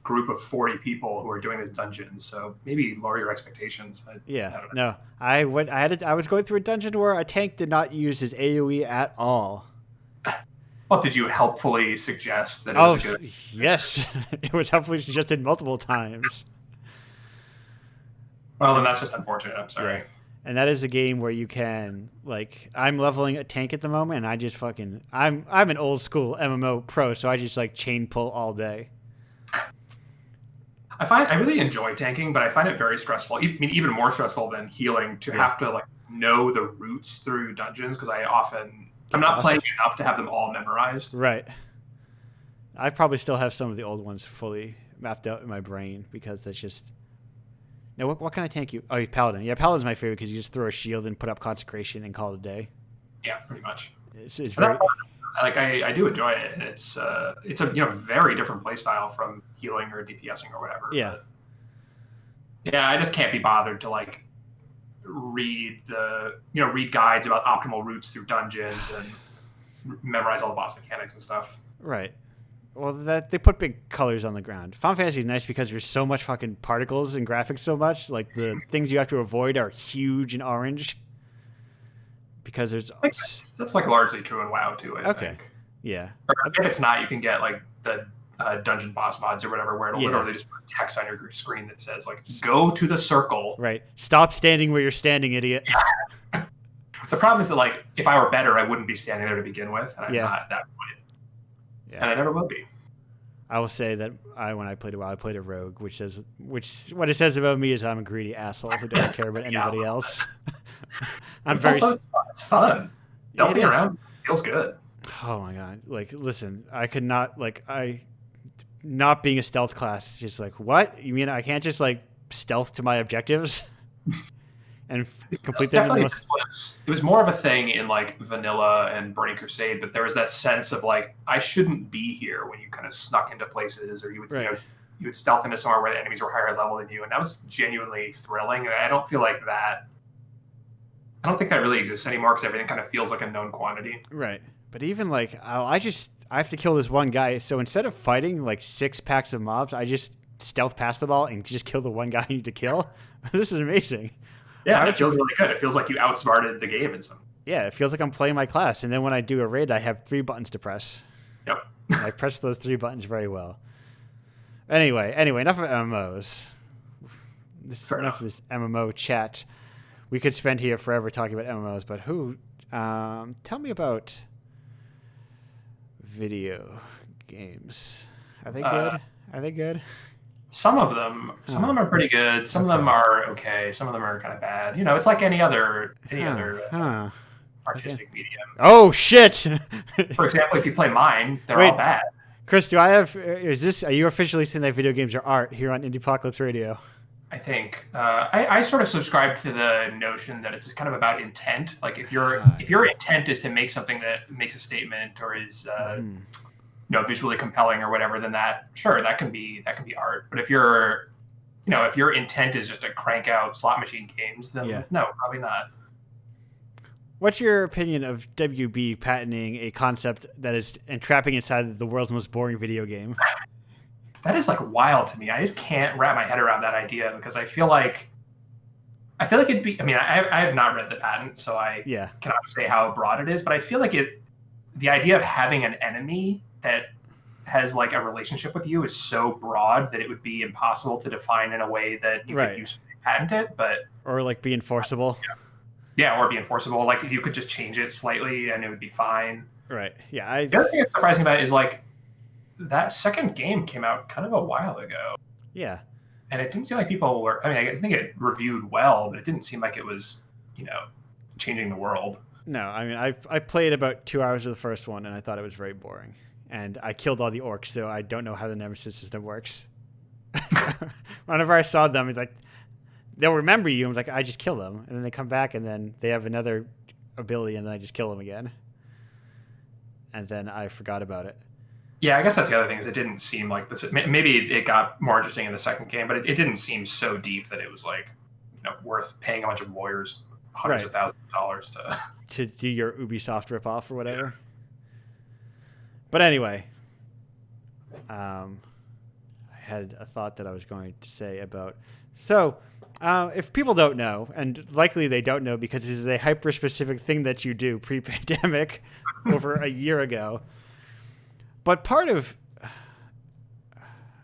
group of 40 people who are doing this dungeon, so maybe lower your expectations. I don't know. I was going through a dungeon where a tank did not use his AoE at all. Well, did you helpfully suggest that it was a good... Yes. It was helpfully suggested multiple times. Well, then that's just unfortunate. I'm sorry. Yeah. And that is a game where you can, like, I'm leveling a tank at the moment, and I just I'm an old school MMO pro, so I just, like, chain pull all day. I really enjoy tanking, but I find it very stressful. I mean, even more stressful than healing to have to, like, know the routes through dungeons, because I'm not playing enough to have them all memorized. Right. I probably still have some of the old ones fully mapped out in my brain because that's just... Now, what kind of tank you... Oh, Paladin. Yeah, Paladin's my favorite because you just throw a shield and put up Consecration and call it a day. Yeah, pretty much. It's very... Like, I do enjoy it, and it's a very different play style from healing or DPSing or whatever. Yeah. But, yeah, I just can't be bothered to, like, read guides about optimal routes through dungeons and memorize all the boss mechanics and stuff. Right. Well, that they put big colors on the ground. Final Fantasy is nice because there's so much fucking particles and graphics so much. Like the things you have to avoid are huge and orange. Because there's that's like largely true in WoW too. I think. Yeah. Or if it's not, you can get like the dungeon boss mods or whatever, where it'll literally just put text on your screen that says like "Go to the circle." Right. Stop standing where you're standing, idiot. Yeah. The problem is that like if I were better, I wouldn't be standing there to begin with, and I'm not at that point. Yeah. And I never will be. I will say that when I played a WoW, I played a rogue, which what it says about me is I'm a greedy asshole who doesn't care about anybody else. It's fun. Delving around feels good. Oh my god! Like, listen, I could not not being a stealth class. Just like, what? You mean I can't just like stealth to my objectives and complete them? It was more of a thing in like Vanilla and Burning Crusade, but there was that sense of like I shouldn't be here when you kind of snuck into places, or you would you would stealth into somewhere where the enemies were higher level than you, and that was genuinely thrilling. And I don't feel like that. I don't think that really exists anymore because everything kind of feels like a known quantity. Right. But even like, I have to kill this one guy. So instead of fighting like 6 packs of mobs, I just stealth past the ball and just kill the one guy I need to kill. This is amazing. Yeah, it feels really good. It feels like you outsmarted the game in some. Yeah, it feels like I'm playing my class. And then when I do a raid, I have 3 buttons to press. Yep. And I press those 3 buttons very well. Anyway, enough of MMOs. Enough of this MMO chat. We could spend here forever talking about MMOs, but tell me about video games. Are they good? Are they good? Some of them are pretty good. Some of them are okay. Some of them are kind of bad. You know, it's like any other artistic medium. Oh shit! For example, if you play mine, they're all bad. Chris, are you officially saying that video games are art here on Indiepocalypse Radio? I think I sort of subscribe to the notion that it's kind of about intent. Like if your intent is to make something that makes a statement or is visually compelling or whatever, then that can be art. But if your intent is just to crank out slot machine games, then no, probably not. What's your opinion of WB patenting a concept that is entrapping inside the world's most boring video game? That is like wild to me. I just can't wrap my head around that idea because I feel like it'd be. I mean, I have not read the patent, so I cannot say how broad it is. But I feel like the idea of having an enemy that has like a relationship with you is so broad that it would be impossible to define in a way that you could usefully patent it. Or like be enforceable. Yeah, or be enforceable. Like you could just change it slightly and it would be fine. Right. Yeah. The other thing that's surprising about it is like. That second game came out kind of a while ago. Yeah. And it didn't seem like people were... I mean, I think it reviewed well, but it didn't seem like it was, changing the world. No, I mean, I played about 2 hours of the first one, and I thought it was very boring. And I killed all the orcs, so I don't know how the Nemesis system works. Whenever I saw them, it's like, they'll remember you. I'm like, I just kill them. And then they come back, and then they have another ability, and then I just kill them again. And then I forgot about it. Yeah, I guess that's the other thing is it didn't seem like this. Maybe it got more interesting in the second game, but it didn't seem so deep that it was like, worth paying a bunch of lawyers hundreds of thousands of dollars to do your Ubisoft ripoff or whatever. Yeah. But anyway, I had a thought that I was going to say about. So, if people don't know, and likely they don't know because this is a hyper-specific thing that you do pre-pandemic over a year ago. But part of,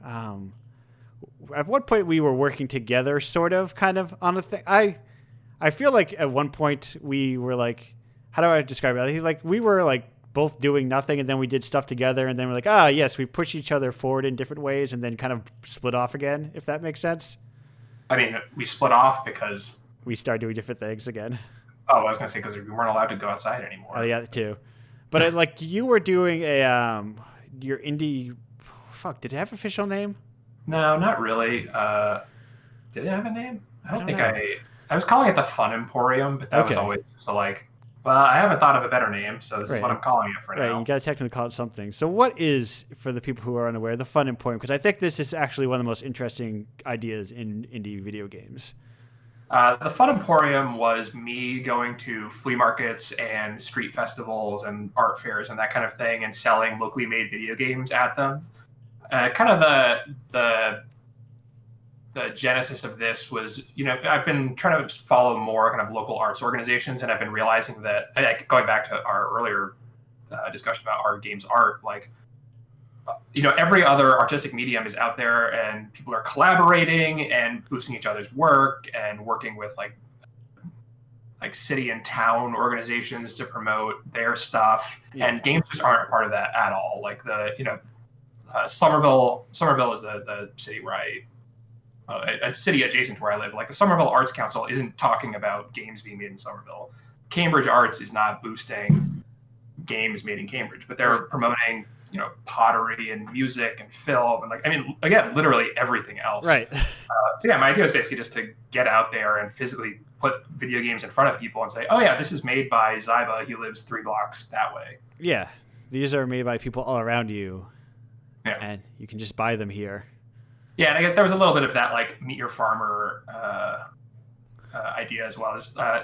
at what point we were working together, sort of, kind of, on a thing. I feel like at one point we were like, how do I describe it? I think like we were like both doing nothing, and then we did stuff together, and then we're like, yes, we push each other forward in different ways, and then kind of split off again, if that makes sense. I mean, we split off because we started doing different things again. Oh, I was gonna say because we weren't allowed to go outside anymore. Oh yeah, too. But like you were doing your indie. Fuck, did it have an official name? No, not really. Did it have a name? I don't think know. I was calling it the Fun Emporium, but that was always so like. Well, I haven't thought of a better name, so this is what I'm calling it for now. Right, you got to technically call it something. So what is, for the people who are unaware, the Fun Emporium? Because I think this is actually one of the most interesting ideas in indie video games. The Fun Emporium was me going to flea markets and street festivals and art fairs and that kind of thing, and selling locally made video games at them. Kind of the genesis of this was, I've been trying to follow more kind of local arts organizations, and I've been realizing that, going back to our earlier discussion about our games art, like, every other artistic medium is out there, and people are collaborating and boosting each other's work and working with like city and town organizations to promote their stuff. Yeah. And games just aren't a part of that at all. Like Somerville is the city where a city adjacent to where I live. Like the Somerville Arts Council isn't talking about games being made in Somerville. Cambridge Arts is not boosting games made in Cambridge, but they're promoting, pottery and music and film and again, literally everything else. Right. So yeah, my idea is basically just to get out there and physically put video games in front of people and say, oh yeah, this is made by Zyba. He lives 3 blocks that way. Yeah. These are made by people all around you. Yeah. And you can just buy them here. Yeah, and I guess there was a little bit of that, like, meet your farmer idea as well.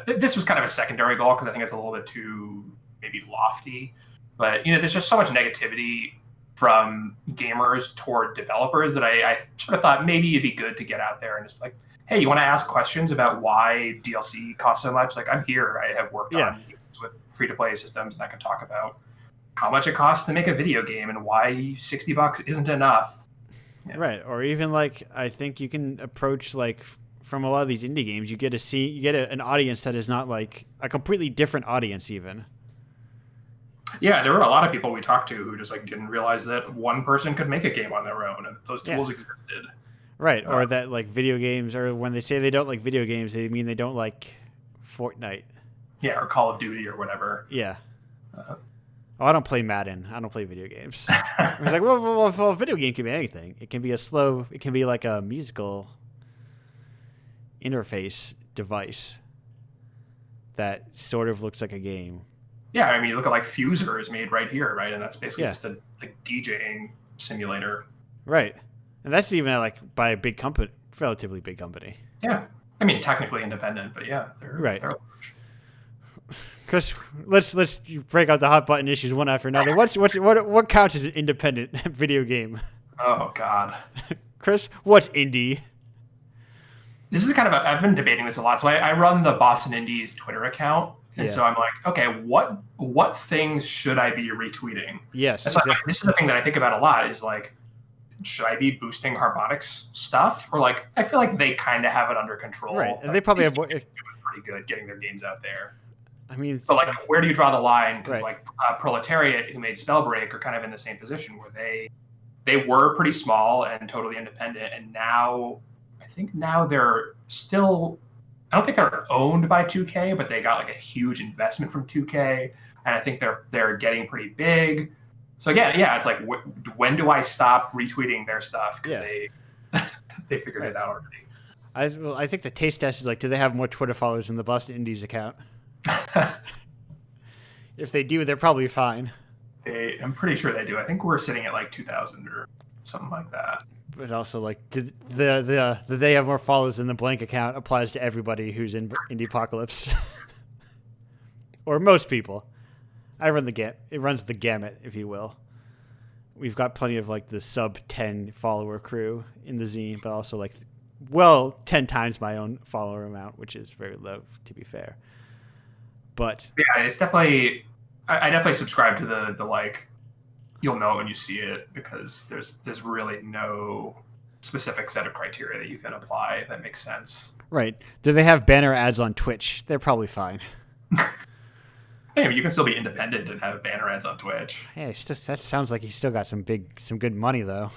This was kind of a secondary goal because I think it's a little bit too maybe lofty. But, there's just so much negativity from gamers toward developers that I sort of thought maybe it'd be good to get out there and just like, hey, you want to ask questions about why DLC costs so much? Like, I'm here. I have worked on games with free-to-play systems, and I can talk about how much it costs to make a video game and why $60 isn't enough. Yeah. Right. Or even I think you can approach from a lot of these indie games, you get an audience that is not like a completely different audience even. Yeah, there were a lot of people we talked to who just didn't realize that one person could make a game on their own and those tools existed. Right. Or that video games, or when they say they don't like video games, they mean they don't like Fortnite. Yeah, or Call of Duty or whatever. Yeah. I don't play Madden. I don't play video games. Like, well, a video game can be anything. It can be it can be like a musical interface device that sort of looks like a game. Yeah, I mean, you look at Fuser is made right here, right? And that's basically just a DJing simulator. Right. And that's even by a big company, relatively big company. Yeah. I mean, technically independent, but yeah, they're large. Chris, let's break out the hot button issues one after another. What counts as an independent video game? Oh God, Chris, what's indie? This is I've been debating this a lot. So I run the Boston Indies Twitter account, and so I'm like, okay, what things should I be retweeting? Yes, and so this is the thing that I think about a lot. Is should I be boosting Harmonix stuff, or I feel like they kind of have it under control, right? And they probably have doing pretty good getting their games out there. I mean, but where do you draw the line? Because Proletariat, who made Spellbreak, are kind of in the same position where they were pretty small and totally independent, and now I think they're still. I don't think they're owned by 2K, but they got a huge investment from 2K, and I think they're getting pretty big. So again, it's when do I stop retweeting their stuff because they figured it out already. I think the taste test is do they have more Twitter followers than the Boston Indies account? If they do, they're probably fine. I'm pretty sure they do. I think we're sitting at 2,000 or something like that. But also, the they have more followers than the blank account applies to everybody who's in Indiepocalypse, or most people. It runs the gamut, if you will. We've got plenty of the sub 10 follower crew in the zine, but also 10 times my own follower amount, which is very low, to be fair. But yeah, it's definitely. I definitely subscribe to the you'll know when you see it, because there's really no specific set of criteria that you can apply that makes sense. Right? Do they have banner ads on Twitch? They're probably fine. Hey, you can still be independent and have banner ads on Twitch. Yeah, that sounds like he's still got some good money though.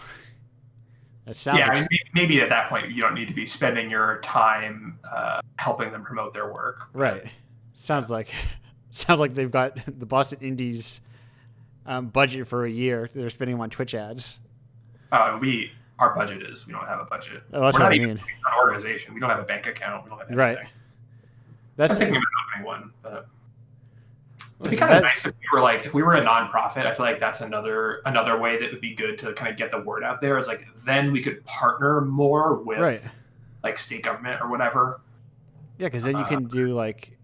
That sounds. Yeah, I mean, maybe at that point you don't need to be spending your time helping them promote their work. Right. Sounds like they've got the Boston Indies budget for a year. They're spending on Twitch ads. Our budget is we don't have a budget. Oh, that's We're what not I even mean. An organization. We don't have a bank account. We don't have anything. Right. I'm thinking about opening one, but it'd be kind of nice if we were a nonprofit. I feel like that's another way that would be good to kind of get the word out there. Is then we could partner more with state government or whatever. Yeah, because then you can do like,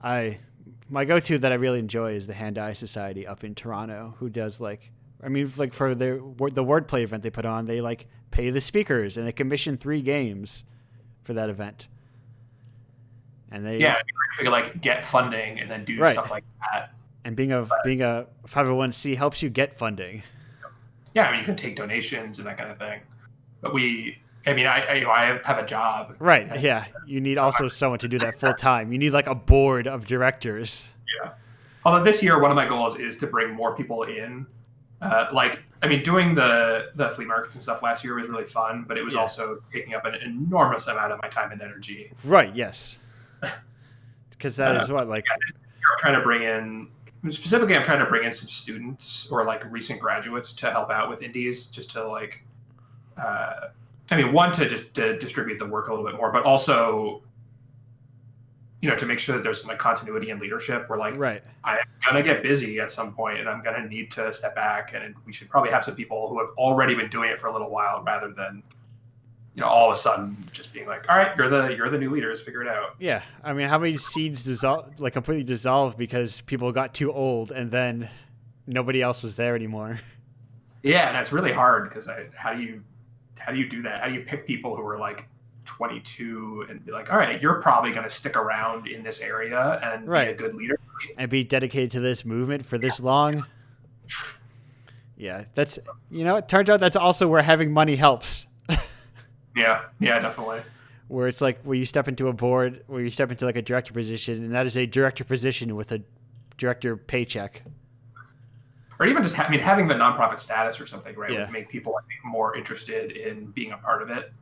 my go-to that I really enjoy is the Hand-Eye Society up in Toronto, who does like, I mean, like for the wordplay event they put on, they like pay the speakers and they commission 3 games for that event. And they Yeah, if you could like get funding and then do Right. stuff like that. And being a 501c helps you get funding. Yeah, I mean, you can take donations and that kind of thing. But I have a job. Right. Yeah. You need also someone to do that full time. You need like a board of directors. Yeah. Although this year, one of my goals is to bring more people in. Doing the flea markets and stuff last year was really fun, but it was also taking up an enormous amount of my time and energy. Right. Yes. Because that is what, like, I'm trying to bring in some students or like recent graduates to help out with indies, just to like, one, to just to distribute the work a little bit more, but also, to make sure that there's some like continuity and leadership. Where like, right. I'm gonna get busy at some point, and I'm gonna need to step back, and we should probably have some people who have already been doing it for a little while, rather than, all of a sudden just being like, all right, you're the new leaders, figure it out. Yeah, I mean, how many seeds completely dissolved because people got too old, and then nobody else was there anymore. Yeah, and it's really hard because how do you do that? How do you pick people who are like 22 and be like, all right, you're probably going to stick around in this area and be a good leader and be dedicated to this movement for this long? Yeah, that's, it turns out that's also where having money helps. Yeah, definitely. Where it's like where you step into a board, where you step into like a director position, and that is a director position with a director paycheck. Or even just having the nonprofit status or something, right? Yeah. Would make people, I think, more interested in being a part of it,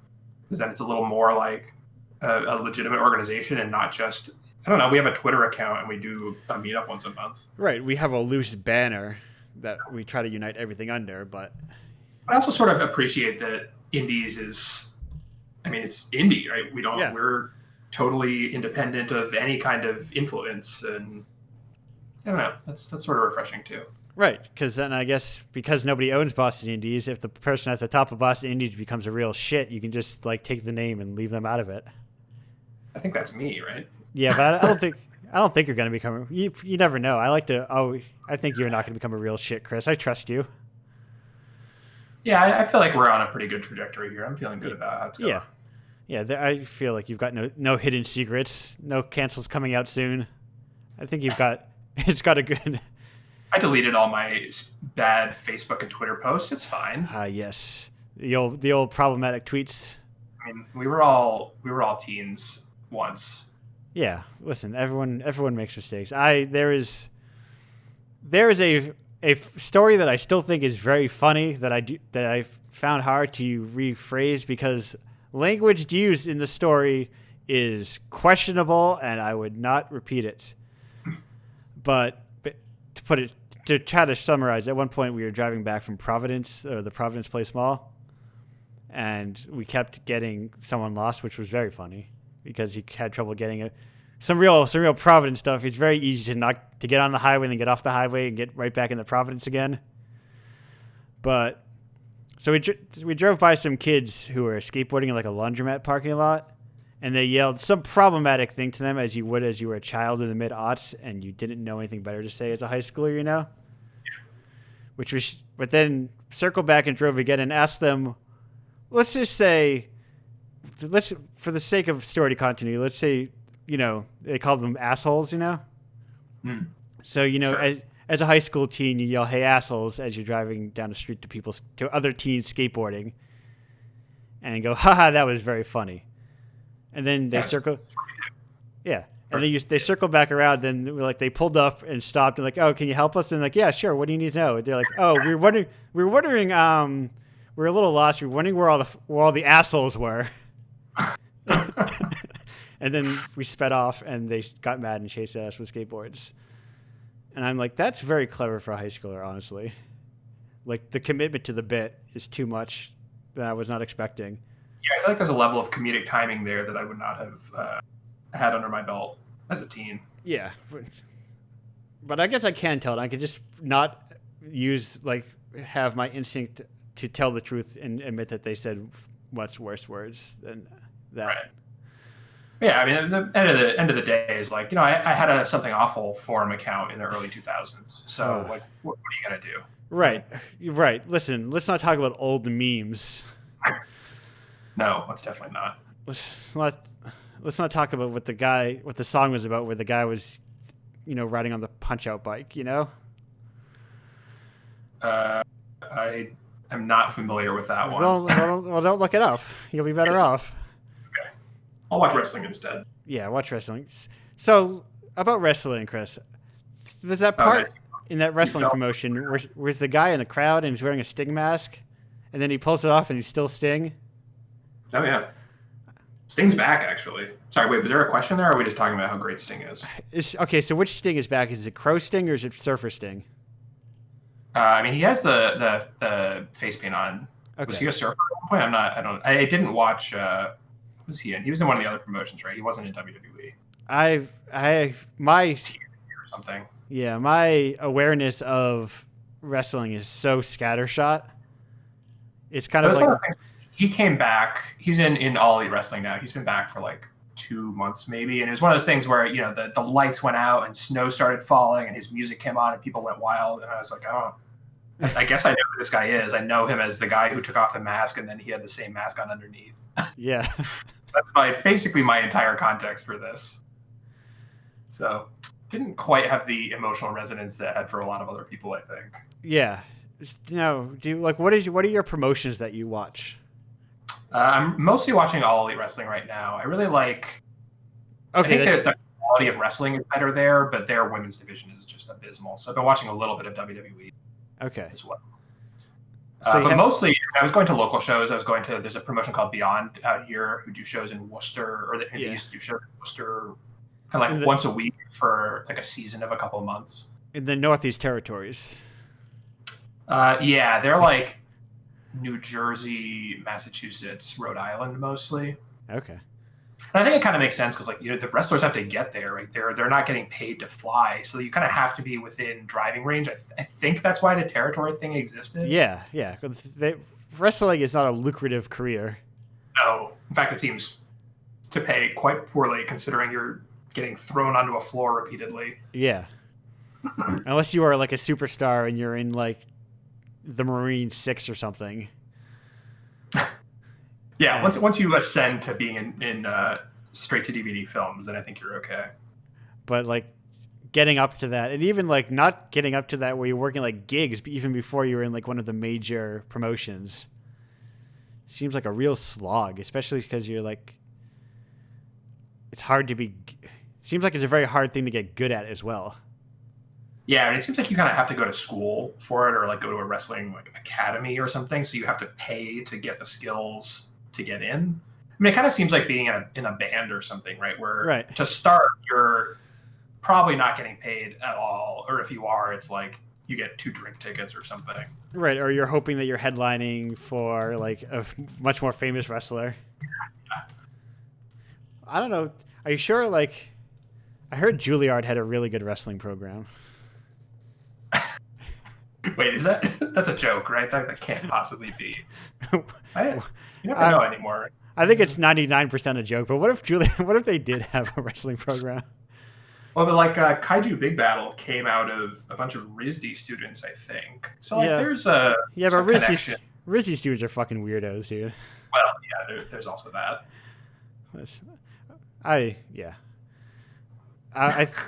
because then it's a little more like a legitimate organization and not just, I don't know, we have a Twitter account and we do a meetup once a month. Right. We have a loose banner that we try to unite everything under, but I also sort of appreciate that indies is, it's indie, right? We're totally independent of any kind of influence, and I don't know, that's sort of refreshing too. Right, because then I guess because nobody owns Boston Indies, if the person at the top of Boston Indies becomes a real shit, you can just like take the name and leave them out of it. I think that's me, right? Yeah, but I don't think you're going to become. You never know. I think you're not going to become a real shit, Chris. I trust you. Yeah, I feel like we're on a pretty good trajectory here. I'm feeling good about how it's going. Yeah. I feel like you've got no hidden secrets, no cancels coming out soon. I think it's got a good. I deleted all my bad Facebook and Twitter posts. It's fine. Yes, the old problematic tweets. We were all teens once. Yeah, listen, everyone makes mistakes. There is a story that I still think is very funny that I found hard to rephrase because language used in the story is questionable and I would not repeat it. But to try to summarize, at one point we were driving back from Providence, the Providence Place Mall, and we kept getting someone lost, which was very funny because he had trouble getting some real Providence stuff. It's very easy to get on the highway and then get off the highway and get right back into Providence again. But so we drove by some kids who were skateboarding in like a laundromat parking lot, and they yelled some problematic thing to them as you were a child in the mid-aughts and you didn't know anything better to say as a high schooler, but then circled back and drove again and asked them, let's just say, for the sake of story continuity, let's say, they called them assholes, So, Sure. as a high school teen, you yell, hey, assholes, as you're driving down the street to other teens skateboarding and go, haha, that was very funny. And then they circle. Yeah. And then they circle back around. Then they pulled up and stopped and like, oh, can you help us? And like, yeah, sure. What do you need to know? They're like, oh, we were wondering, we're a little lost. We were wondering where all the assholes were. And then we sped off and they got mad and chased us with skateboards. And I'm like, that's very clever for a high schooler, honestly. Like the commitment to the bit is too much that I was not expecting. Yeah, I feel like there's a level of comedic timing there that I would not have had under my belt as a teen. Yeah. But I guess I can tell it. I can just not have my instinct to tell the truth and admit that they said much worse words than that. Right. Yeah, I mean, at the end of the day is like, I had a Something Awful forum account in the early 2000s. So like, what are you gonna do? Right, right. Listen, let's not talk about old memes. No, that's definitely not. Let's not talk about what the song was about, where the guy was, riding on the Punch-Out bike. I am not familiar with that one. Don't look it up. You'll be better off. Okay, I'll watch wrestling instead. Yeah, watch wrestling. So about wrestling, Chris, there's that part in that wrestling promotion where's the guy in the crowd and he's wearing a Sting mask, and then he pulls it off and he's still Sting. Oh yeah. Sting's back, actually. Sorry, wait, was there a question there, or are we just talking about how great Sting is? Okay, so which Sting is back? Is it Crow Sting or is it Surfer Sting? I mean, he has the face paint on. Okay. Was he a surfer at one point? I didn't watch. What was he in? He was in one of the other promotions, right? He wasn't in WWE. My or something. Yeah, my awareness of wrestling is so scattershot. It's kind of like he came back. He's in All Elite Wrestling now. He's been back for like 2 months maybe, and it was one of those things where the lights went out and snow started falling and his music came on and people went wild, and I was like, oh, I guess I know who this guy is. I know him as the guy who took off the mask and then he had the same mask on underneath. Yeah. That's basically my entire context for this. So didn't quite have the emotional resonance that it had for a lot of other people, I think. Yeah. Now, what are your promotions that you watch? I'm mostly watching All Elite Wrestling right now. I really like. Okay, I think the quality of wrestling is better there, but their women's division is just abysmal. So I've been watching a little bit of WWE. Okay. As well. But mostly, I was going to local shows. There's a promotion called Beyond out here who do shows in Worcester, or they used to do shows in Worcester, kind of like once a week for like a season of a couple of months. In the Northeast Territories. Yeah, they're like New Jersey, Massachusetts, Rhode Island mostly. Okay. And I think it kind of makes sense because the wrestlers have to get there. Right? They're not getting paid to fly, so you kind of have to be within driving range. I think that's why the territory thing existed. Yeah. Wrestling is not a lucrative career. No, in fact, it seems to pay quite poorly considering you're getting thrown onto a floor repeatedly. Yeah. Unless you are like a superstar and you're in like the Marine 6 or something. Yeah, once you ascend to being in straight to DVD films, then I think you're okay. But like getting up to that, and even like not getting up to that where you're working like gigs, even before you were in like one of the major promotions, seems like a real slog, especially because you're like, it's hard to be. Seems like it's a very hard thing to get good at as well. Yeah, and it seems like you kind of have to go to school for it, or like go to a wrestling like academy or something. So you have to pay to get the skills to get in. I mean, it kind of seems like being in a band or something, right? Where to start, you're probably not getting paid at all, or if you are, it's like you get 2 drink tickets or something. Right, or you're hoping that you're headlining for like a much more famous wrestler. Yeah. I don't know. Are you sure? Like, I heard Juilliard had a really good wrestling program. Wait, that's a joke, right? That can't possibly be. You never know anymore. I think it's 99% a joke, but what if they did have a wrestling program? Well, but like Kaiju Big Battle came out of a bunch of RISD students, I think. So like there's a but RISD students are fucking weirdos, dude. Well, yeah, there's also that. I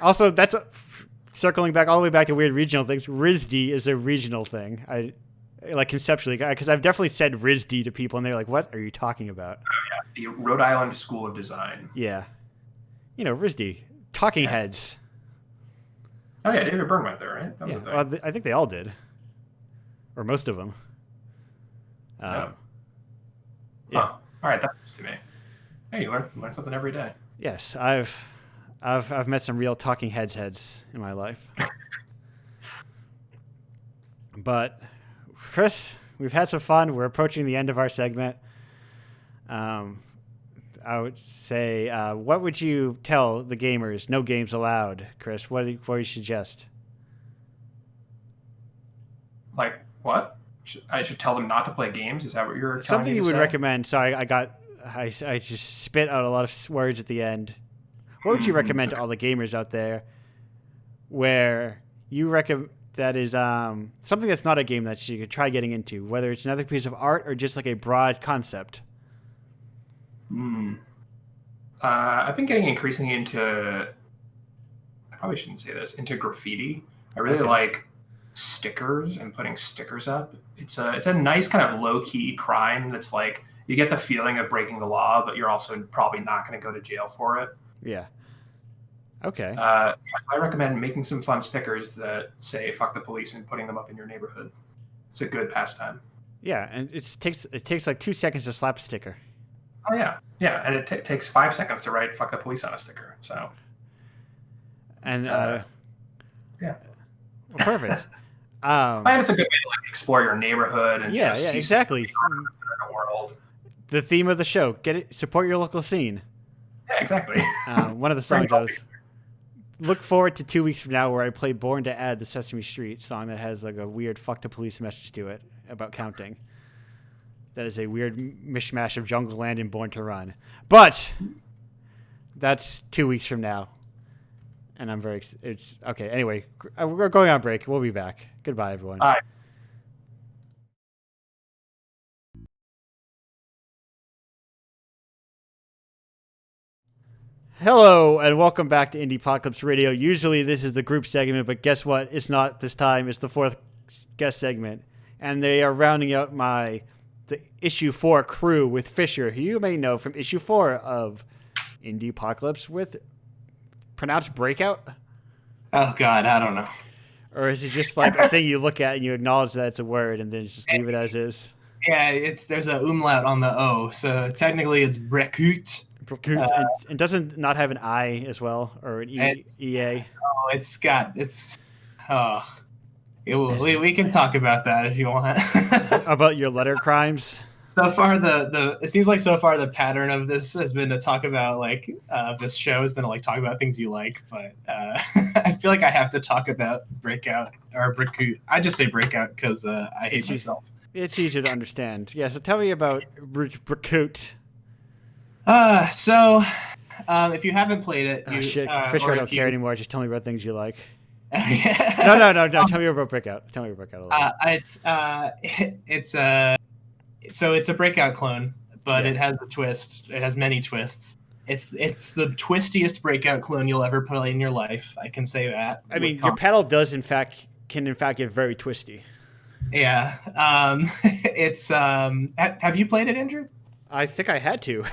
also that's circling back all the way back to weird regional things. RISD is a regional thing. I like conceptually, because I've definitely said RISD to people and they're like, "What are you talking about?" Oh yeah, the Rhode Island School of Design. Yeah, RISD, Talking Heads. Oh yeah, David Byrne went there, right? That was a thing. Well, I think they all did, or most of them. Yeah. Huh. All right, that's news to me. Hey, you learn something every day. Yes, I've met some real Talking Heads in my life. But Chris, we've had some fun. We're approaching the end of our segment. I would say, what would you tell the gamers? No games allowed, Chris. What do you suggest? Like what? I should tell them not to play games? Is that what you're telling Something me you to would say? recommend? Sorry, I got I just spit out a lot of words at the end. What would you recommend to all the gamers out there where you recommend that is something that's not a game that you could try getting into, whether it's another piece of art or just like a broad concept? I've been getting increasingly into, I probably shouldn't say this, into graffiti. I really like stickers and putting stickers up. It's a nice kind of low-key crime that's like, you get the feeling of breaking the law, but you're also probably not going to go to jail for it. Yeah. Okay. I recommend making some fun stickers that say "fuck the police" and putting them up in your neighborhood. It's a good pastime. Yeah, and it takes like 2 seconds to slap a sticker. Oh yeah, and it takes 5 seconds to write "fuck the police" on a sticker. So. And yeah. Well, perfect. And it's a good way to like explore your neighborhood and see exactly. In the world. The theme of the show: support your local scene. Yeah, exactly. One of the songs I was. Look forward to 2 weeks from now where I play Born to Add, the Sesame Street song that has like a weird fuck the police message to it about counting. That is a weird mishmash of Jungle Land and Born to Run. But that's 2 weeks from now. And I'm very it's okay. Anyway, we're going on break. We'll be back. Goodbye, everyone. All right. Hello, and welcome back to Indiepocalypse Radio. Usually this is the group segment, but guess what? It's not this time. It's the fourth guest segment. And they are rounding out the issue 4 crew with Fisher, who you may know from issue 4 of Indiepocalypse with pronounced Breakout. Oh, God, I don't know. Or is it just like a thing you look at and you acknowledge that it's a word and then just leave it as is? Yeah, there's a umlaut on the O, so technically it's Brekoot. And doesn't not have an I as well, or an EA? Oh, we can talk about that if you want. About your letter crimes? So far, it seems like so far the pattern of this has been to talk about this show has been to talk about things you like, but I feel like I have to talk about Breakout or Brekoot. I just say Breakout because I hate myself. It's easier to understand. Yeah, so tell me about Brekoot. If you haven't played it, Fisher, I don't care anymore. Just tell me about things you like. No. Tell me about Breakout. Tell me about Breakout a little. It's a Breakout clone, but it has a twist. It has many twists. It's the twistiest Breakout clone you'll ever play in your life. I can say that. I mean, your panel can in fact get very twisty. Yeah. Have you played it, Andrew? I think I had to.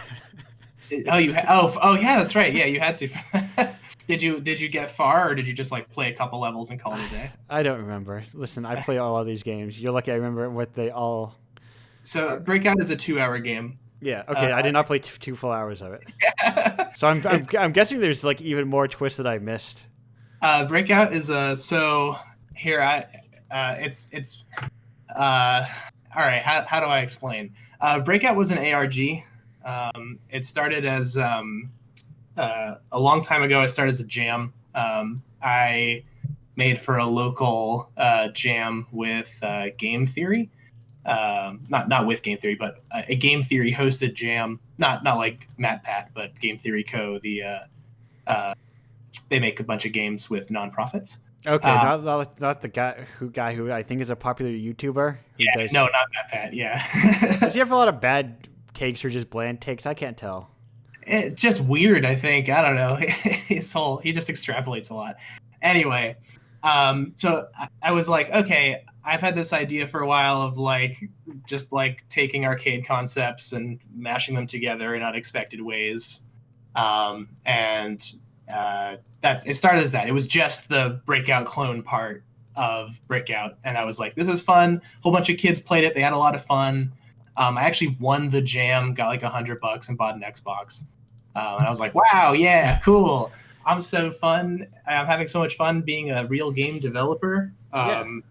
Oh, yeah, that's right. Yeah, you had to. Did you get far, or did you just play a couple levels and call it a day? I don't remember. Listen, I play all of these games. You're lucky I remember what they all. So Breakout is a 2-hour game. Yeah. Okay. I did not play 2 full hours of it. So I'm guessing there's even more twists that I missed. Breakout is it's all right. How do I explain? Breakout was an ARG. It started as a long time ago. It started as a jam. I made for a local jam with Game Theory. Not with Game Theory, but a Game Theory hosted jam. Not like MatPat, but Game Theory Co. They make a bunch of games with nonprofits. Okay, not the guy who I think is a popular YouTuber. No, not MatPat. Yeah. Does he have a lot of bad takes or just bland takes? I can't tell. It's just weird, I think. I don't know. He just extrapolates a lot. Anyway, so I was like, okay, I've had this idea for a while of just taking arcade concepts and mashing them together in unexpected ways. It started as that. It was just the Breakout clone part of Breakout, and I was like, this is fun. A whole bunch of kids played it. They had a lot of fun. I actually won the jam, got $100 and bought an Xbox. And I was like, wow, yeah, cool. I'm so fun. I'm having so much fun being a real game developer. And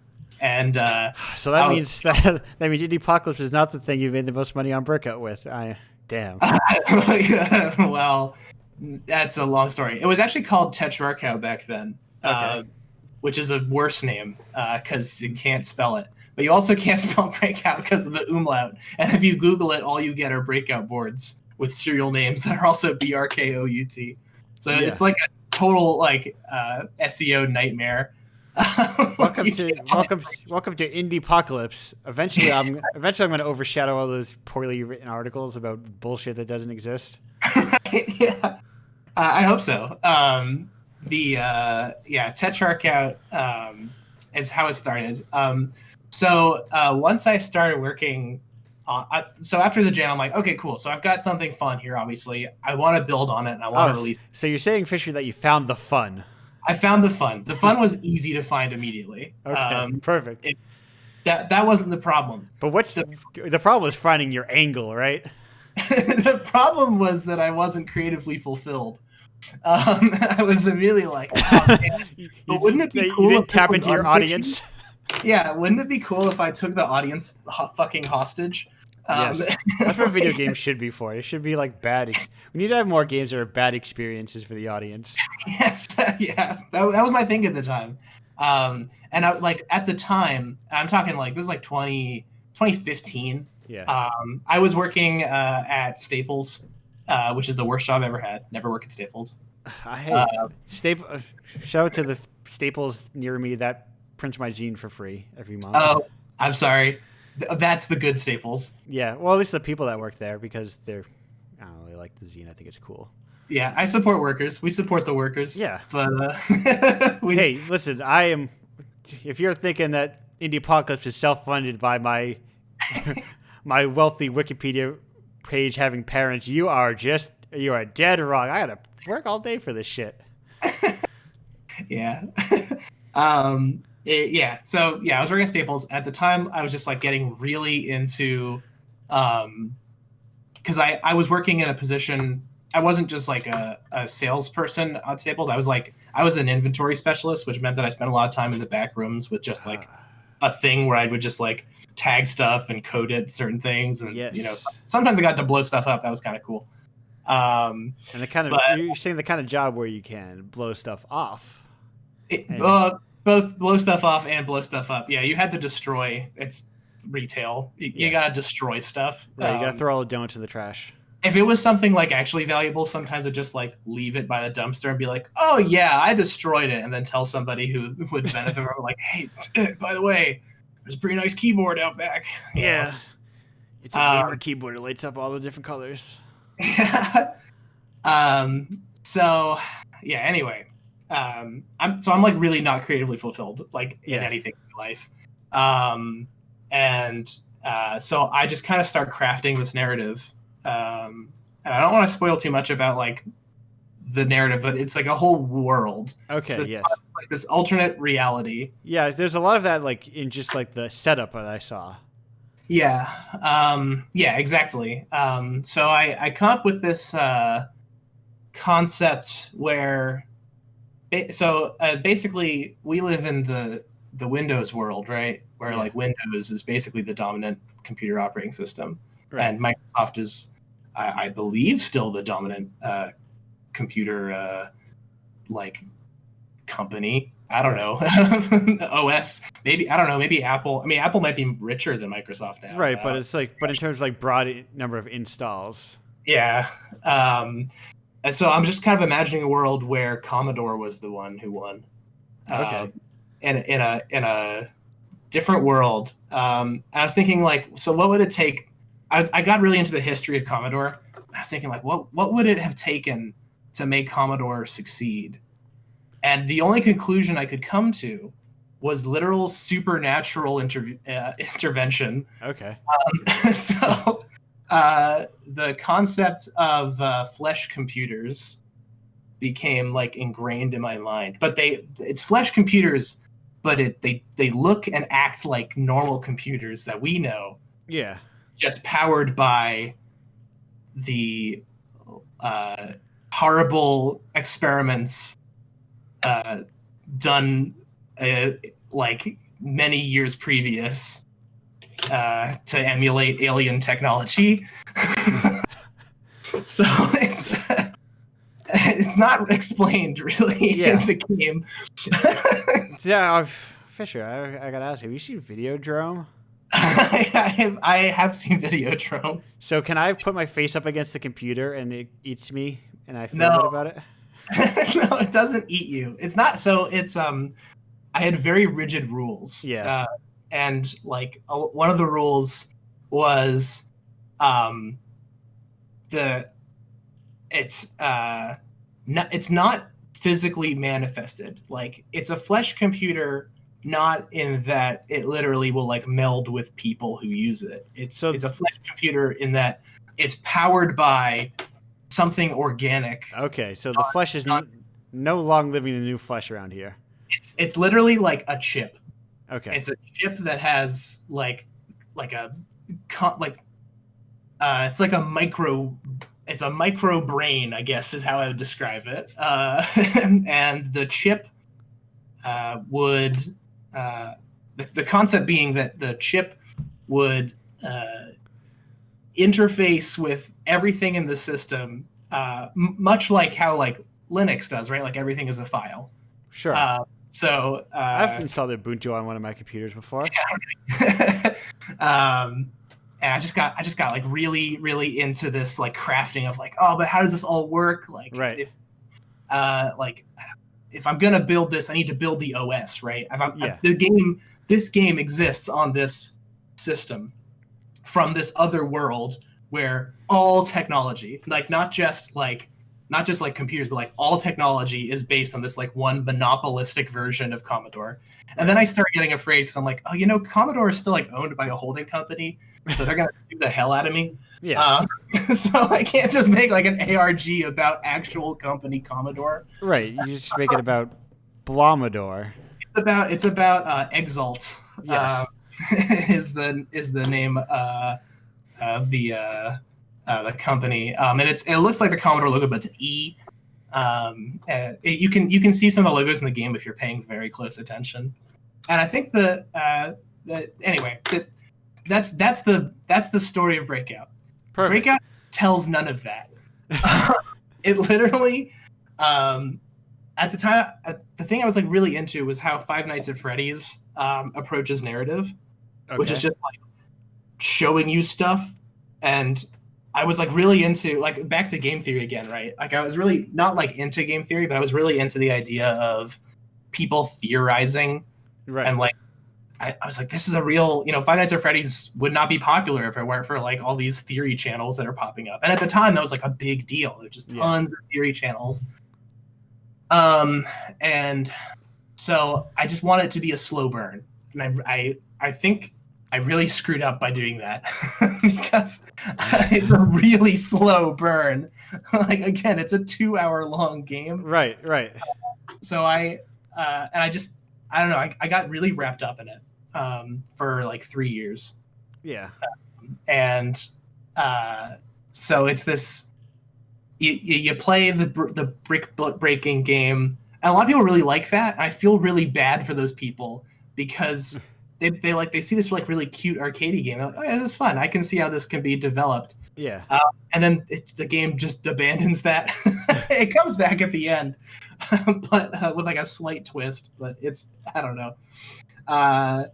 so that means Indiepocalypse is not the thing you made the most money on Breakout with. Damn. Well, that's a long story. It was actually called Tetrarchao back then, which is a worse name because you can't spell it. But you also can't spell Breakout because of the umlaut. And if you Google it, all you get are Breakout boards with serial names that are also BRKOUT. So Yeah. it's like a total like SEO nightmare. Welcome to Indiepocalypse. Eventually I'm going to overshadow all those poorly written articles about bullshit that doesn't exist. Yeah, I hope so. Tetrarch out is how it started. So once I started working, so after the jam, I'm like, okay, cool. So I've got something fun here. Obviously, I want to build on it, and I want to release. So you're saying, Fisher, that you found the fun? I found the fun. The fun was easy to find immediately. Okay, perfect. That wasn't the problem. But the problem was finding your angle, right? The problem was that I wasn't creatively fulfilled. I was immediately like, oh, man. But wouldn't it be cool? You didn't tap into your audience. Yeah, wouldn't it be cool if I took the audience fucking hostage? Yes. That's what video games should be for. It should be like bad. We need to have more games that are bad experiences for the audience. Yes, yeah, that was my thing at the time. And I like at the time, I'm talking like this is like 2015. Yeah. I was working at Staples, which is the worst job I ever had. Never work at Staples. I hate shout out to the Staples near me that prints my zine for free every month. Oh, I'm sorry. That's the good Staples. Yeah, well, at least the people that work there, because I don't really like the zine. I think it's cool. Yeah, I support workers. We support the workers. Yeah. But hey, listen, if you're thinking that Indiepocalypse is self-funded by my my wealthy Wikipedia page having parents, you are dead wrong. I gotta work all day for this shit. Yeah. So I was working at Staples. At the time, I was just like getting really into, because I was working in a position. I wasn't just like a salesperson at Staples. I was an inventory specialist, which meant that I spent a lot of time in the back rooms with just like a thing where I would just like tag stuff and code it certain things, and yes. Sometimes I got to blow stuff up. That was kind of cool. And you're saying the kind of job where you can blow stuff off. Both blow stuff off and blow stuff up. Yeah, you had to destroy. It's retail. You gotta destroy stuff. Right, you gotta throw all the donuts in the trash. If it was something like actually valuable, sometimes I'd just like leave it by the dumpster and be like, "Oh yeah, I destroyed it," and then tell somebody who would benefit from it, like, "Hey, by the way, there's a pretty nice keyboard out back." Yeah, it's a gamer keyboard. It lights up all the different colors. So yeah. Anyway. I'm like really not creatively fulfilled like in anything in life. So I just kind of start crafting this narrative. And I don't want to spoil too much about like the narrative, but it's like a whole world. Okay. It's yes. like this alternate reality. Yeah. There's a lot of that like in just like the setup that I saw. Yeah. Yeah, exactly. So I come up with this, concept where, basically, we live in the Windows world, right? Where like Windows is basically the dominant computer operating system, right. And Microsoft is, I believe, still the dominant computer like company. I don't know. OS, maybe, I don't know. Maybe Apple. I mean, Apple might be richer than Microsoft now. Right, but it's like, in terms of like broad number of installs. Yeah. And so I'm just kind of imagining a world where Commodore was the one who won. Okay. In a different world. I was thinking like, so what would it take? I got really into the history of Commodore. I was thinking like, what would it have taken to make Commodore succeed? And the only conclusion I could come to was literal supernatural intervention. Okay. So. The concept of flesh computers became like ingrained in my mind, but it's flesh computers, but they look and act like normal computers that we know. Yeah. Just powered by the horrible experiments done like many years previous. To emulate alien technology. So it's not explained really in the game. Yeah, Fisher, I gotta ask, have you seen Videodrome? I have seen Videodrome. So can I put my face up against the computer and it eats me and I feel No. good about it? No, it doesn't eat you. It's not. So it's I had very rigid rules. Yeah. And like one of the rules was it's not physically manifested. Like it's a flesh computer, not in that it literally will like meld with people who use it. It's a flesh computer in that it's powered by something organic. Okay, so the flesh is no long living the new flesh around here. It's literally like a chip. Okay. It's a chip that has it's like a micro brain, I guess is how I would describe it. And the chip would the concept being that the chip would interface with everything in the system, much like how like Linux does, right? Like everything is a file. Sure. I've installed Ubuntu on one of my computers before. And I just got like really, really into this like crafting of like, oh, but how does this all work? Like, right. If I'm gonna build this, I need to build the OS, right? Yeah. This game exists on this system from this other world where all technology, like not just like computers, but like all technology is based on this like one monopolistic version of Commodore. And then I started getting afraid because I'm like, oh, Commodore is still like owned by a holding company, so they're gonna sue the hell out of me. Yeah. So I can't just make like an ARG about actual company Commodore. Right. You just make it about Blomador. It's about Exalt. Yes. Is the name of the company, and it looks like the Commodore logo, but it's E. You can see some of the logos in the game if you're paying very close attention. And I think that's the story of Breakout. Perfect. Breakout tells none of that. It literally, at the time, the thing I was like really into was how Five Nights at Freddy's approaches narrative, which is just like showing you stuff. And I was like really into like back to game theory again, right? Like I was really not like into game theory, but I was really into the idea of people theorizing. Right. And like I was like, this is a real, Five Nights at Freddy's would not be popular if it weren't for like all these theory channels that are popping up. And at the time that was like a big deal. There's just tons of theory channels. And so I just want it to be a slow burn. And I think I really screwed up by doing that because it's a really slow burn. Like, again, it's a 2-hour long game. Right. So I don't know. I got really wrapped up in it for like 3 years. Yeah. And so it's this, you play the brick breaking game. And a lot of people really like that. I feel really bad for those people because they see this like really cute arcadey game. They're like, oh yeah, this is fun. I can see how this can be developed. Yeah. And then the game just abandons that. It comes back at the end, but with like a slight twist. But I don't know. But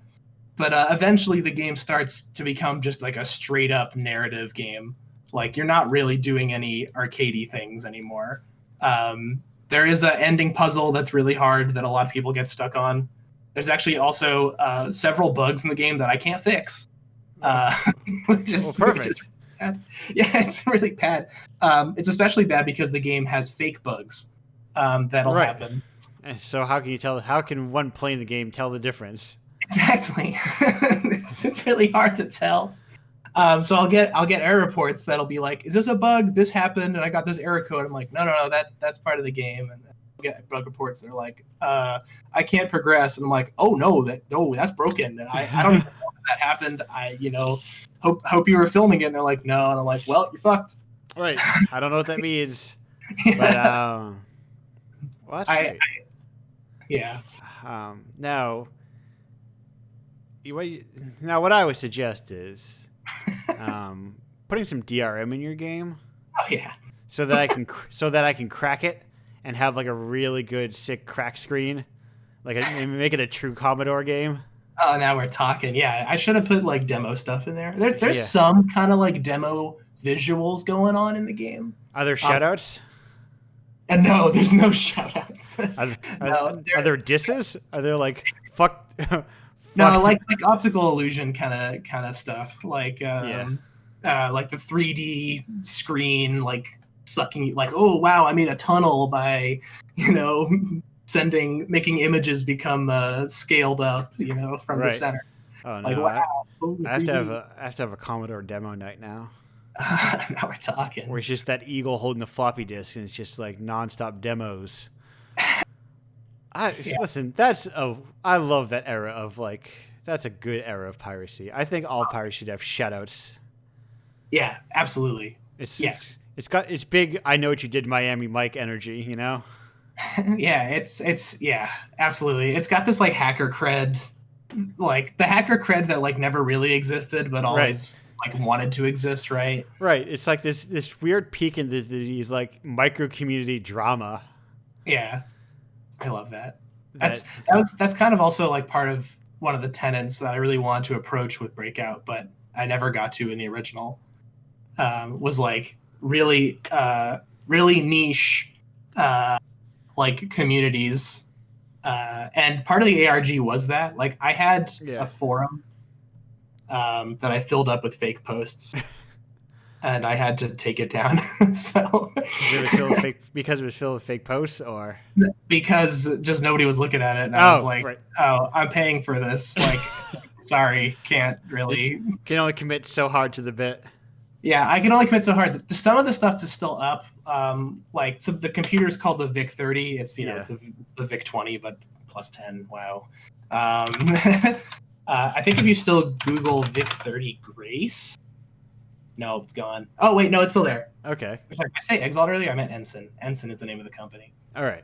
eventually the game starts to become just like a straight up narrative game. Like you're not really doing any arcadey things anymore. There is an ending puzzle that's really hard that a lot of people get stuck on. There's actually also several bugs in the game that I can't fix, which is bad. Yeah, it's really bad. It's especially bad because the game has fake bugs that'll happen. So how can you tell? How can one playing the game tell the difference? Exactly. It's really hard to tell. So I'll get error reports that'll be like, "Is this a bug? This happened, and I got this error code." I'm like, "No, that's part of the game." And I'll get bug reports that are like, "I can't progress," and I'm like, "Oh no, that's broken." And I don't even know that happened. Hope you were filming it. And they're like, "No," and I'm like, "Well, you're fucked." Right. I don't know what that means. But well, that's great. Yeah. Now what I would suggest is putting some DRM in your game. Oh yeah. So that I can crack it and have like a really good sick crack screen, and make it a true Commodore game. Oh, now we're talking. Yeah, I should have put like demo stuff in there. There's Yeah. some kind of like demo visuals going on in the game. Are there shoutouts? And no, there's no shoutouts. Are there disses? Are there like fuck? No, like optical illusion kind of stuff. Like like the 3D screen, like sucking. Like, oh wow, I made a tunnel by making images become scaled up, from the center. Oh like, no! Wow. I have to have a Commodore demo night now. Now we're talking. Where it's just that eagle holding the floppy disk, and it's just like nonstop demos. Listen, I love that era of like. That's a good era of piracy. I think all pirates should have shoutouts. Yeah, absolutely. It's big. I know what you did, Miami Mike energy. Yeah, it's absolutely. It's got this like hacker cred, like the hacker cred that like never really existed, but always like wanted to exist, right? Right. It's like this weird peak into these like micro community drama. Yeah, I love that. That's kind of also like part of one of the tenets that I really wanted to approach with Breakout, but I never got to in the original. Was like really niche like communities, and part of the ARG was that like I had a forum that I filled up with fake posts. And I had to take it down. So because it was filled with fake posts, or because just nobody was looking at it, and I was like, "Oh, I'm paying for this." Like, sorry, can't really. You can only commit so hard to the bit. Yeah, I can only commit so hard. Some of the stuff is still up. Like, so the computer's called the VIC 30. It's it's the VIC 20, but plus 10. Wow. I think if you still Google VIC 30 Grace. No, it's gone. Oh, wait, no, it's still there. Okay. Did I say Exalt earlier? I meant Ensign. Ensign is the name of the company. All right.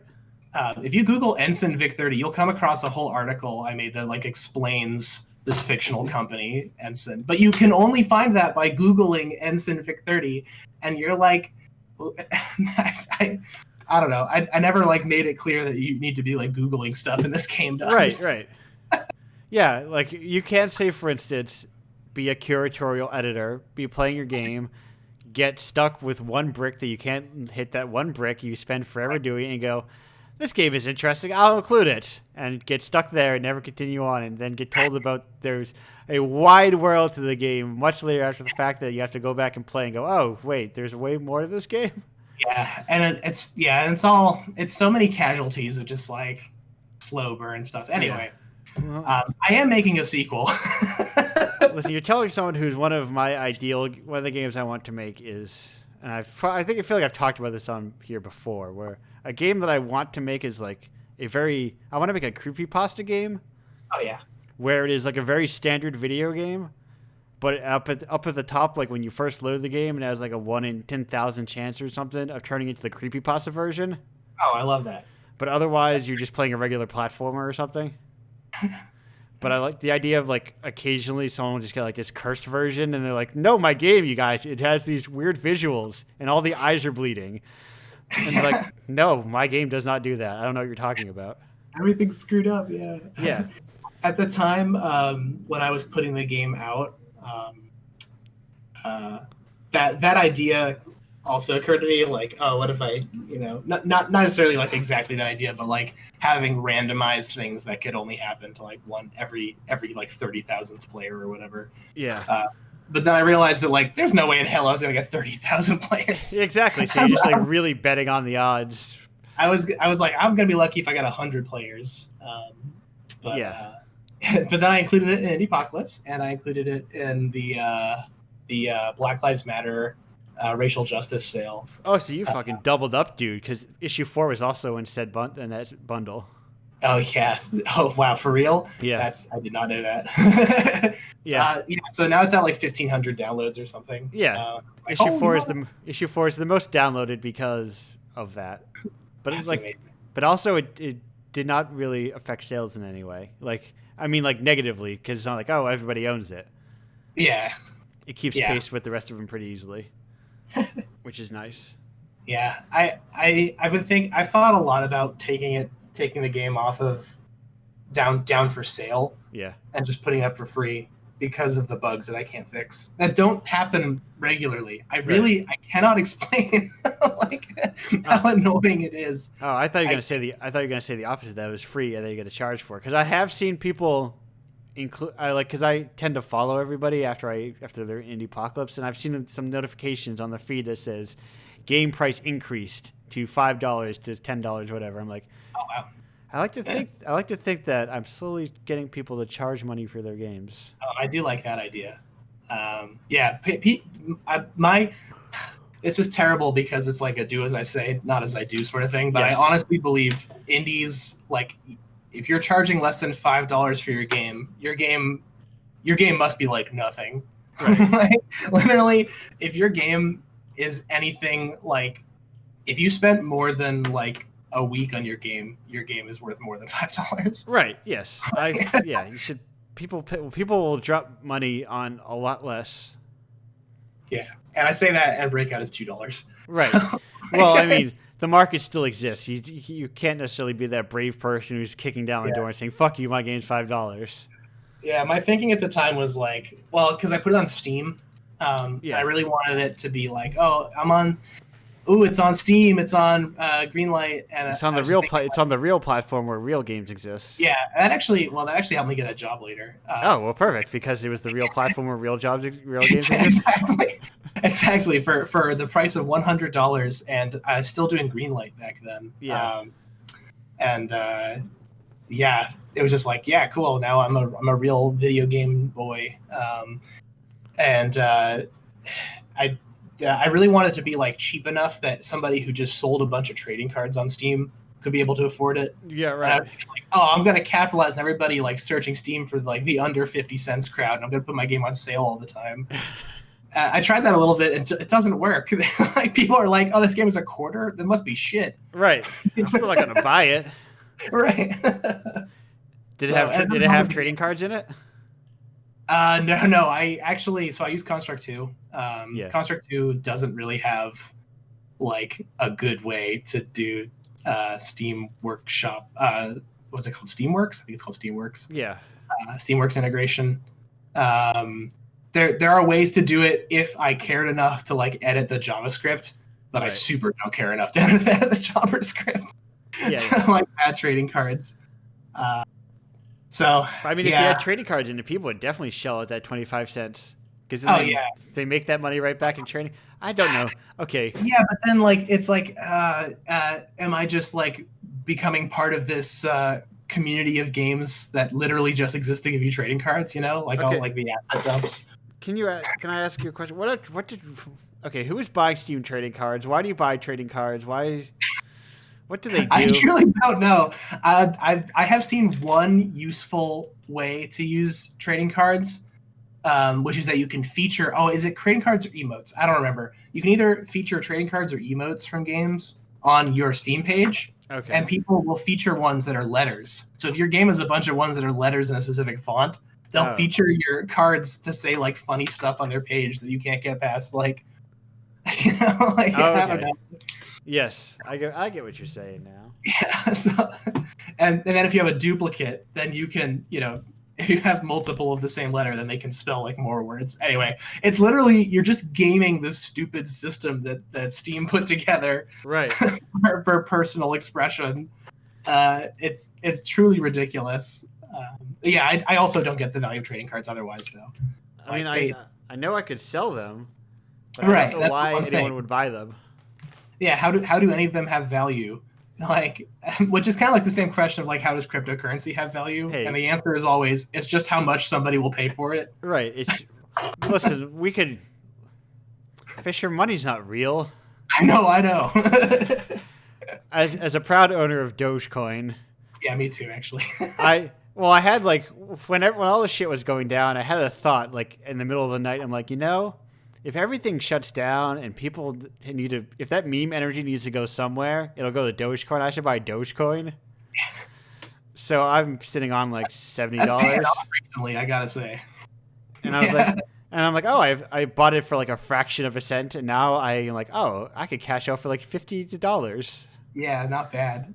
If you Google Ensign Vic 30, you'll come across a whole article I made that like explains this fictional company, Ensign. But you can only find that by Googling Ensign Vic 30, and you're like, I don't know. I never like made it clear that you need to be like Googling stuff in this game. Right. Yeah, like you can't say, for instance, be a curatorial editor, be playing your game, get stuck with one brick that you can't hit that one brick you spend forever doing, and go, this game is interesting, I'll include it, and get stuck there and never continue on, and then get told about there's a wide world to the game much later after the fact that you have to go back and play and go, oh, wait, there's way more to this game? Yeah, and it's so many casualties of just like slow burn stuff. Anyway, I am making a sequel. Listen, you're telling someone who's one of the games I want to make is, and I feel like I've talked about this on here before, where a game that I want to make is like I want to make a creepypasta game. Oh yeah. Where it is like a very standard video game, but up at the top, like when you first load the game, it has like a 1 in 10,000 chance or something of turning into the creepypasta version. Oh, I love that. But otherwise, you're just playing a regular platformer or something. But I like the idea of like occasionally someone will just get like this cursed version and they're like, no, my game, you guys, it has these weird visuals and all the eyes are bleeding. And they're like, no, my game does not do that. I don't know what you're talking about. Everything's screwed up, yeah. Yeah. At the time when I was putting the game out, that idea also occurred to me, like, oh, what if I, not necessarily like exactly that idea, but like having randomized things that could only happen to like one every like 30,000th player or whatever. Yeah. But then I realized that like there's no way in hell I was gonna get 30,000 players. Exactly. So you're just like really betting on the odds. I was like, I'm gonna be lucky if I got 100 players. But yeah. But then I included it in Indiepocalypse, and I included it in the Black Lives Matter racial justice sale. Oh, so you fucking doubled up, dude, because issue 4 was also in in that bundle. Oh, yeah. Oh, wow, for real? Yeah. I did not know that. Yeah. So now it's at like 1,500 downloads or something. Yeah. Issue 4 is the most downloaded because of that. But it's like, amazing. But also it did not really affect sales in any way. Like, I mean, like negatively, because it's not like, oh, everybody owns it. Yeah. It keeps pace with the rest of them pretty easily, which is nice. Yeah, I thought a lot about taking the game off of down for sale, Yeah. and just putting it up for free because of the bugs that I can't fix that don't happen regularly. I cannot explain like how annoying it is. Oh, I thought you were gonna say the opposite. That it was free and then you get to charge for it. Because I have seen people because I tend to follow everybody after their Indiepocalypse, and I've seen some notifications on the feed that says game price increased to $5 to $10, whatever. I'm like, oh wow. I like to think that I'm slowly getting people to charge money for their games. Oh, I do like that idea. It's just terrible because it's like a do as I say, not as I do sort of thing. But yes. I honestly believe indies, like, if you're charging less than $5 for your game must be like nothing. Right. Like, literally, if your game is anything like, if you spent more than like a week on your game is worth more than $5. Right. Yes. You should. People will drop money on a lot less. Yeah, and I say that, and Breakout is $2. Right. So, well, I mean, the market still exists. You can't necessarily be that brave person who's kicking down the door and saying, "Fuck you, my game's $5." Yeah, my thinking at the time was like, well, because I put it on Steam. I really wanted it to be like, oh, it's on Steam, it's on Greenlight, and it's on the real platform where real games exist. Yeah, that actually helped me get a job later. Perfect, because it was the real platform where real games exist. Exactly, for the price of $100, and I was still doing Greenlight back then. Yeah, it was just like, yeah, cool. Now I'm a real video game boy, I really wanted to be like cheap enough that somebody who just sold a bunch of trading cards on Steam could be able to afford it. Yeah, right. And I was thinking like, I'm going to capitalize on everybody like searching Steam for like the under 50 cents crowd, and I'm going to put my game on sale all the time. I tried that a little bit, and it doesn't work. Like, people are like, oh, this game is $0.25? That must be shit. Right. I'm still not going to buy it. Right. Did it have trading cards in it? No. I use Construct 2. Construct 2 doesn't really have like a good way to do Steam Workshop. What's it called? Steamworks? I think it's called Steamworks. Yeah. Steamworks integration. There are ways to do it if I cared enough to like edit the JavaScript, but I super don't care enough to edit the JavaScript. Yeah. To like bad trading cards. So I mean, if you had trading cards in it, people would definitely shell at that 25 cents. Because they make that money right back in trading. I don't know. Okay. Yeah, but then like it's like, am I just like becoming part of this community of games that literally just exist to give you trading cards? You know, like all like the asset dumps. Can I ask you a question? Who is buying Steam trading cards? Why do you buy trading cards? What do they do? I truly don't know. I have seen one useful way to use trading cards, which is that you can feature. Oh, is it trading cards or emotes? I don't remember. You can either feature trading cards or emotes from games on your Steam page. Okay. And people will feature ones that are letters. So if your game is a bunch of ones that are letters in a specific font, they'll feature your cards to say like funny stuff on their page that you can't get past. Like, I don't know. Yes, I get what you're saying now. Yeah. So, and then if you have a duplicate, then you can, if you have multiple of the same letter, then they can spell like more words. Anyway, it's literally, you're just gaming this stupid system that Steam put together, right? for personal expression. It's truly ridiculous. I also don't get the value of trading cards otherwise, though. I mean, I know I could sell them, but I don't know why anyone would buy them. Yeah, how do any of them have value? Like, which is kind of like the same question of like, how does cryptocurrency have value? Hey. And the answer is always, it's just how much somebody will pay for it. Right. Listen, we could. Fisher, money's not real. I know. As a proud owner of Dogecoin. Yeah, me too, actually. I had like when all the shit was going down, I had a thought like in the middle of the night. I'm like, if everything shuts down and people if that meme energy needs to go somewhere, it'll go to Dogecoin. I should buy Dogecoin. So I'm sitting on like $70. That's paying off recently, I gotta say. And I'm like, I bought it for like a fraction of a cent, and now I'm like, I could cash out for like $50. Yeah, not bad.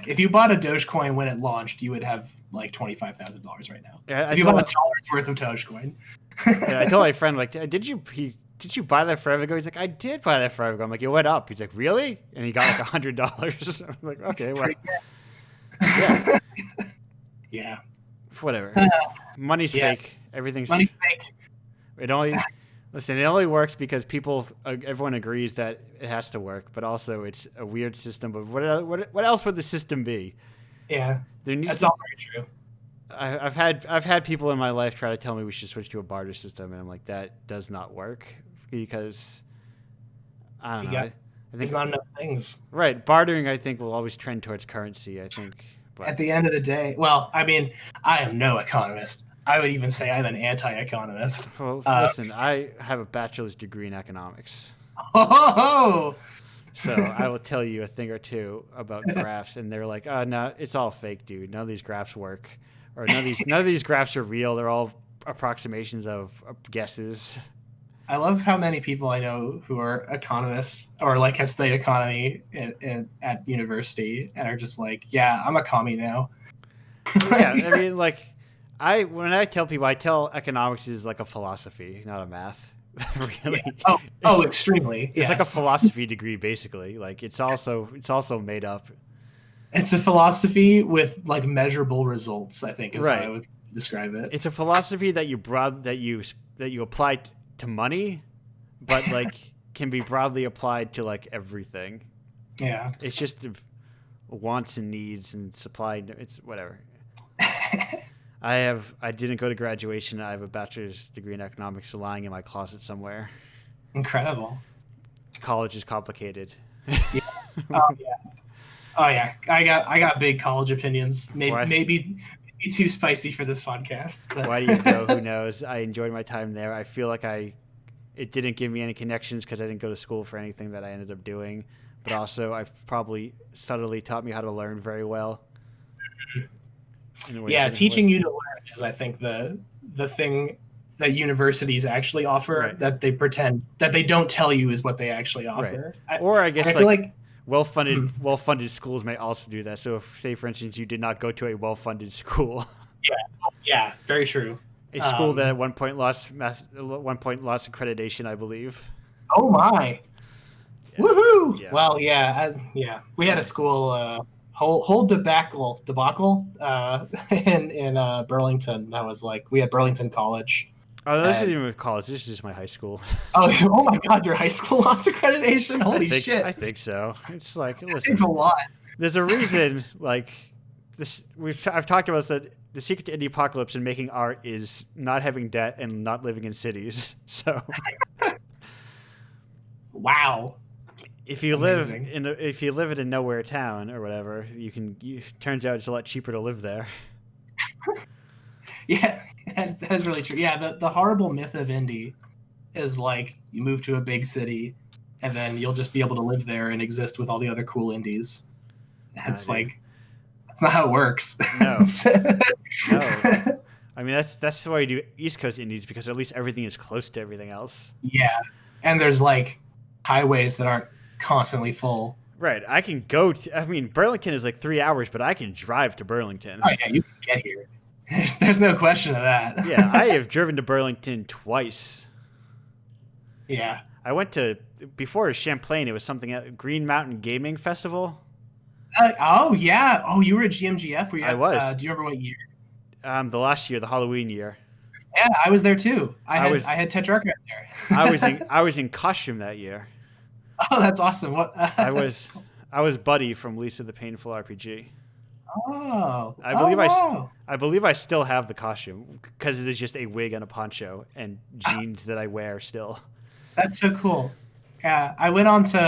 if you bought a Dogecoin when it launched, you would have like $25,000 right now. Yeah, If you bought $1 worth of Dogecoin. I told my friend, like, did you buy that forever ago? He's like, I did buy that forever ago. I'm like, it went up. He's like, really? And he got like $100. I'm like, okay, well, yeah, Yeah. whatever. Money's Yeah. fake. Everything's Money's fake. It only listen. It only works because everyone agrees that it has to work. But also, it's a weird system. But what else would the system be? Yeah. There needs That's to. all very true. I've had people in my life try to tell me we should switch to a barter system, and I'm like, that does not work because I don't know. I think There's not enough things. right. Bartering, I think, will always trend towards currency. I think. But At the end of the day, well, I mean, I am no economist. I would even say I'm an anti-economist. well, listen, I have a bachelor's degree in economics. Oh, So I will tell you a thing or two about graphs, and they're like, "Oh no, it's all fake, dude. None of these graphs work, or none of these graphs are real. They're all approximations of guesses." I love how many people I know who are economists or like have studied economy at university and are just like, "Yeah, I'm a commie now." Yeah, I mean, like, when I tell people, I tell economics is like a philosophy, not a math. Really? Yeah. Oh, It's- extremely. It's like a Yes. philosophy degree, basically. Like it's also made up. It's a philosophy with like measurable results, I think is Right. how I would describe it. It's a philosophy that you apply to money, but like can be broadly applied to like everything. Yeah. It's just wants and needs and supply. It's whatever. I didn't go to graduation. I have a bachelor's degree in economics lying in my closet somewhere. Incredible. College is complicated. Oh yeah. Oh yeah. I got big college opinions. Why? Maybe too spicy for this podcast. But Why do you go? Who knows? I enjoyed my time there. I feel like it didn't give me any connections because I didn't go to school for anything that I ended up doing. But also, I've probably subtly taught me how to learn very well. Yeah, teaching you to learn is, I think, the thing that universities actually offer Right. that they pretend that they don't tell you is what they actually offer. Or I guess I feel like well-funded schools may also do that. So, if, say for instance, you did not go to a well-funded school, yeah, very true. a school that at one point lost accreditation, I believe. Oh my. Yeah. Woohoo! Yeah. Well, we had a school whole debacle in Burlington. That was like we had Burlington College. Oh, this isn't even college. This is just my high school. Oh my God! Your high school lost accreditation. Holy shit! I think so. It's like, That listen, takes a lot. there's a reason. Like this, I've talked about that. The secret to Indiepocalypse and making art is not having debt and not living in cities. So, Wow. if you Amazing. live in a nowhere town or whatever, turns out it's a lot cheaper to live there. Yeah, that is really true. Yeah, the horrible myth of indie is like you move to a big city and then you'll just be able to live there and exist with all the other cool indies. It's Nah, dude. like that's not how it works. No. No. I mean, that's why you do East Coast indies, because at least everything is close to everything else. Yeah, and there's like highways that aren't constantly full. Right. I can go to. I mean, Burlington is like 3 hours, but I can drive to Burlington. Oh yeah, you can get here. There's no question of that. Yeah, I have driven to Burlington twice. Yeah. I went to before Champlain. It was something at Green Mountain Gaming Festival. Oh yeah. Oh, you were at GMGF. Were you? I was. Do you remember what year? The last year, the Halloween year. Yeah, I was there too. I had Tetrarch there. I was in costume that year. Oh, that's awesome. What? I was Buddy from Lisa the Painful RPG. Oh. I believe I still have the costume because it is just a wig and a poncho and jeans that I wear still. That's so cool. Yeah, I went on to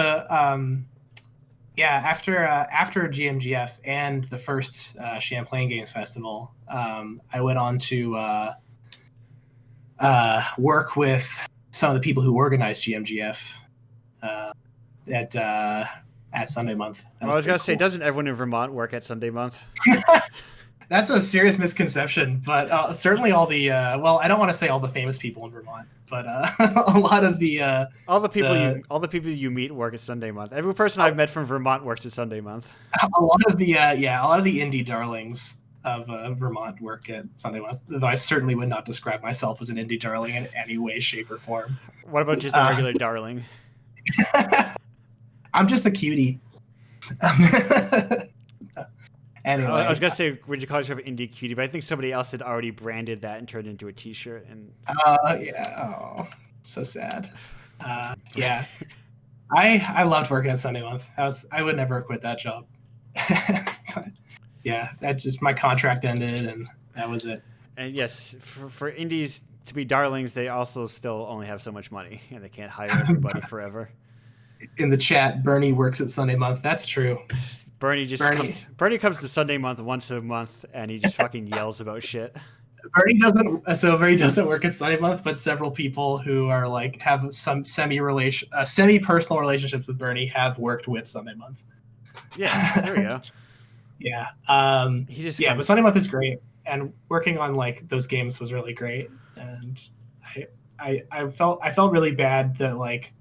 after GMGF and the first Champlain Games Festival, I went on to work with some of the people who organized GMGF at Sunday Month. I was gonna say, doesn't everyone in Vermont work at Sunday Month? That's a serious misconception, but certainly all the well, I don't want to say all the famous people in Vermont, but a lot of the all the people you meet work at Sunday Month. Every person I've met from Vermont works at Sunday Month. A lot of the indie darlings of Vermont work at Sunday Month. Though I certainly would not describe myself as an indie darling in any way, shape, or form. What about just a regular darling? I'm just a cutie. Anyway, I was gonna say, would you call yourself an indie cutie? But I think somebody else had already branded that and turned it into a T-shirt. And yeah, so sad. Yeah, I loved working at Sunday Month. I would never quit that job. But, yeah, that just my contract ended, and that was it. And yes, for indies to be darlings, they also still only have so much money, and they can't hire everybody forever. In the chat, Bernie works at Sunday Month. That's true. Bernie comes to Sunday Month once a month, and he just fucking yells about shit. Bernie doesn't work at Sunday Month, but several people who are like have some semi-personal relationships with Bernie have worked with Sunday Month. Yeah, there we go. Yeah. But Sunday Month is great, and working on like those games was really great. And I felt really bad that like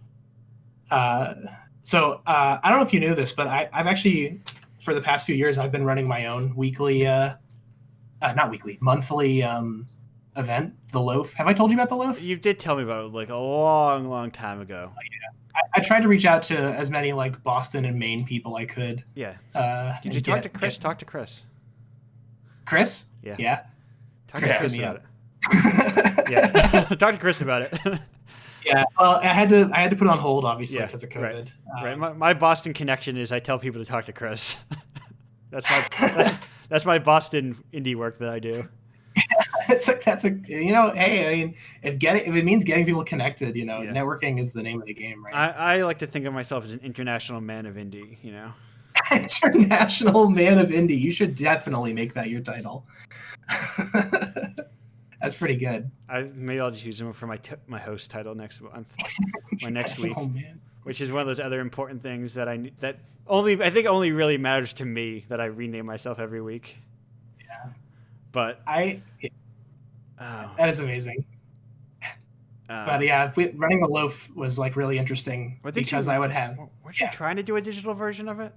I don't know if you knew this, but I've actually, for the past few years, I've been running my own monthly event, The Loaf. Have I told you about The Loaf? You did tell me about it like a long, long time ago. Oh, yeah. I tried to reach out to as many like Boston and Maine people I could. Yeah. Did you talk to Chris? Talk to Chris. Chris? Yeah. Yeah. Talk to Chris about it. Yeah. Talk to Chris about it. Yeah, well, I had to put it on hold, obviously, because of COVID. Right. My Boston connection is I tell people to talk to Chris. that's my Boston indie work that I do. Hey, I mean, if it means getting people connected, networking is the name of the game, right? I like to think of myself as an international man of indie, International man of indie. You should definitely make that your title. That's pretty good. Maybe I'll just use them for my host title next month, next week, which is one of those other important things that I think only really matters to me, that I rename myself every week. Yeah, but that is amazing. But yeah, running the Loaf was like really interesting because I would have. Weren't you trying to do a digital version of it?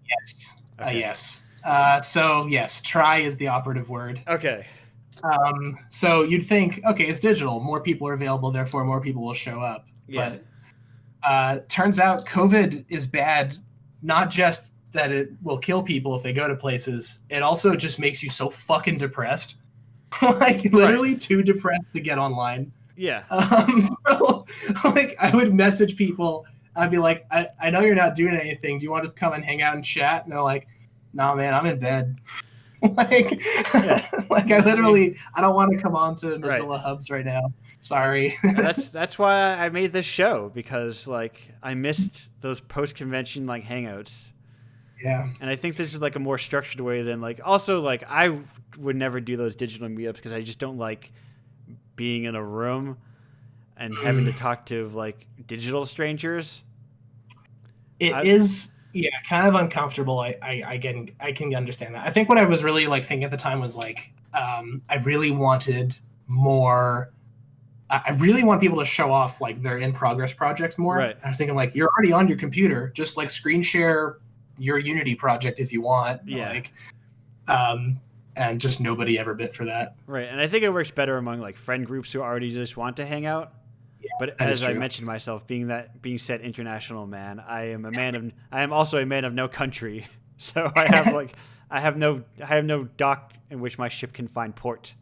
Yes. Okay. Yes. So yes, try is the operative word. Okay. So you'd think, okay, it's digital. More people are available, therefore more people will show up. Yeah. But turns out COVID is bad, not just that it will kill people if they go to places. It also just makes you so fucking depressed. Like literally too depressed to get online. Yeah. So like I would message people. I'd be like, I know you're not doing anything. Do you want to just come and hang out and chat? And they're like, nah, man, I'm in bed. Like I literally, I don't want to come on to Mozilla Hubs right now. Sorry. That's why I made this show, because like I missed those post-convention like hangouts. Yeah. And I think this is like a more structured way than like, also like I would never do those digital meetups because I just don't like being in a room and having to talk to like digital strangers. It is kind of uncomfortable. I can understand that. I think what I was really like thinking at the time was like I really wanted more. I really want people to show off like their in progress projects more. Right. I was thinking like, you're already on your computer, just like screen share your Unity project if you want. Yeah. Like, and just nobody ever bit for that. Right. And I think it works better among like friend groups who already just want to hang out. Yeah, but as I mentioned myself, being said international man, I am also a man of no country. So I have no dock in which my ship can find port.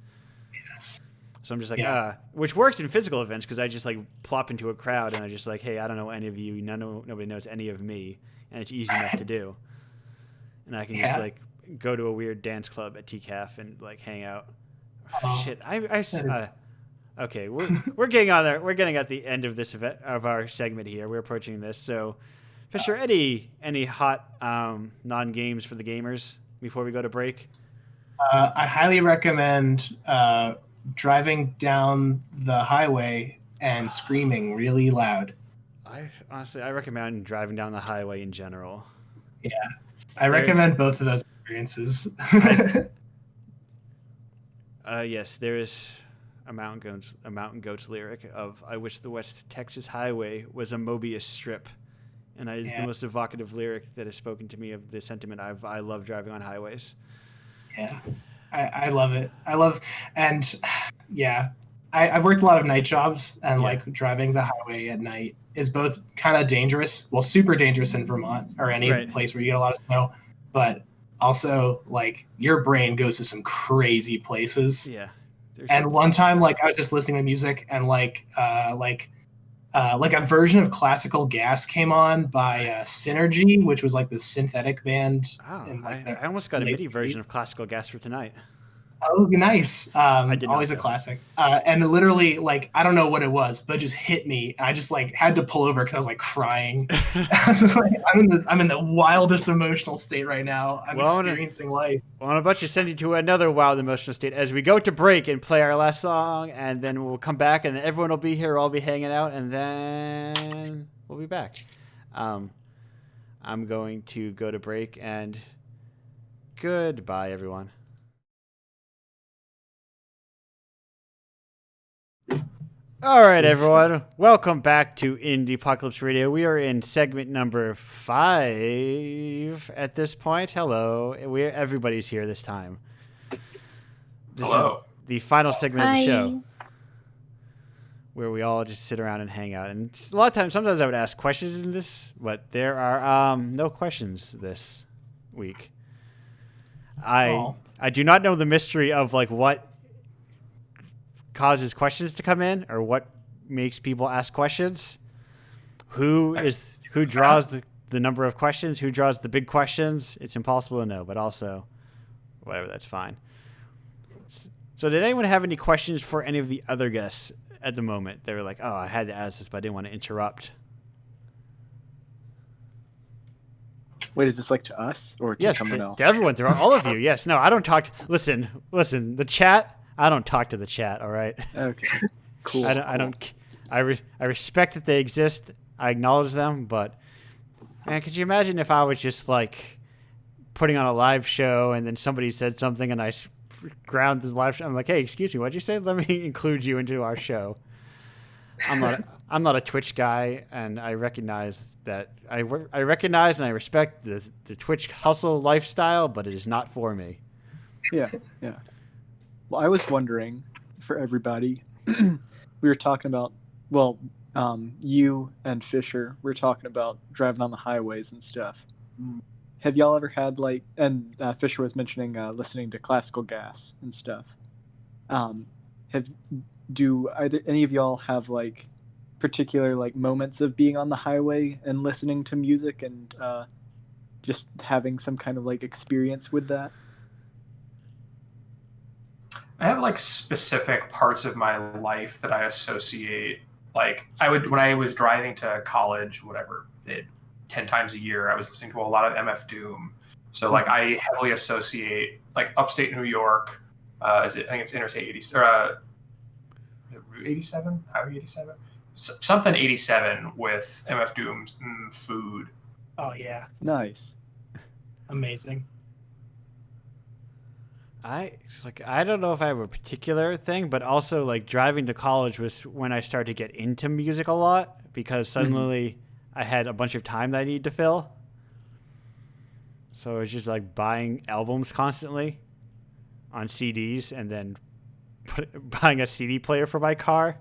Yes. So I'm just like, which works in physical events because I just like plop into a crowd and I just like, hey, I don't know any of you. Nobody knows any of me, and it's easy enough to do. And I can just like go to a weird dance club at TCAF and like hang out. Shit, okay, we're getting on there. We're getting at the end of this event, of our segment here. We're approaching this. So, Fisher, any hot non-games for the gamers before we go to break? I highly recommend driving down the highway and screaming really loud. I recommend driving down the highway in general. Yeah, I recommend both of those experiences. Yes, there is a Mountain Goats lyric of "I wish the West Texas Highway was a Mobius strip," and it's the most evocative lyric that has spoken to me of the sentiment I love driving on highways. Yeah, I love it. And yeah, I've worked a lot of night jobs, and like driving the highway at night is both kind of dangerous, well, super dangerous in Vermont or any place where you get a lot of snow, but also like your brain goes to some crazy places. Yeah. And one time, like I was just listening to music, and like a version of Classical Gas came on by Synergy, which was like the synthetic band. Oh, in, like, I almost got a MIDI version of Classical Gas for tonight. Oh, nice. Always not, a classic. And literally, like, I don't know what it was, but it just hit me. I just like had to pull over because I was like crying. I was just like, I'm in the wildest emotional state right now. I'm experiencing life. Well, I'm about to send you to another wild emotional state as we go to break and play our last song, and then we'll come back, and everyone will be here. We'll all be hanging out, and then we'll be back. I'm going to go to break, and goodbye, everyone. All right, everyone. Welcome back to Indiepocalypse Radio. We are in segment number 5 at this point. Hello. Everybody's here this time. Hello. Is the final segment of the show where we all just sit around and hang out. And a lot of times, sometimes I would ask questions in this, but there are no questions this week. I do not know the mystery of like what causes questions to come in or what makes people ask questions. Who draws the number of questions? Who draws the big questions? It's impossible to know, but also whatever, that's fine. So did anyone have any questions for any of the other guests at the moment? They were like, oh, I had to ask this, but I didn't want to interrupt. Wait, is this like to us or to someone else? To everyone, to all of you. Yes. No, I don't talk. Listen, the chat. I don't talk to the chat. All right. Okay. Cool. I respect that they exist. I acknowledge them, but man, could you imagine if I was just like putting on a live show and then somebody said something and I ground the live show? I'm like, hey, excuse me, what'd you say? Let me include you into our show. I'm not a Twitch guy, and I recognize that I recognize and I respect the Twitch hustle lifestyle, but it is not for me. Yeah. Well, I was wondering, for everybody, we were talking about, you and Fisher were talking about driving on the highways and stuff. Have y'all ever had and Fisher was mentioning listening to Classical Gas and stuff. Do either any of y'all have particular moments of being on the highway and listening to music and just having some kind of experience with that? I have specific parts of my life that I associate. When I was driving to college, 10 times a year, I was listening to a lot of MF Doom. So I heavily associate upstate New York. I think it's Interstate 80 or Route 87, Highway 87, something 87 with MF Doom's Food. Oh yeah, nice, amazing. I don't know if I have a particular thing, but also driving to college was when I started to get into music a lot because suddenly I had a bunch of time that I needed to fill. So it was just buying albums constantly on CDs and then buying a CD player for my car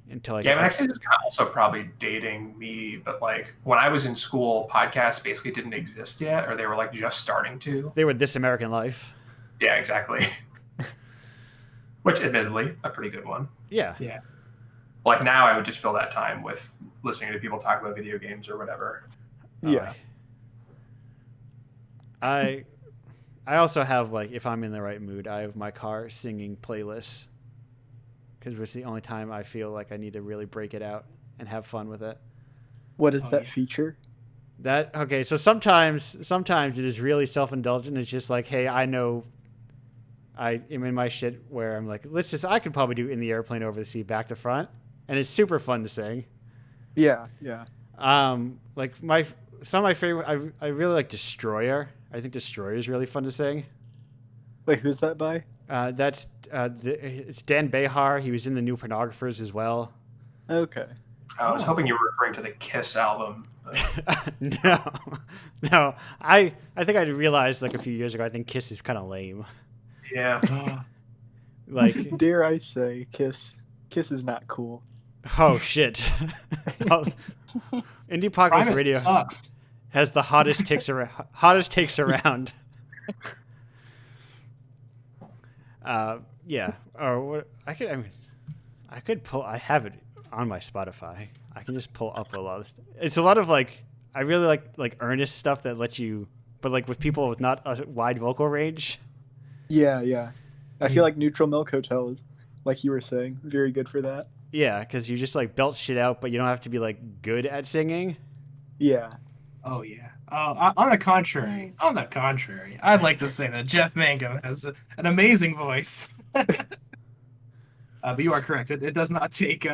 until actually, this is kind of also probably dating me, but when I was in school, podcasts basically didn't exist yet, or they were just starting to. They were This American Life. Yeah, exactly. Which, admittedly, a pretty good one. Yeah. Now, I would just fill that time with listening to people talk about video games or whatever. Yeah. I also have if I'm in the right mood, I have my car singing playlists because it's the only time I feel like I need to really break it out and have fun with it. What is that feature? So sometimes it is really self-indulgent. It's just hey, I know I am in my shit where I'm I could probably do In the Airplane Over the Sea back to front, and it's super fun to sing. Yeah. Some of my favorite, I really like Destroyer. I think Destroyer is really fun to sing. Wait, who's that by? It's Dan Behar. He was in the New Pornographers as well. Okay. I was hoping you were referring to the Kiss album. But... No. I think I realized like a few years ago. I think Kiss is kind of lame. Yeah. Like, dare I say, Kiss is not cool. oh shit. Indiepocalypse Primus Radio sucks. has the hottest takes around. Yeah. Or what? I could pull. I have it on my Spotify. I can just pull up a lot of. It's a lot of like. I really like earnest stuff that lets you, but like with people with not a wide vocal range. Yeah. I feel like Neutral Milk Hotel is, like you were saying, very good for that. Yeah, because you just like belt shit out, but you don't have to be like good at singing. Yeah. Oh yeah. On the contrary, I'd like to say that Jeff Mangum has an amazing voice. But you are correct. It does not take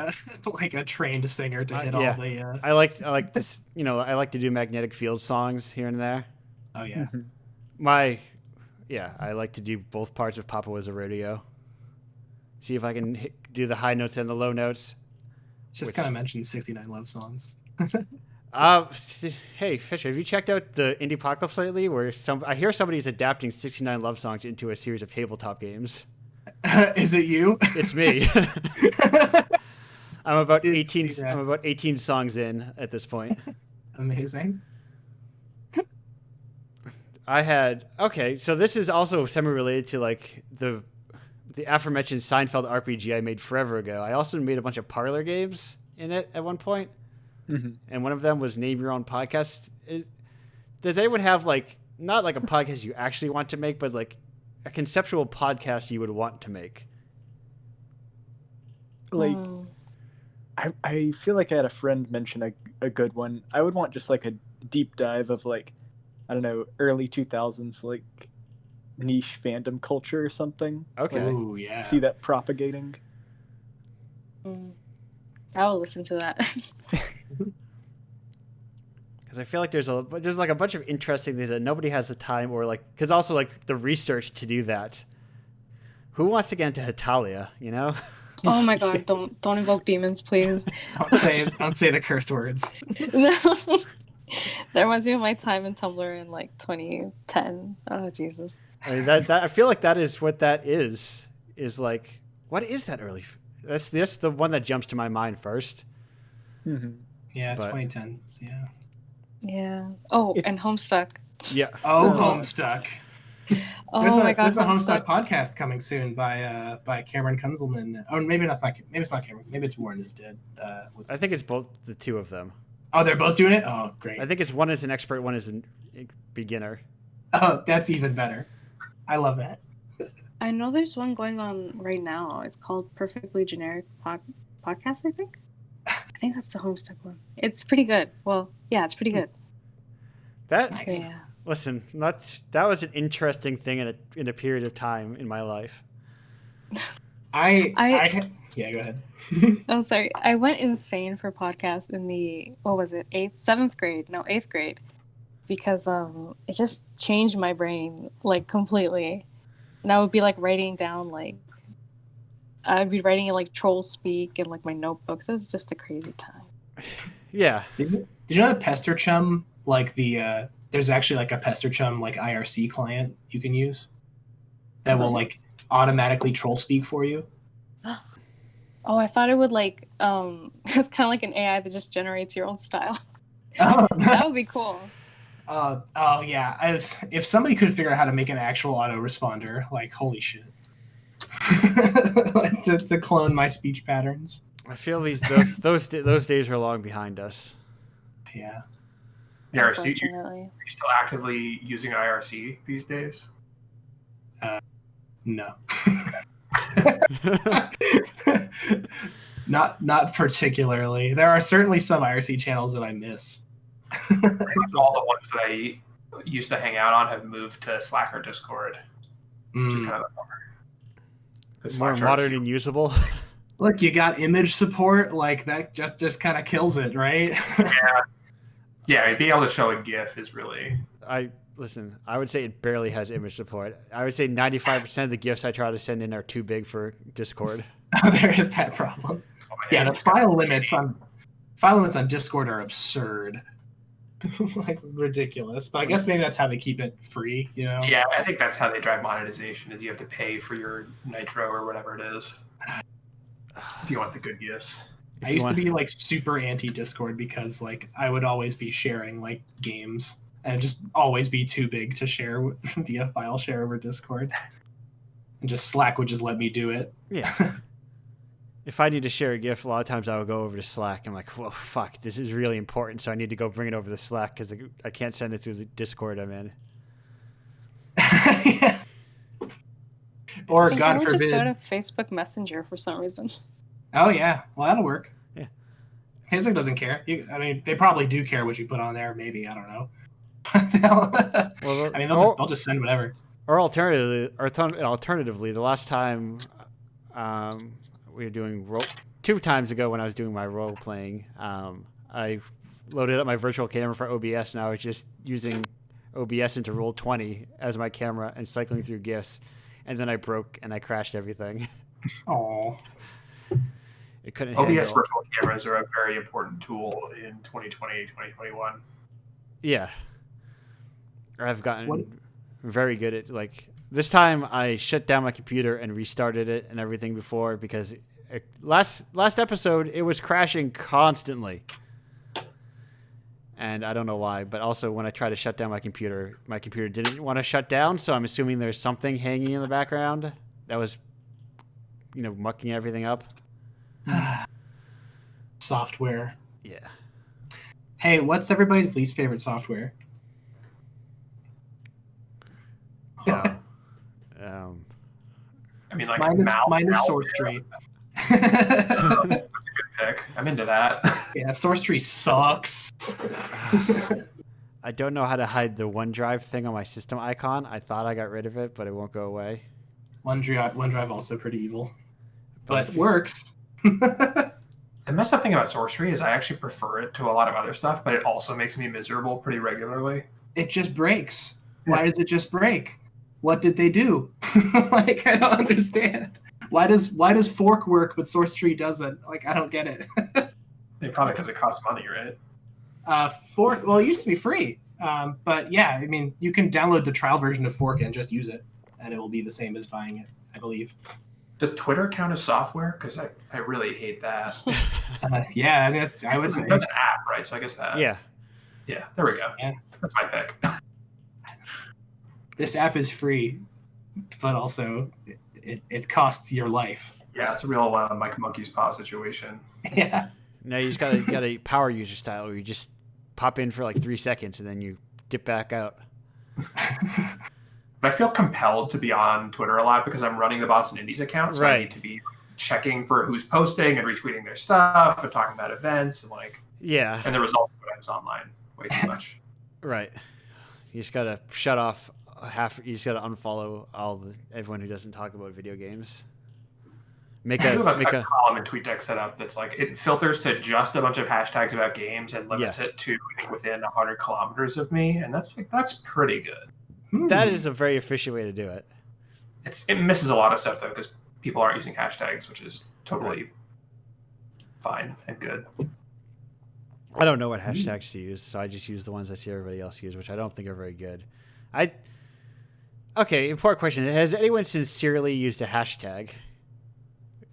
like a trained singer to hit all the. I like this. I like to do magnetic field songs here and there. Oh yeah. I like to do both parts of Papa Was a Rodeo. See if I can do the high notes and the low notes. Just kind of mentioned 69 love songs. Hey Fisher, have you checked out the Indiepocalypse lately? Where I hear somebody's adapting 69 love songs into a series of tabletop games. Is it you? It's me. I'm about 18 songs in at this point. Amazing. So this is also semi-related to like the aforementioned Seinfeld RPG I made forever ago. I also made a bunch of parlor games in it at one point. Mm-hmm. And one of them was Name Your Own Podcast. Does anyone have like, not like a podcast you actually want to make, but like a conceptual podcast you would want to make? Like, I feel like I had a friend mention a good one. I would want just like a deep dive of like, I don't know, early 2000s like niche fandom culture or something. Okay. Like, Ooh, yeah. see that propagating. I will listen to that. Because I feel like there's like a bunch of interesting things that nobody has the time or like, because also like the research to do that. Who wants to get into Hitalia, you know? Oh my god, don't invoke demons, please. Don't say the curse words. No. That reminds me of my time in Tumblr in like 2010. Oh Jesus. I mean that I feel like that is what that is like. What is that early? That's the one that jumps to my mind first. Mm-hmm. Yeah, But- 2010s. Yeah. Yeah. Oh, It's- and Homestuck. Yeah. Oh, That's Homestuck. Oh There's my god, there's a Homestuck podcast coming soon by Cameron Kunzelman. Oh, maybe it's not Cameron. Maybe it's Warren is Dead. I think it's both the two of them. Oh, they're both doing it. Oh, great. I think it's one is an expert, one is a beginner. Oh, that's even better. I love that. I know there's one going on right now. It's called Perfectly Generic Podcast, I think. I think that's the Homestuck one. It's pretty good. Well, yeah, it's pretty good. That Nice. Yeah. listen, that was an interesting thing in a period of time in my life. Yeah, go ahead. Oh, sorry. I went insane for podcasts in the, what was it, 8th grade. Because it just changed my brain, like, completely. And I would be, like, writing down, like, I'd be writing in, like, troll speak in, like, my notebooks. It was just a crazy time. Yeah. Did you know that Pester Chum, like there's actually like a Pester Chum like IRC client you can use that will like automatically troll speak for you? Oh, I thought it would, like, it's kind of like an AI that just generates your own style. Oh, That would be cool. Yeah. If somebody could figure out how to make an actual autoresponder, like holy shit, to clone my speech patterns. I feel those days are long behind us. Yeah. Yeah, are you Unfortunately. still actively using IRC these days? No. Not particularly. There are certainly some IRC channels that I miss. Pretty much all the ones that I used to hang out on have moved to Slack or Discord, which is kind of a bummer. 'Cause More Slack's modern already- and usable. Look, you got image support, like that just kind of kills it, right? Yeah, being able to show a GIF is really. Listen, I would say it barely has image support. I would say 95% of the GIFs I try to send in are too big for Discord. There is that problem. Yeah, the file limits on Discord are absurd. Like ridiculous. But I guess maybe that's how they keep it free, you know? Yeah, I think that's how they drive monetization, is you have to pay for your Nitro or whatever it is. If you want the good gifts. I used to be like super anti-Discord because like I would always be sharing like games and just always be too big to share via file share over Discord. And just Slack would just let me do it. Yeah. If I need to share a GIF, a lot of times I would go over to Slack. I'm like, well, fuck, this is really important, so I need to go bring it over to Slack because I can't send it through the Discord I'm in. Yeah. Or God would forbid. just go to Facebook Messenger for some reason. Oh yeah, well that'll work. Yeah. Facebook doesn't care. I mean, they probably do care what you put on there. Maybe, I don't know. Well, I mean, they'll just send whatever. Or alternatively, the last time we were doing 2 times ago when I was doing my role playing, I loaded up my virtual camera for OBS, and I was just using OBS into Roll20 as my camera and cycling through GIFs, and then I broke and I crashed everything. Oh. It couldn't OBS handle. virtual cameras are a very important tool in 2020, 2021. Yeah. I've gotten very good at, like, this time I shut down my computer and restarted it and everything before because last episode it was crashing constantly. And I don't know why, but also when I tried to shut down my computer didn't want to shut down, so I'm assuming there's something hanging in the background that was, mucking everything up. Software. Yeah. Hey, what's everybody's least favorite software? Yeah. I mean, like, mine is SourceTree. That's a good pick. I'm into that. Yeah, SourceTree sucks. I don't know how to hide the OneDrive thing on my system icon. I thought I got rid of it, but it won't go away. OneDrive also pretty evil, but works. The messed up thing about SourceTree is I actually prefer it to a lot of other stuff, but it also makes me miserable pretty regularly. It just breaks. Why does it just break? What did they do? Like, I don't understand. Why does Fork work but SourceTree doesn't? Like, I don't get it. Probably because it costs money, right? Fork, well, it used to be free. But yeah, I mean, you can download the trial version of Fork and just use it, and it will be the same as buying it, I believe. Does Twitter count as software? Because I really hate that. Yeah, I guess I would say. That's an app, right? So I guess that. Yeah. Yeah, there we go. Yeah. That's my pick. This app is free, but also it costs your life. Yeah, it's a real like monkey's paw situation. Yeah. No, you just got a power user style where you just pop in for like 3 seconds and then you dip back out. But I feel compelled to be on Twitter a lot because I'm running the Boston Indies account, so I need to be checking for who's posting and retweeting their stuff and talking about events and and the results when I was online way too much. Right. You just gotta shut off you just gotta unfollow everyone who doesn't talk about video games. Make a column in TweetDeck set up that's like it filters to just a bunch of hashtags about games and limits it to within 100 kilometers of me, and that's pretty good. That is a very efficient way to do it. It misses a lot of stuff though because people aren't using hashtags, which is totally fine and good. I don't know what hashtags to use, so I just use the ones I see everybody else use, which I don't think are very good. Okay, important question. Has anyone sincerely used a hashtag?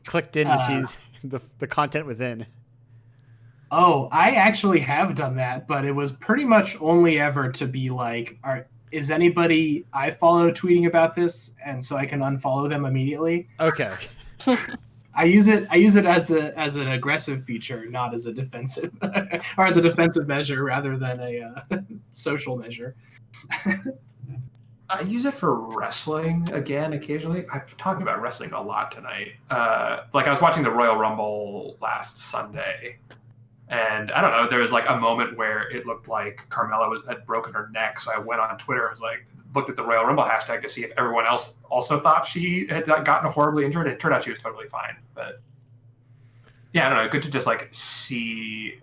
Clicked in to see the content within? Oh, I actually have done that, but it was pretty much only ever to be like, is anybody I follow tweeting about this, and so I can unfollow them immediately? Okay. I use it as an aggressive feature, not as a defensive or as a defensive measure rather than a social measure. I use it for wrestling again occasionally. I've talked about wrestling a lot tonight. Like I was watching the Royal Rumble last Sunday, and I don't know, there was like a moment where it looked like Carmella had broken her neck, so I went on Twitter and was like, looked at the Royal Rumble hashtag to see if everyone else also thought she had gotten horribly injured. It turned out she was totally fine. But yeah, I don't know. Good to just like see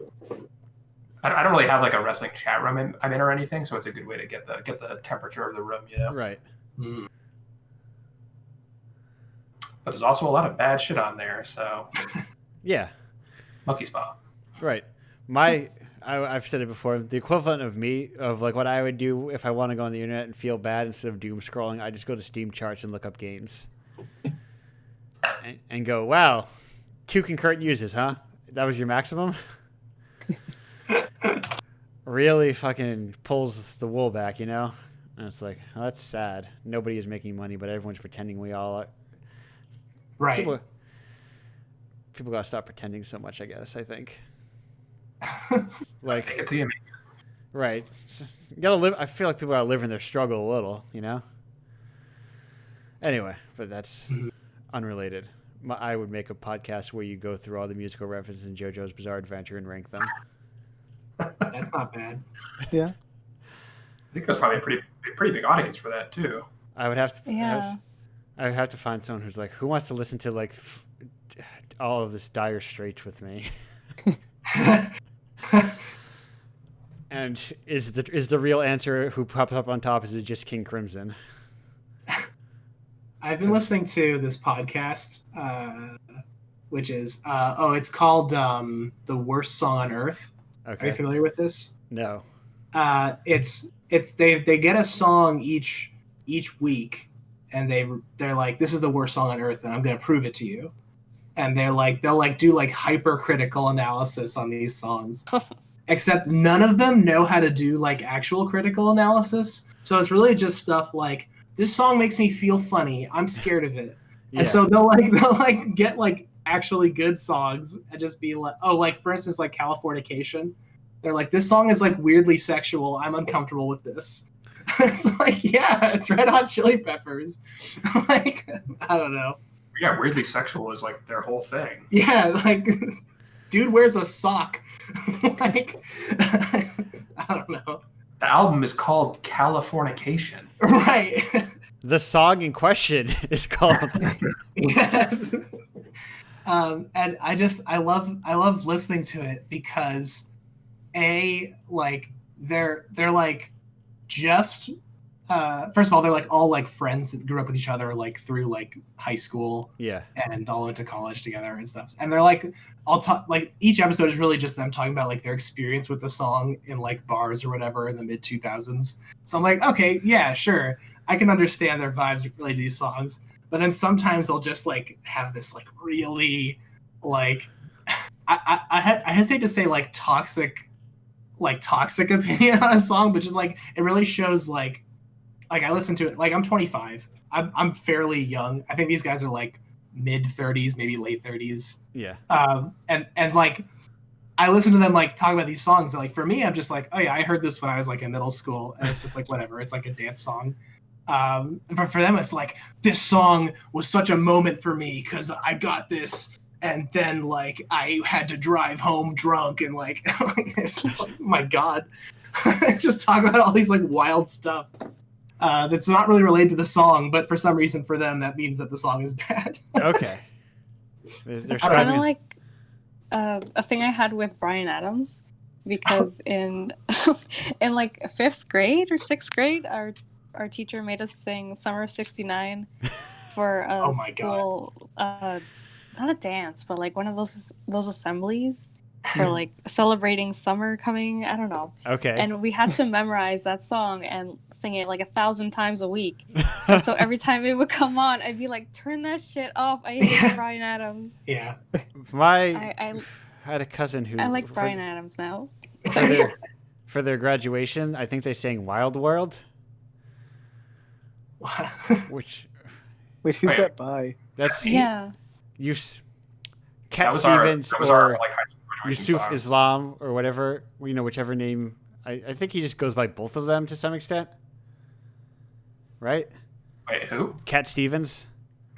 I don't really have like a wrestling chat room I'm in or anything, so it's a good way to get the temperature of the room, you know. Right. Mm. But there's also a lot of bad shit on there, so Yeah. monkey spa. Right. I've said it before. The equivalent of like what I would do if I want to go on the internet and feel bad instead of doom scrolling, I just go to Steam charts and look up games, and go, wow, 2 concurrent users, huh? That was your maximum. Really fucking pulls the wool back, you know? And it's like, oh, that's sad. Nobody is making money, but everyone's pretending we all are. Right. People gotta stop pretending so much, I guess. I think. Take Like, it to you. right. You gotta live. I feel like people gotta live in their struggle a little, you know. Anyway, but that's unrelated. I would make a podcast where you go through all the musical references in JoJo's Bizarre Adventure and rank them. That's not bad. Yeah. I think that's probably a pretty big audience for that too. I would have to. Yeah. I would have to find someone who's like, who wants to listen to like all of this Dire Straits with me. And is the real answer who pops up on top? Is it just King Crimson? I've been listening to this podcast, which is it's called "The Worst Song on Earth." Okay. Are you familiar with this? No. It's they get a song each week, and they're like, this is the worst song on earth, and I'm gonna prove it to you. And they'll do like hypercritical analysis on these songs. Except none of them know how to do like actual critical analysis. So it's really just stuff like, this song makes me feel funny. I'm scared of it. Yeah. And so they'll get like actually good songs and just be like, oh, like for instance, like Californication. They're like, this song is like weirdly sexual. I'm uncomfortable with this. It's like, yeah, it's Red Hot Chili Peppers. Like, I don't know. Yeah, weirdly sexual is like their whole thing. Yeah, like, dude wears a sock. Like, I don't know. The album is called Californication. Right. The song in question is called. Yeah. And I love listening to it because like they're like just first of all, they're like all like friends that grew up with each other like through like high school, Yeah. and all went to college together and stuff. And they're like all talk like each episode is really just them talking about like their experience with the song in like bars or whatever in the mid 2000s. So I'm like, okay, yeah, sure, I can understand their vibes related to these songs. But then sometimes they'll just like have this like really like I hesitate to say like toxic opinion on a song, but just like it really shows like I listen to it, like I'm 25. I'm fairly young. I think these guys are like mid 30s, maybe late 30s. Yeah. And like I listen to them like talk about these songs, and like for me, I'm just like, oh yeah, I heard this when I was like in middle school, and it's just like whatever. It's like a dance song. But for them, it's like, this song was such a moment for me because I got this, and then like I had to drive home drunk, and like, oh my god, just talk about all these like wild stuff that's not really related to the song, but for some reason for them that means that the song is bad. Okay. They're Kind of like a thing I had with Bryan Adams, because in like 5th grade or 6th grade, our teacher made us sing Summer of '69 for a school, not a dance, but like one of those assemblies for like celebrating summer coming. I don't know. Okay. And we had to memorize that song and sing it like 1,000 times a week. And so every time it would come on, I'd be like, turn that shit off. I hate Bryan Adams. Yeah. I had a cousin who. I like Bryan Adams now. For their graduation, I think they sang Wild World. Which. Wait, who's that by? That's yeah. Cat Stevens or like Yusuf song. Islam or whatever, whichever name. I think he just goes by both of them to some extent. Right? Wait, who? Cat Stevens.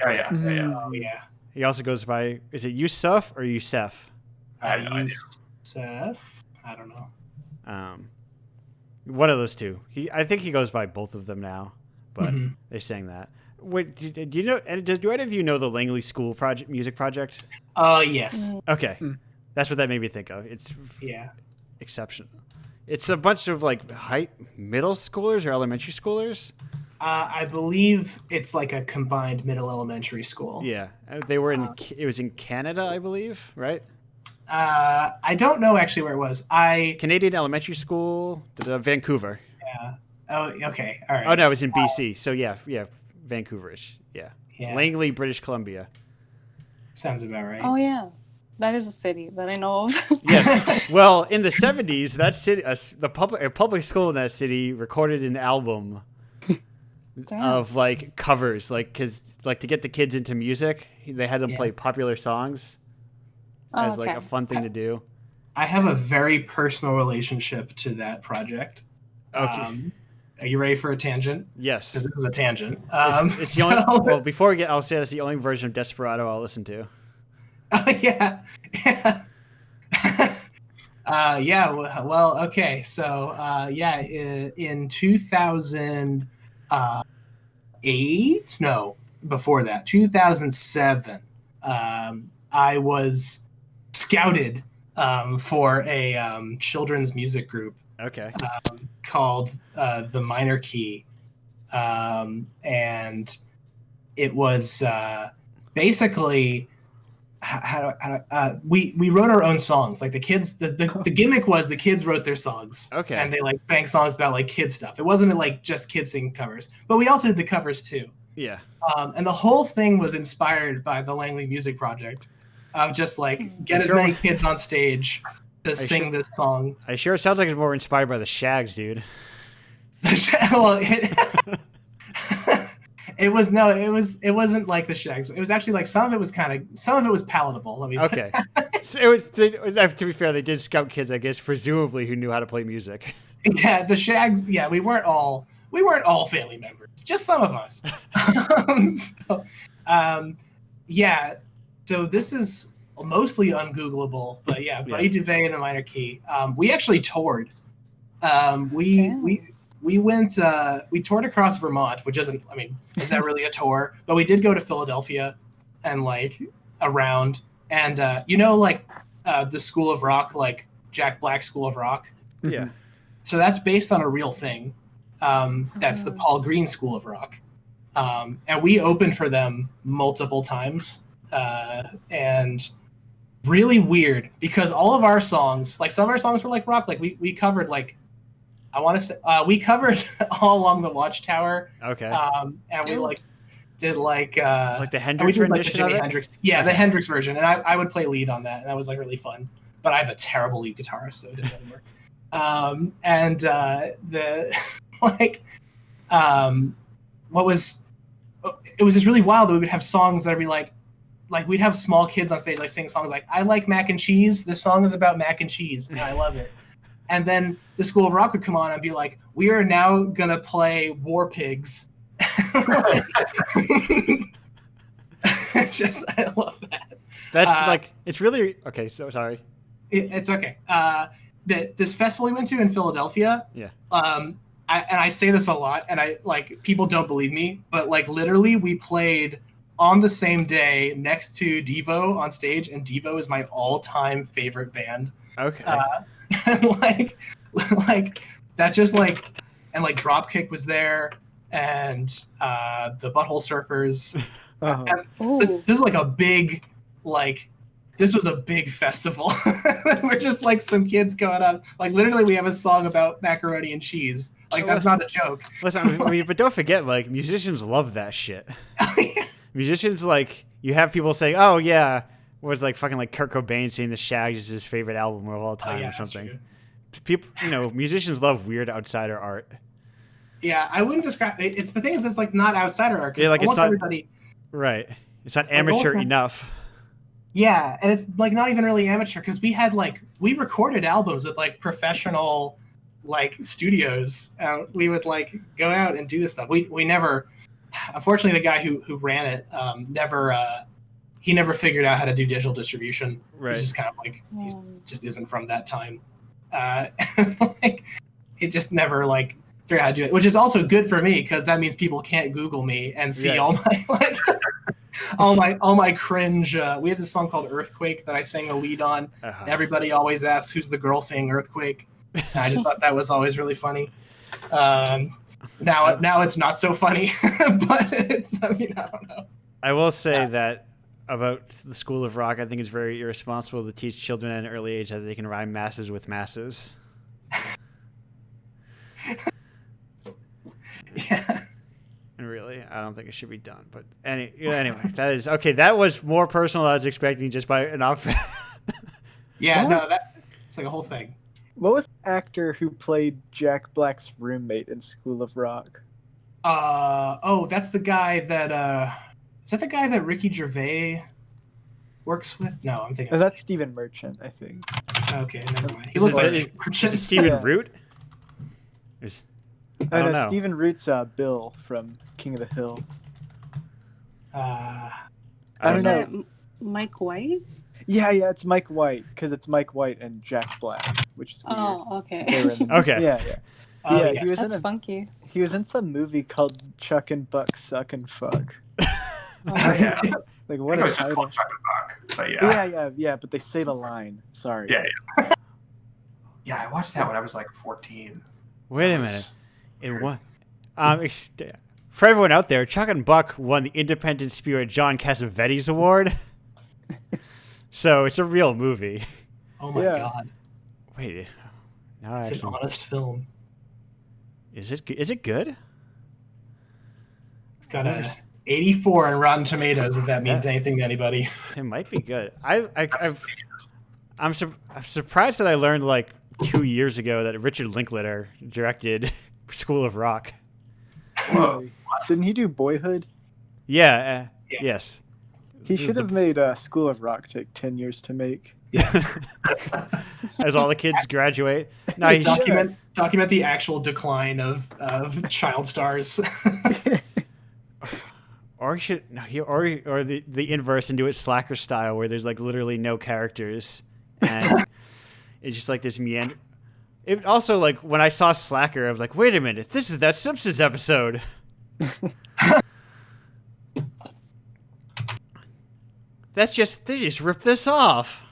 Oh yeah. Oh yeah. He also goes by, is it Yusuf or Yusef? Yusef? I don't know. One of those two. I think he goes by both of them now, but they sang that. Wait, do you know? And do any of you know the Langley School music project? Yes. Okay, that's what that made me think of. Yeah. exceptional. It's a bunch of like middle schoolers or elementary schoolers. I believe it's like a combined middle elementary school. Yeah, they were in. It was in Canada, I believe, right? I don't know actually where it was. Canadian elementary school, Vancouver. Yeah. Oh, okay. All right. Oh no, it was in BC. So yeah, Vancouverish. Yeah. Yeah. Langley, British Columbia. Sounds about right. Oh yeah, that is a city that I know of. Yes. Well, in the 70s, that city, a public school in that city recorded an album Damn. of like covers, because to get the kids into music, they had them play popular songs as like a fun thing to do. I have a very personal relationship to that project. Okay. Are you ready for a tangent? Yes. Because this is a tangent. It's the only, well, before we get, I'll say that's the only version of Desperado I'll listen to. Yeah. Yeah. Well, okay. So, in 2008, no, before that, 2007, I was scouted for a children's music group. Okay. Called The Minor Key. And it was basically we wrote our own songs. Like the kids, the gimmick was the kids wrote their songs. Okay. And they like sang songs about like kid stuff. It wasn't like just kids singing covers, but we also did the covers too. Yeah. And the whole thing was inspired by the Langley Music Project. Just like get as many kids on stage to sing this song. It sounds like it's more inspired by the Shags, dude. Well, it wasn't like the Shags. It was actually like some of it was palatable. Okay. So it was, to be fair, they did scout kids, I guess, presumably who knew how to play music. Yeah, the Shags. Yeah, we weren't all family members. Just some of us. Yeah. So this is mostly ungoogleable, but yeah, Buddy Duvay and the Minor Key. We actually toured. We went. We toured across Vermont, which isn't. I mean, is that really a tour? But we did go to Philadelphia, and like around, and the School of Rock, like Jack Black's School of Rock. Yeah. So that's based on a real thing. That's the Paul Green School of Rock, and we opened for them multiple times. And really weird because all of our songs, like some of our songs were like rock, like we covered like I want to say we covered All Along the Watchtower. Okay. And we like did like the Hendrix rendition of it? Hendrix. Yeah, the Hendrix version, and I would play lead on that, and that was like really fun. But I have a terrible lead guitarist, so it didn't really work. It was just really wild that we would have songs that would be like we'd have small kids on stage like sing songs like I like mac and cheese. This song is about mac and cheese, and I love it. And then the School of Rock would come on and be like, we are now gonna play War Pigs. I love that. That's it's really okay. So sorry. It's okay. This festival we went to in Philadelphia. Yeah. I say this a lot, and people don't believe me, but like literally we played on the same day next to Devo on stage, and Devo is my all-time favorite band. Okay. And like that just like, and like Dropkick was there, and the Butthole Surfers. And this was like a big this was a big festival. We're just like some kids going up. Like literally we have a song about macaroni and cheese. Like that's not a joke. Listen, but don't forget, like musicians love that shit. Musicians, like, you have people saying, "Oh yeah," was like fucking like Kurt Cobain saying the Shags is his favorite album of all time or something. People, musicians love weird outsider art. Yeah, I wouldn't describe it. It's the thing is, it's like not outsider art. Yeah, like almost it's not everybody. Right. It's not amateur enough. Yeah, and it's like not even really amateur because we recorded albums with like professional studios. We would like go out and do this stuff. We never. Unfortunately, the guy who ran it never figured out how to do digital distribution. Right. He's just kind of like he just isn't from that time. It just never figured out how to do it, which is also good for me because that means people can't Google me and see all my all my cringe. We had this song called Earthquake that I sang a lead on. Everybody always asks who's the girl saying Earthquake. And I just thought that was always really funny. Now it's not so funny, but I don't know. I will say that about the School of Rock, I think it's very irresponsible to teach children at an early age that they can rhyme masses with masses. Yeah. Really, I don't think it should be done. But anyway, that is okay. That was more personal than I was expecting, just by an off. Yeah, no, it's like a whole thing. What was the actor who played Jack Black's roommate in School of Rock? That's the guy that is that the guy that Ricky Gervais works with? No, I'm thinking. Oh, that's Stephen Merchant, I think. Okay, never mind. He looks like Stephen Merchant. Is it Stephen Yeah. Root? I don't know. Stephen Root's Bill from King of the Hill. I don't Is know. it Mike White? Yeah, it's Mike White, because it's Mike White and Jack Black, which is weird. Oh, okay. They were in the- Okay. Yeah. Oh, Yeah, yes. he was That's in a, funky. he was in some movie called Chuck and Buck Suck and Fuck. Yeah. Like I what think it a was just title. called Chuck and Buck, but yeah. Yeah, but they say the line. Sorry. Yeah. Yeah, I watched that when I was like 14. Wait a minute. In what? For everyone out there, Chuck and Buck won the Independent Spirit John Cassavetes Award. So it's a real movie. Oh my Yeah. god, Wait, now it's an honest film. is it good? It's got a 84 on Rotten Tomatoes, if that means Yeah. anything to anybody. It might be good. I'm surprised that I learned like 2 years ago that Richard Linklater directed School of Rock. Really? Didn't he do Boyhood? Yeah. Yeah. Yes. He should have made School of Rock take 10 years to make. As all the kids graduate. No, he should. Document the actual decline of child stars. Or he should, or the inverse and do it Slacker style, where there's like literally no characters, and it's just like this meander. It also, like, when I saw Slacker, I was like, wait a minute, this is that Simpsons episode. They just ripped this off.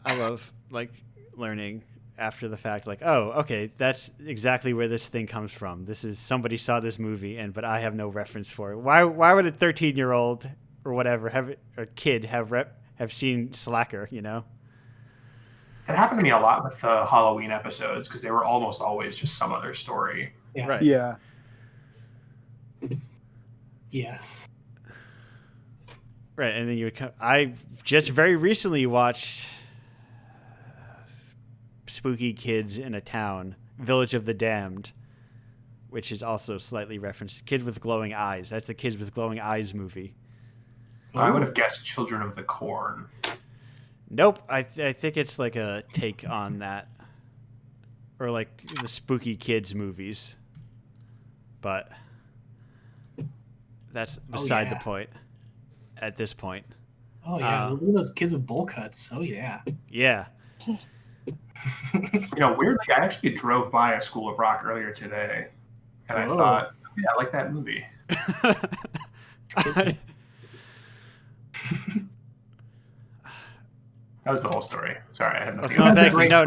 I love, like, learning after the fact, like, oh, okay, that's exactly where this thing comes from. This is, somebody saw this movie, but I have no reference for it. Why would a 13-year-old or whatever kid have seen Slacker, you know? It happened to me a lot with the Halloween episodes because they were almost always just some other story. Yeah. Right. Yeah. Yes. Right, and then I just very recently watched Spooky Kids in a Town, Village of the Damned, which is also slightly referenced. Kids with Glowing Eyes. That's the Kids with Glowing Eyes movie. I would have guessed Children of the Corn. Nope, I think it's like a take on that, or like the Spooky Kids movies, but that's beside the point at this point. Oh yeah, look at those kids with bowl cuts. Oh yeah. Yeah. Weirdly, I actually drove by a School of Rock earlier today, and I thought, yeah, I like that movie. That was the whole story. Sorry, I had nothing. No, thank you. No.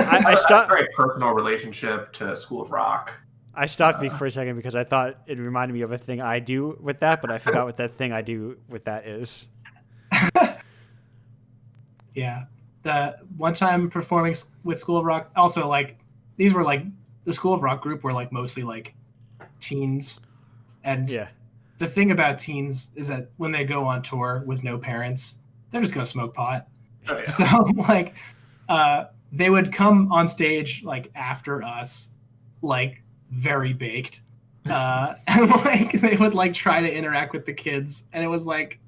I stopped. Very personal relationship to School of Rock. I stopped for a second because I thought it reminded me of a thing I do with that, but I forgot what that thing I do with that is. Yeah. The one time performing with School of Rock, also like these were like the School of Rock group were like mostly like teens, and Yeah. the thing about teens is that when they go on tour with no parents, they're just gonna smoke pot. Oh, yeah. So like they would come on stage like after us, like very baked. And like they would like try to interact with the kids, and it was like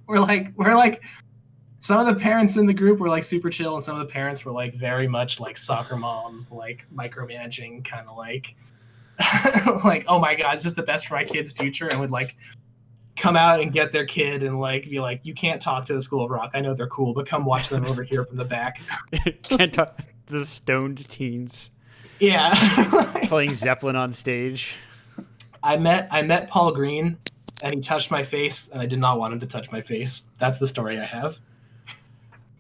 we're like some of the parents in the group were like super chill, and some of the parents were like very much like soccer mom, like micromanaging, kind of like like, oh my god, it's just the best for my kid's future, and would like come out and get their kid and like be like, you can't talk to the School of Rock. I know they're cool, but come watch them over here from the back. Can't talk. The stoned teens Yeah. playing Zeppelin on stage. I met Paul Green and he touched my face, and I did not want him to touch my face. That's the story I have.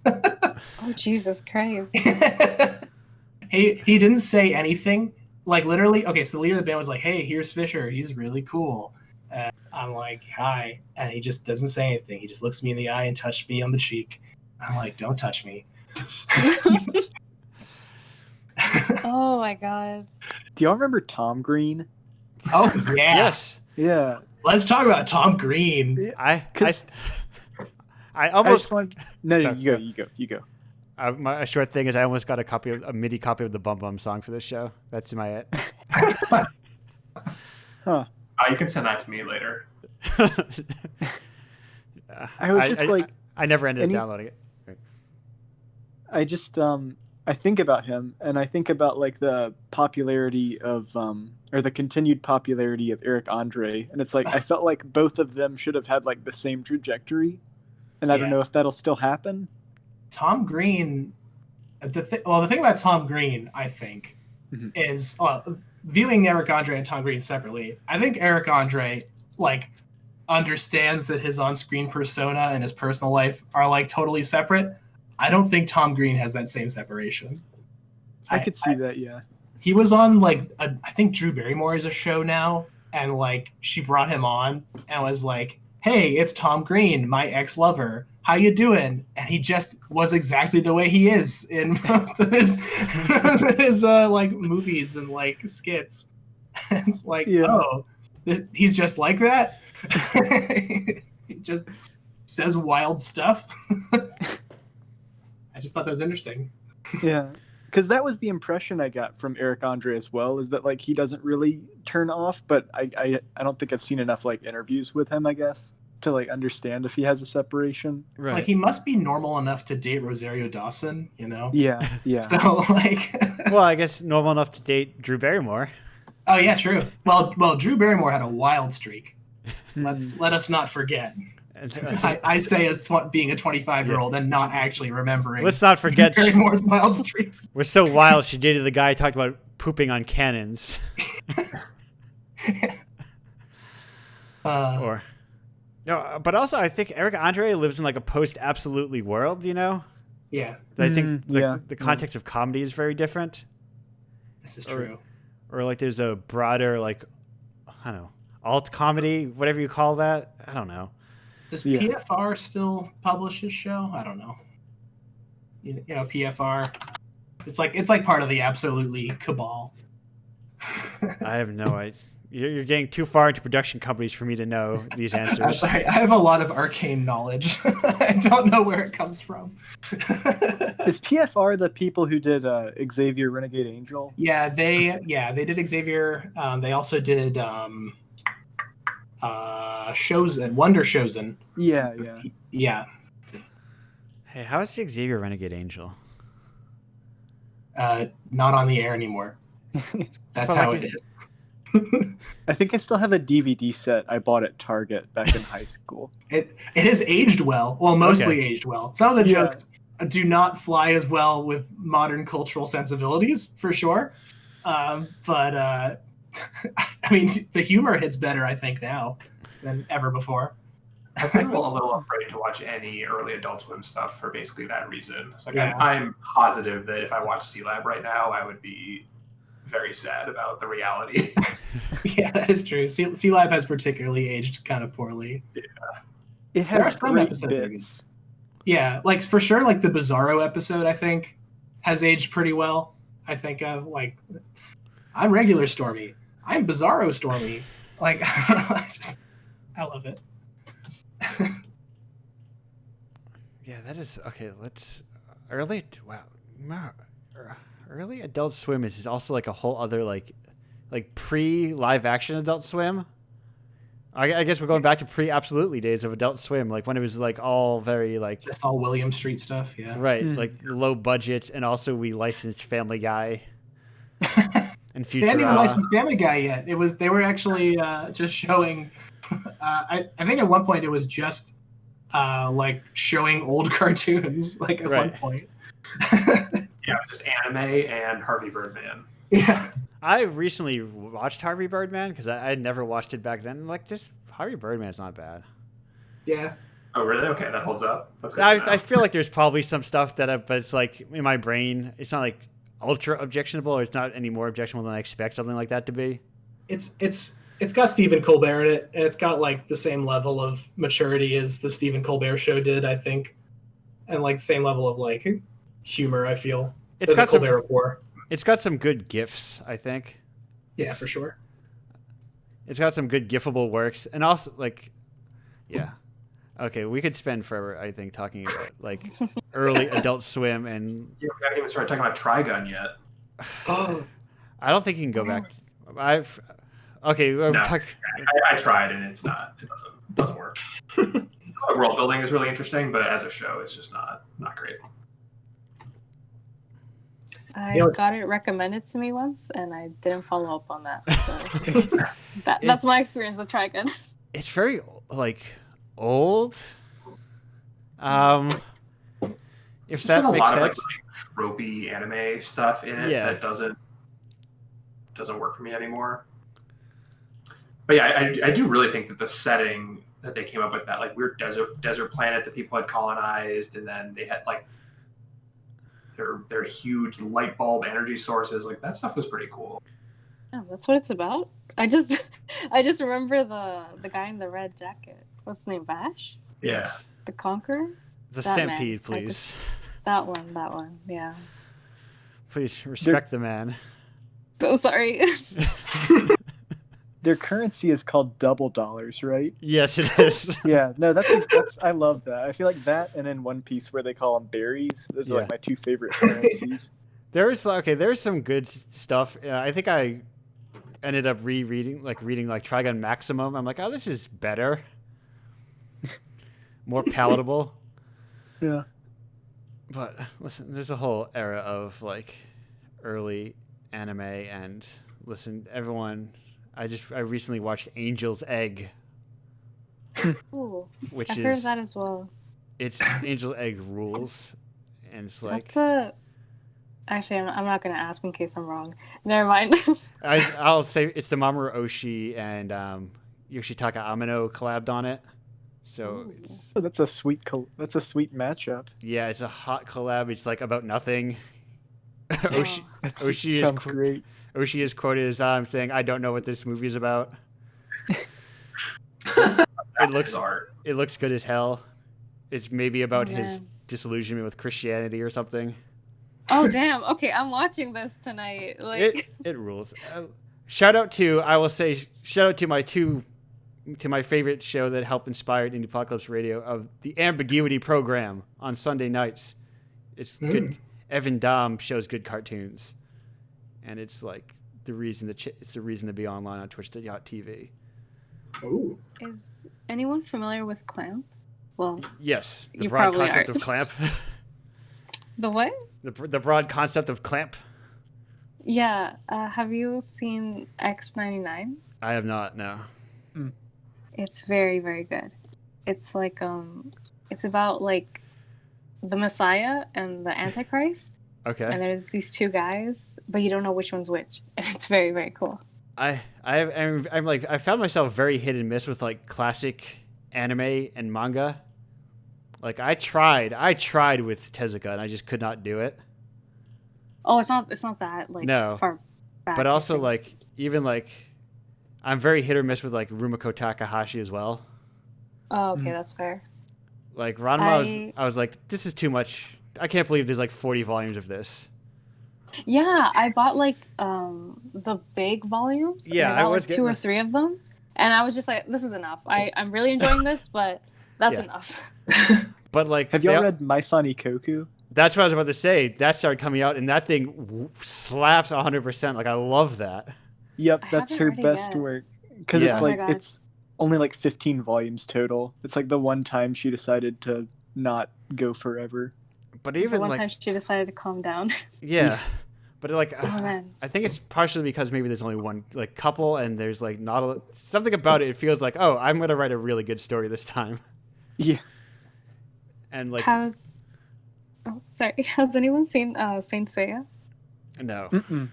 Oh, Jesus Christ. He didn't say anything. Like, literally, okay, so the leader of the band was like, hey, here's Fisher. He's really cool. And I'm like, hi. And he just doesn't say anything. He just looks me in the eye and touched me on the cheek. I'm like, don't touch me. Oh my God. Do y'all remember Tom Green? Oh, yeah. Yes. Yeah. Let's talk about Tom Green. I 'Cause I I almost just want. No, Sorry. you go. my short thing is I almost got a MIDI copy of the Bum Bum song for this show. That's my it. Huh. You can send that to me later. I was just like, I never ended up any- downloading it. I just I think about him, and I think about like the popularity of or the continued popularity of Eric Andre, and it's like I felt like both of them should have had like the same trajectory, and I don't Yeah. know if that'll still happen. Tom Green, the thing about Tom Green, I think, Mhm. is viewing Eric Andre and Tom Green separately. I think Eric Andre like understands that his on-screen persona and his personal life are like totally separate. I don't think Tom Green has that same separation. I could see that, yeah. He was on like I think Drew Barrymore is a show now, and like she brought him on and was like, hey, it's Tom Green, my ex-lover, how you doing? And he just was exactly the way he is in most of his like movies and like skits. And it's like, Yeah. oh, he's just like that. He just says wild stuff. I just thought that was interesting. Yeah. Because that was the impression I got from Eric Andre as well, is that like he doesn't really turn off, but I don't think I've seen enough like interviews with him, I guess, to like understand if he has a separation. Right. Like he must be normal enough to date Rosario Dawson, you know? Yeah, yeah. So like Well, I guess normal enough to date Drew Barrymore. oh yeah, true. Well, Drew Barrymore had a wild streak. Hmm. Let us not forget. And, I say as being a 25-year-old and not actually remembering. let's not forget Drew Barrymore's wild streak. we're so wild. She dated the guy who talked about pooping on cannons. Or no, but also I think Eric Andre lives in like a post-absolutely world. You know, Yeah, I think like, yeah, the context of comedy is very different. this is true. Or like there's a broader like I don't know alt comedy, whatever you call that. I don't know. Does Yeah. PFR still publish his show? I don't know. You know, PFR. It's like part of the absolutely cabal. I have no idea. You're getting too far into production companies for me to know these I'm answers. sorry, I have a lot of arcane knowledge. I don't know where it comes from. Is PFR the people who did Xavier Renegade Angel? Yeah, they did Xavier. They also did Chosen, Wonder Chosen. Yeah, yeah. Yeah. Hey, how is the Xavier Renegade Angel? Not on the air anymore. That's Well, how like it is. I think I still have a DVD set I bought at Target back in high school. It has aged well. Well, mostly Okay. aged well. Some of the Yeah. jokes do not fly as well with modern cultural sensibilities, for sure. But I mean, the humor hits better, I think, now than ever before. I've been a little afraid to watch any early Adult Swim stuff for basically that reason. It's like Yeah. I'm positive that if I watched C-Lab right now, I would be very sad about the reality. Yeah, that is true. C-Lab has particularly aged kind of poorly. It There are has some great episodes that are good. bits. Yeah, like for sure, like the Bizarro episode, I think, has aged pretty well. I think of like, I'm regular Stormy. I'm Bizarro Stormy. Like, I love it. Yeah, that is okay. Let's early Adult Swim is also like a whole other like pre live action Adult Swim. I guess we're going back to pre absolutely days of Adult Swim, like when it was like all very like Just all William Street stuff. Yeah. right, Mm. like low budget, and also we licensed Family Guy and They hadn't even Futurama. licensed Family Guy yet. They were actually just showing. I think at one point it was just like showing old cartoons. Like at one Right. point. Yeah, just anime and Harvey Birdman. Yeah. I recently watched Harvey Birdman because I had never watched it back then. Like this Harvey Birdman's not bad. Yeah. Oh, really? Okay, that holds up. That's good. I feel like there's probably some stuff but it's like in my brain, it's not like ultra objectionable, or it's not any more objectionable than I expect something like that to be. It's got Stephen Colbert in it, and it's got like the same level of maturity as the Stephen Colbert show did, I think, and like the same level of like humor. I feel It's got the Colbert Report. It's got some good gifs, I think. Yeah, for sure. It's got some good gifable works, and also like, yeah. Okay, we could spend forever, I think, talking about like early Adult Swim, and We haven't even started talking about Trigun yet. I don't think you can go back. Okay. No, I tried and it's not. It doesn't work. The world building is really interesting, but as a show, it's just not great. I got it recommended to me once, and I didn't follow up on that. So that's my experience with Trigun. It's very like old. If There's that a makes lot sense. of like tropey anime stuff in it that doesn't work for me anymore. But yeah, I do really think that the setting that they came up with, that like weird desert planet that people had colonized, and then they had like their huge light bulb energy sources, like that stuff was pretty cool. Oh, that's what it's about. I just remember the guy in the red jacket. What's his name? Vash? Yeah. The Conqueror? The That Stampede, man. please. That one. Yeah. Please respect the man. So sorry. Their currency is called double dollars, right? Yes, it is. Yeah, no, that's I love that. I feel like that, and in One Piece where they call them berries. Those are like my two favorite currencies. There's some good stuff. I think I ended up reading Trigun Maximum. I'm like, oh, this is better, more palatable. Yeah. But listen, there's a whole era of like early anime, and listen, everyone. I recently watched Angel's Egg. Ooh, which I've is heard of that as well. It's Angel's Egg rules, and it's Is like that the... Actually, I'm not gonna ask in case I'm wrong. Never mind. I'll say it's the Mamoru Oshii and Yoshitaka Amano collabed on it. So that's a sweet matchup. Yeah, it's a hot collab. It's like about nothing. Oshii sounds great. Oshii is quoted as saying, "I don't know what this movie is about." It looks good as hell. It's maybe about his disillusionment with Christianity or something. Oh damn! Okay, I'm watching this tonight. Like it rules. Shout out to my favorite show that helped inspire Indiepocalypse Radio, of the Ambiguity program on Sunday nights. It's good. Evan Dom shows good cartoons, and it's like the reason to be online on Twitch.tv. Ooh. Is anyone familiar with Clamp? Well, yes, the you broad probably concept are. of Clamp. The what? The broad concept of Clamp. Yeah. Have you seen X99? I have not. No. It's very, very good. It's like it's about like the Messiah and the Antichrist. Okay. And there's these two guys, but you don't know which one's which. And it's very, very cool. I'm like, I found myself very hit and miss with like classic anime and manga. Like I tried with Tezuka and I just could not do it. Oh, it's not that like far back. But also like even like I'm very hit or miss with like Rumiko Takahashi as well. Oh, okay, that's fair. Like Ranma, I was like, this is too much. I can't believe there's like 40 volumes of this. Yeah, I bought like the big volumes. Yeah, I bought like 2 or 3 of them, and I was just like, this is enough. I'm really enjoying this, but that's enough. But like, have y'all read Maison Ikoku? That's what I was about to say. That started coming out, and that thing slaps 100%. Like I love that. Yep, that's her best work, because it's like it's only like 15 volumes total. It's like the one time she decided to not go forever. But even the one like, time she decided to calm down. Yeah, but like man. I think it's partially because maybe there's only one like couple, and there's like not something about it. It feels like, oh, I'm gonna write a really good story this time. Yeah. And like, has anyone seen Saint Seiya? No. Mm-mm.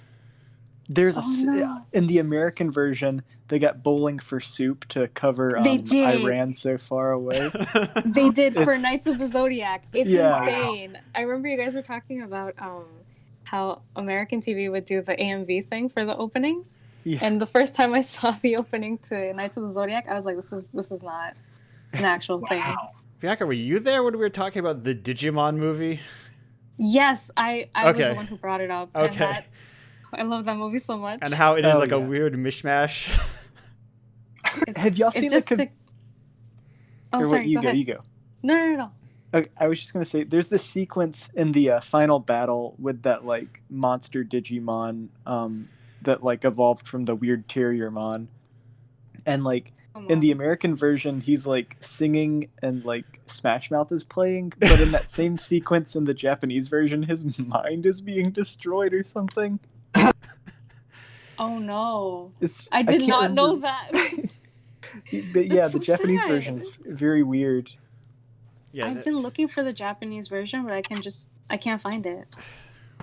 There's no. in the American version, they got Bowling for Soup to cover They did. I Ran So Far Away. They did for Knights of the Zodiac. It's Yeah. insane. I remember you guys were talking about how American TV would do the AMV thing for the openings. Yeah. And the first time I saw the opening to Knights of the Zodiac, I was like, this is not an actual thing. Bianca, were you there when we were talking about the Digimon movie? Yes, I was Okay. the one who brought it up. Okay. And I love that movie so much. And how it is Oh, like a yeah. weird mishmash. Have y'all seen Oh, or sorry. wait, you go go, ahead. you go. No. Okay, I was just gonna say, there's this sequence in the final battle with that like monster Digimon that like evolved from the weird Terriermon, and like in the American version, he's like singing and like Smash Mouth is playing, but in that same sequence in the Japanese version, his mind is being destroyed or something. Oh no. It's, I did can't not know remember- that. But yeah, That's the so Japanese sad. version is very weird. Yeah. I've been looking for the Japanese version, but I can't find it.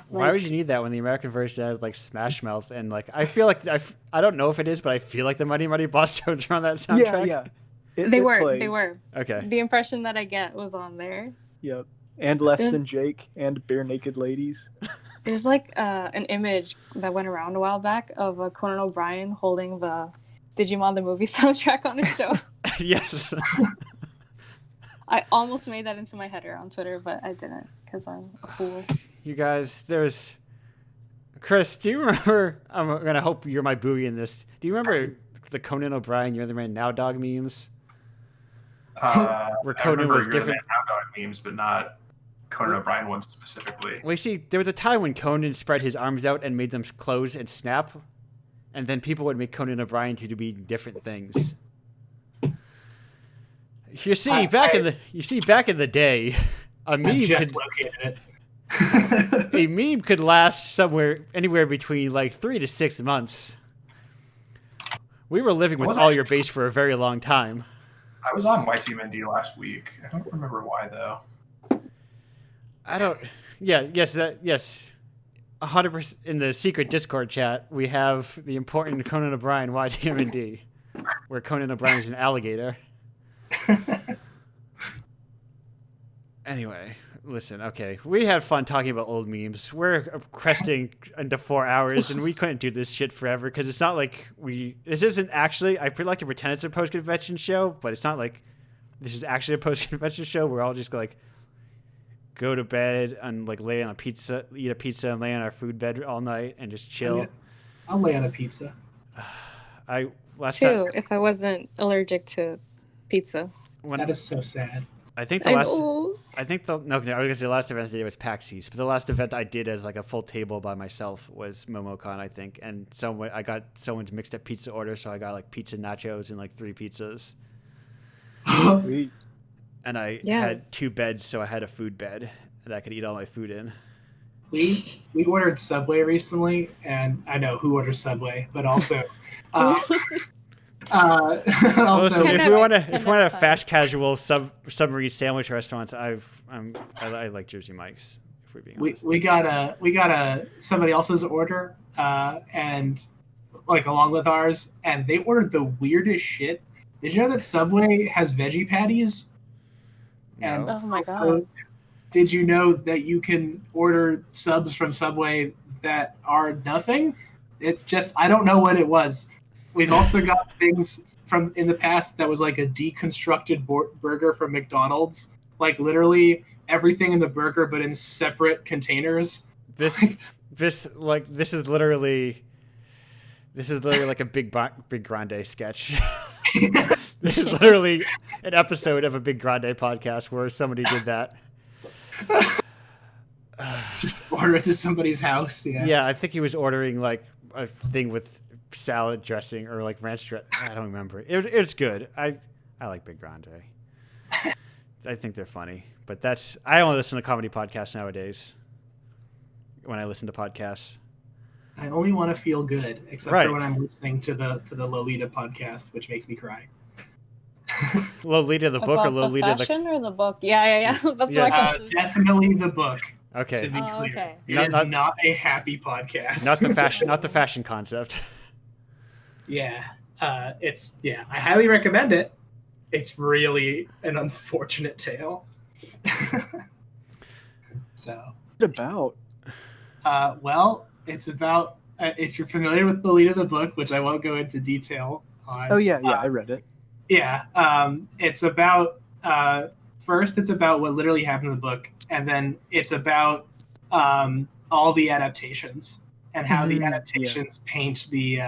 Why would you need that when the American version has like Smash Mouth and like I feel like I don't know if it is, but I feel like the Mighty Mighty Boss Tones are on that soundtrack. Yeah. They were. plays. Okay. The impression that I get was on there. Yep. And Less There's- Than Jake and Bare Naked Ladies. There's like an image that went around a while back of Conan O'Brien holding the Digimon the movie soundtrack on his show. Yes. I almost made that into my header on Twitter, but I didn't because I'm a fool. You guys, there's Chris. Do you remember? I'm gonna hope you're my buoy in this. Do you remember the Conan O'Brien "You're the Man Now" dog memes? Where I Conan remember was You're the different. Man Now dog memes, but not Conan O'Brien ones specifically. Well, you see, there was a time when Conan spread his arms out and made them close and snap, and then people would make Conan O'Brien to be different things. You see, back in the day, a meme Just could, located it. a meme could last anywhere between like 3 to 6 months. We were living with Was all I- your base for a very long time. I was on YTMND last week. I don't remember why though. I don't. Yeah. Yes. 100% in the secret Discord chat. We have the important Conan O'Brien YTMND, where Conan O'Brien is an alligator. Anyway, listen. Okay, we had fun talking about old memes. We're cresting into 4 hours, and we couldn't do this shit forever because it's not like we. This isn't actually. I like to pretend it's a post-convention show, but it's not like this is actually a post-convention show. We're all just like go to bed and like lay on a pizza, eat a pizza, and lay on our food bed all night and just chill. I'll lay on a pizza. Last Too, time if I wasn't allergic to pizza. when That is so sad. I think the I last. know. I think I was gonna say the last event I did was PAX East, but the last event I did as like a full table by myself was MomoCon, I think, and I got someone's mixed up pizza order, so I got like pizza nachos and like 3 pizzas, Sweet. and I Yeah. had 2 beds, so I had a food bed that I could eat all my food in. We ordered Subway recently, and I know who orders Subway, but also, also Listen, if we want Pandemic a time. fast casual submarine sandwich restaurants, I like Jersey Mike's. If we're being honest. we got a somebody else's order, and like along with ours, and they ordered the weirdest shit. Did you know that Subway has veggie patties? And No. Oh my also, god. did you know that you can order subs from Subway that are nothing? I don't know what it was. We've also got things from in the past that was like a deconstructed burger from McDonald's. Like literally everything in the burger, but in separate containers. This is literally like a Big Grande sketch. This is literally an episode of a Big Grande podcast where somebody did that. Just order it to somebody's house. Yeah. Yeah, I think he was ordering like a thing with salad dressing or like ranch dressing. I don't remember. It's good. I like Big Grande. I think they're funny, but I only listen to comedy podcasts nowadays. When I listen to podcasts, I only want to feel good, except Right. for when I'm listening to the Lolita podcast, which makes me cry. Lolita the book or About Lolita the fashion or the book? Yeah. That's Yeah. what I confused. Definitely the book. Okay. To be Oh, clear, okay. it is Not- not a happy podcast. Not the fashion. Not the fashion concept. Yeah, I highly recommend it. It's really an unfortunate tale. So, What about? well, it's about if you're familiar with the lead of the book, which I won't go into detail on. Oh yeah, I read it. Yeah, it's about first it's about what literally happened in the book, and then it's about all the adaptations and how the Mhm, adaptations paint the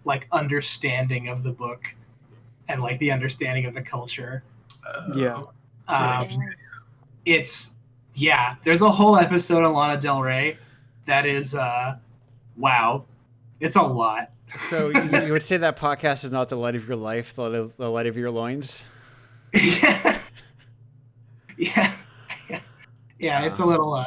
like understanding of the book and like the understanding of the culture. Yeah. Um, it's there's a whole episode on Lana Del Rey that is wow, it's a lot. So you would say that podcast is not the light of your life, the light of your loins? yeah. Yeah, it's a little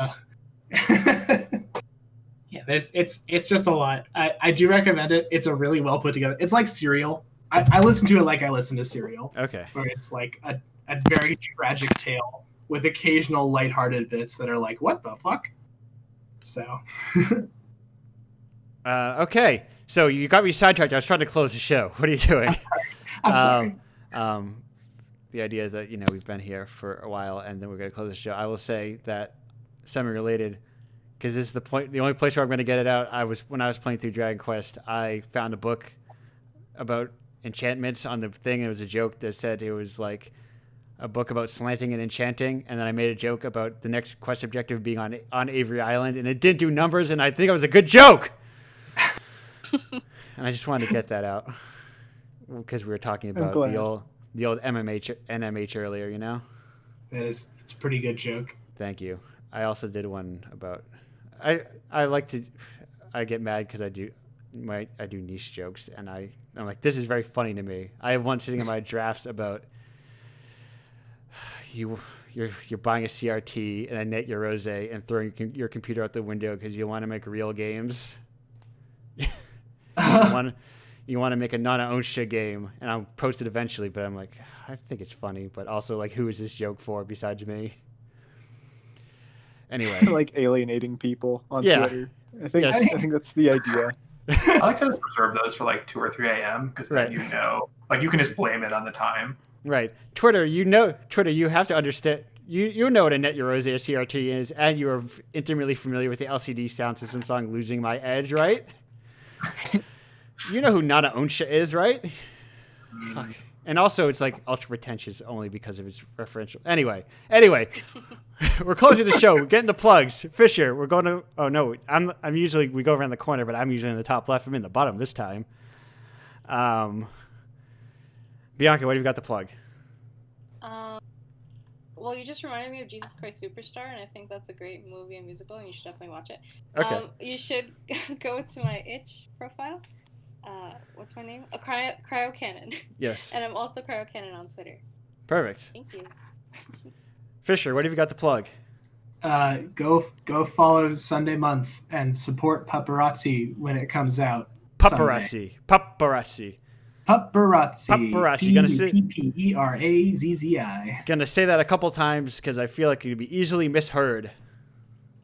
yeah, it's just a lot. I do recommend it. It's a really well put together. It's like Serial. I listen to it like I listen to Serial, Okay. where it's like a very tragic tale with occasional lighthearted bits that are like, what the fuck? So Okay. So you got me sidetracked. I was trying to close the show. What are you doing? I'm sorry. The idea that we've been here for a while and then we're going to close the show. I will say that semi-related, because this is the only place where I'm going to get it out. When I was playing through Dragon Quest, I found a book about enchantments on the thing. It was a joke that said it was like a book about slanting and enchanting, and then I made a joke about the next quest objective being on Avery Island, and it didn't do numbers, and I think it was a good joke. And I just wanted to get that out because we were talking about the old NMH earlier, It's a pretty good joke. Thank you. I also did one about I get mad because I do niche jokes, and I'm like, this is very funny to me. I have one sitting in my drafts about you're buying a CRT and a net your rose and throwing your computer out the window because you want to make real games. You want to make a Nana Onsha game, and I'll post it eventually, but I'm like, I think it's funny, but also like, who is this joke for besides me? Anyway, like alienating people on Twitter. I think that's the idea. I like to just reserve those for like 2 or 3 a.m. because then Right. like you can just blame it on the time. Right. Twitter, you have to understand. You know what a Net Your Rose or CRT is, and you are intimately familiar with the LCD Sound System song "Losing My Edge," right? You know who Nana Onsha is, right? Fuck. And also, it's like ultra pretentious only because of its referential. Anyway, we're closing the show. We're getting the plugs. Fisher, we're going to. Oh no, I'm usually we go around the corner, but I'm usually in the top left. I'm in the bottom this time. Bianca, what have you got to plug? Well, you just reminded me of Jesus Christ Superstar, and I think that's a great movie and musical, and you should definitely watch it. Okay. You should go to my itch profile. What's my name? Cryo Cannon. Yes. And I'm also Cryo Cannon on Twitter. Perfect. Thank you. Fisher, what have you got to plug? Go follow Sunday Month and support Paparazzi when it comes out. Paparazzi. Paparazzi. Gonna say P-P-E-R-A-Z-Z-I. Gonna say that a couple times because I feel like it could be easily misheard.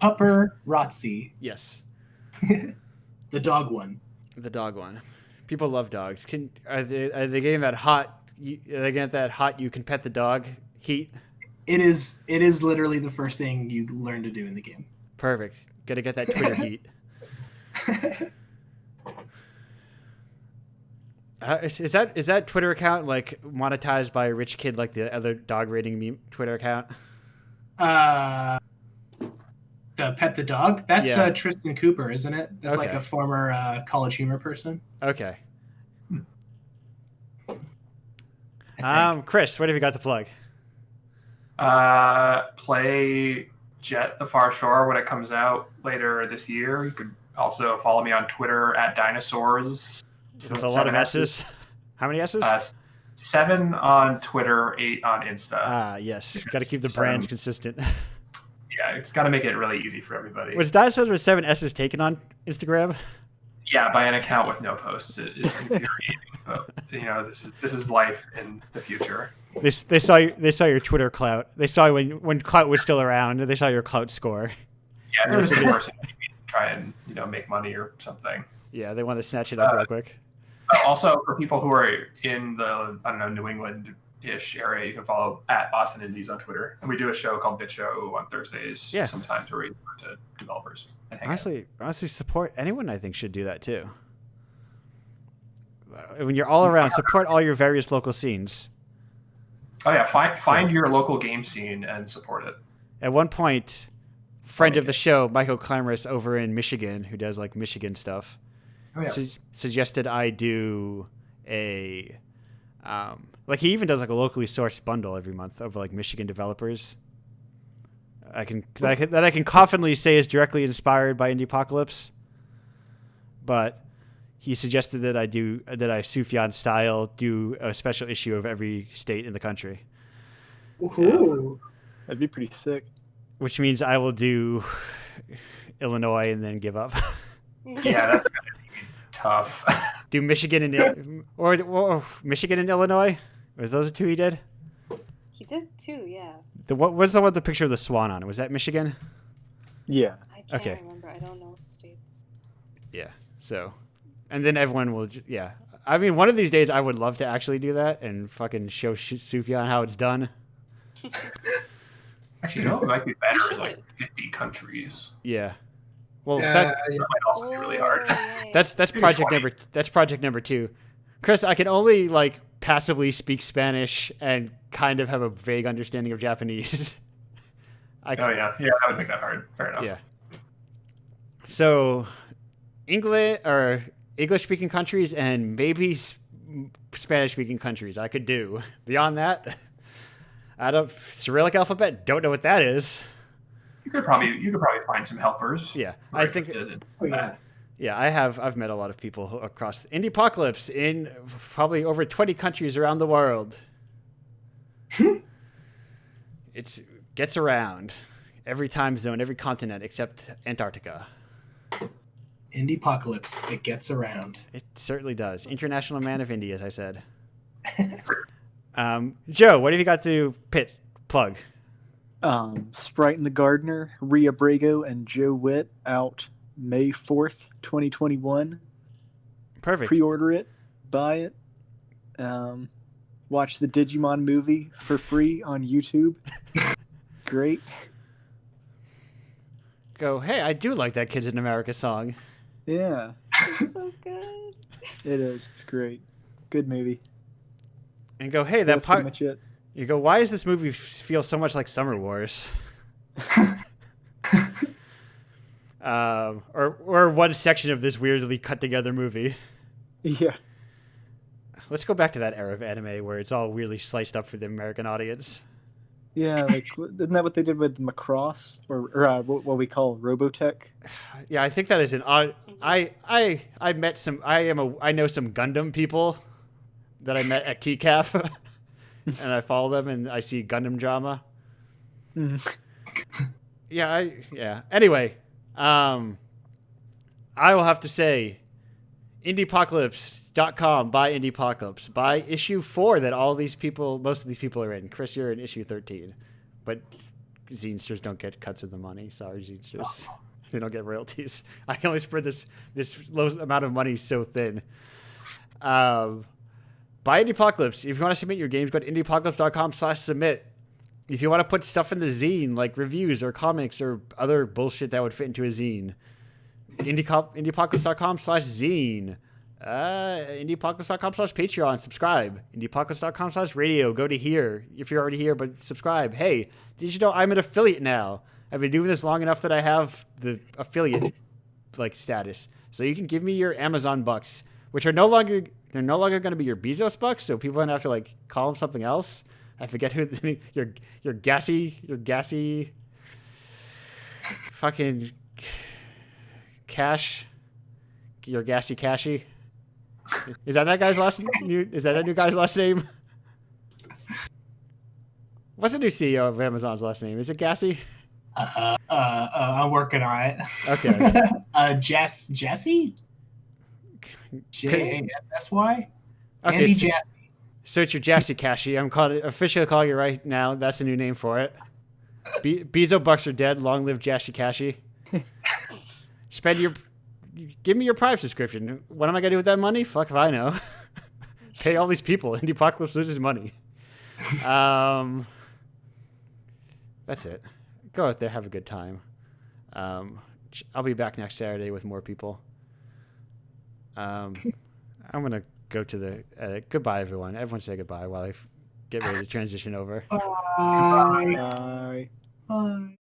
Paparazzi. Yes. The dog one. The dog one. People love dogs. Are they getting that hot? Are they getting that hot? You can pet the dog heat. It is literally the first thing you learn to do in the game. Perfect. Gotta get that Twitter heat. Is that Twitter account like monetized by a rich kid like the other dog rating meme Twitter account? The pet the dog? That's Yeah. Tristan Cooper, isn't it? That's like a former College Humor person. Okay. I Chris, what have you got to plug? Play Jet the Far Shore when it comes out later this year. You could also follow me on Twitter at Dinosaurs. With a lot of S's. How many S's? 7 on Twitter, 8 on Insta. Yes. Got to keep the brand consistent. Yeah, it's got to make it really easy for everybody. Was Dinosaurs with 7 S's taken on Instagram? Yeah, by an account with no posts. It is infuriating, but this is life in the future. They saw your Twitter clout. They saw when clout was still around. They saw your clout score. Yeah, they're just the person to try and make money or something. Yeah, they want to snatch it up real quick. Also, for people who are in the New England-ish area, you can follow at Boston Indies on Twitter, and we do a show called Bit Show on Thursdays. Sometimes where we talk to developers. And honestly, support anyone. I think should do that too. When you're all around, support all your various local scenes. Oh yeah, find your local game scene and support it. At one point, friend of the show, Michael Clamorous over in Michigan, who does like Michigan stuff, suggested I do a he even does like a locally sourced bundle every month of like Michigan developers. I can confidently say is directly inspired by Indiepocalypse, but he suggested that I Sufjan style do a special issue of every state in the country. Ooh. That'd be pretty sick. Which means I will do Illinois and then give up. Yeah, that's gonna be tough. Do Michigan and or Michigan and Illinois? Were those the two he did? He did too, yeah. What's the one with the picture of the swan on it? Was that Michigan? Yeah. I can't remember. I don't know states. Yeah. So, and then everyone will. Yeah. I mean, one of these days I would love to actually do that and fucking show Sufjan how it's done. Actually, it might be better is like 50 countries. Yeah. Well, that might also be really hard. That's project number 2. Chris, I can only like passively speak Spanish and kind of have a vague understanding of Japanese. That would make that hard. Fair enough. Yeah. So, English-speaking countries and maybe Spanish-speaking countries I could do. Beyond that, Cyrillic alphabet. Don't know what that is. You could probably find some helpers. Yeah, I think. Yeah, I've met a lot of people across Indiepocalypse in probably over 20 countries around the world. It gets around every time zone, every continent except Antarctica. Indiepocalypse, it gets around. It certainly does. International Man of Indie, as I said. Joe, what have you got to plug? Sprite and the Gardener, Rhea Brago, and Joe Witt out May 4th, 2021. Perfect. Pre-order it, buy it, watch the Digimon movie for free on YouTube. Great. Go, hey, I do like that Kids in America song. Yeah. It's so good. It is. It's great. Good movie. And go, hey, that's pretty much it. You go, why does this movie feel so much like Summer Wars? Or one section of this weirdly cut together movie. Yeah. Let's go back to that era of anime where it's all weirdly sliced up for the American audience. Yeah, like isn't that what they did with Macross or what we call Robotech? Yeah, I think that is an odd. I met some. I know some Gundam people that I met at TCAF, and I follow them and I see Gundam drama. Yeah. Anyway, I will have to say, Indiepocalypse.com, buy Indiepocalypse. Buy issue 4 that most of these people are in. Chris, you're in issue 13. But Zinesters don't get cuts of the money. Sorry, Zinesters. They don't get royalties. I can only spread this low amount of money so thin. Buy Indiepocalypse. If you want to submit your games, go to indiepocalypse.com/submit. If you want to put stuff in the zine, like reviews or comics or other bullshit that would fit into a zine, indiepocalypse.com/zine. Indiepocalypse.com/Patreon. Subscribe. Indiepocalypse.com/radio. Go to here if you're already here, but subscribe. Hey, did you know I'm an affiliate now? I've been doing this long enough that I have the affiliate status. So you can give me your Amazon bucks, which are no longer going to be your Bezos bucks. So people are going to have to call them something else. I forget who your gassy fucking cash. Your gassy cashy. Is that guy's last name? Is that new guy's last name? What's the new CEO of Amazon's last name? Is it Gassy? I'm working on it. Okay. Jesse? Jassy? Okay, Andy Jassy. So it's your Jassy Cashy. I'm officially calling you right now. That's a new name for it. Bezo Bucks are dead. Long live Jassy Cashy. Give me your Prime subscription. What am I gonna do with that money? Fuck if I know. Pay all these people. Indiepocalypse loses money. That's it. Go out there, have a good time. I'll be back next Saturday with more people. I'm gonna go to the goodbye, everyone. Everyone say goodbye while I get ready to transition over. Bye. Bye. Bye.